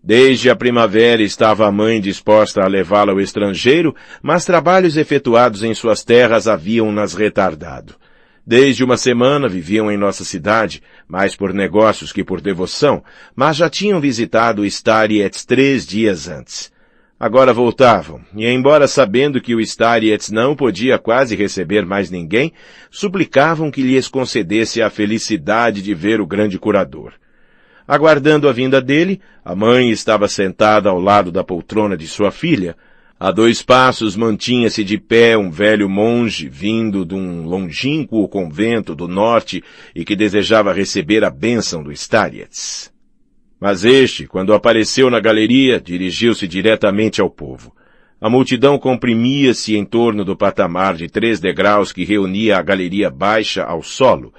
Desde a primavera estava a mãe disposta a levá-la ao estrangeiro, mas trabalhos efetuados em suas terras haviam-nas retardado. Desde uma semana viviam em nossa cidade, mais por negócios que por devoção, mas já tinham visitado Starietz 3 dias antes. Agora voltavam, e embora sabendo que o Starietz não podia quase receber mais ninguém, suplicavam que lhes concedesse a felicidade de ver o grande curador. Aguardando a vinda dele, a mãe estava sentada ao lado da poltrona de sua filha. A 2 passos mantinha-se de pé um velho monge vindo de um longínquo convento do norte e que desejava receber a bênção do Starietz. Mas este, quando apareceu na galeria, dirigiu-se diretamente ao povo. A multidão comprimia-se em torno do patamar de 3 degraus que reunia a galeria baixa ao solo.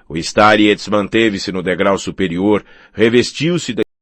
O Starietz manteve-se no degrau superior, revestiu-se da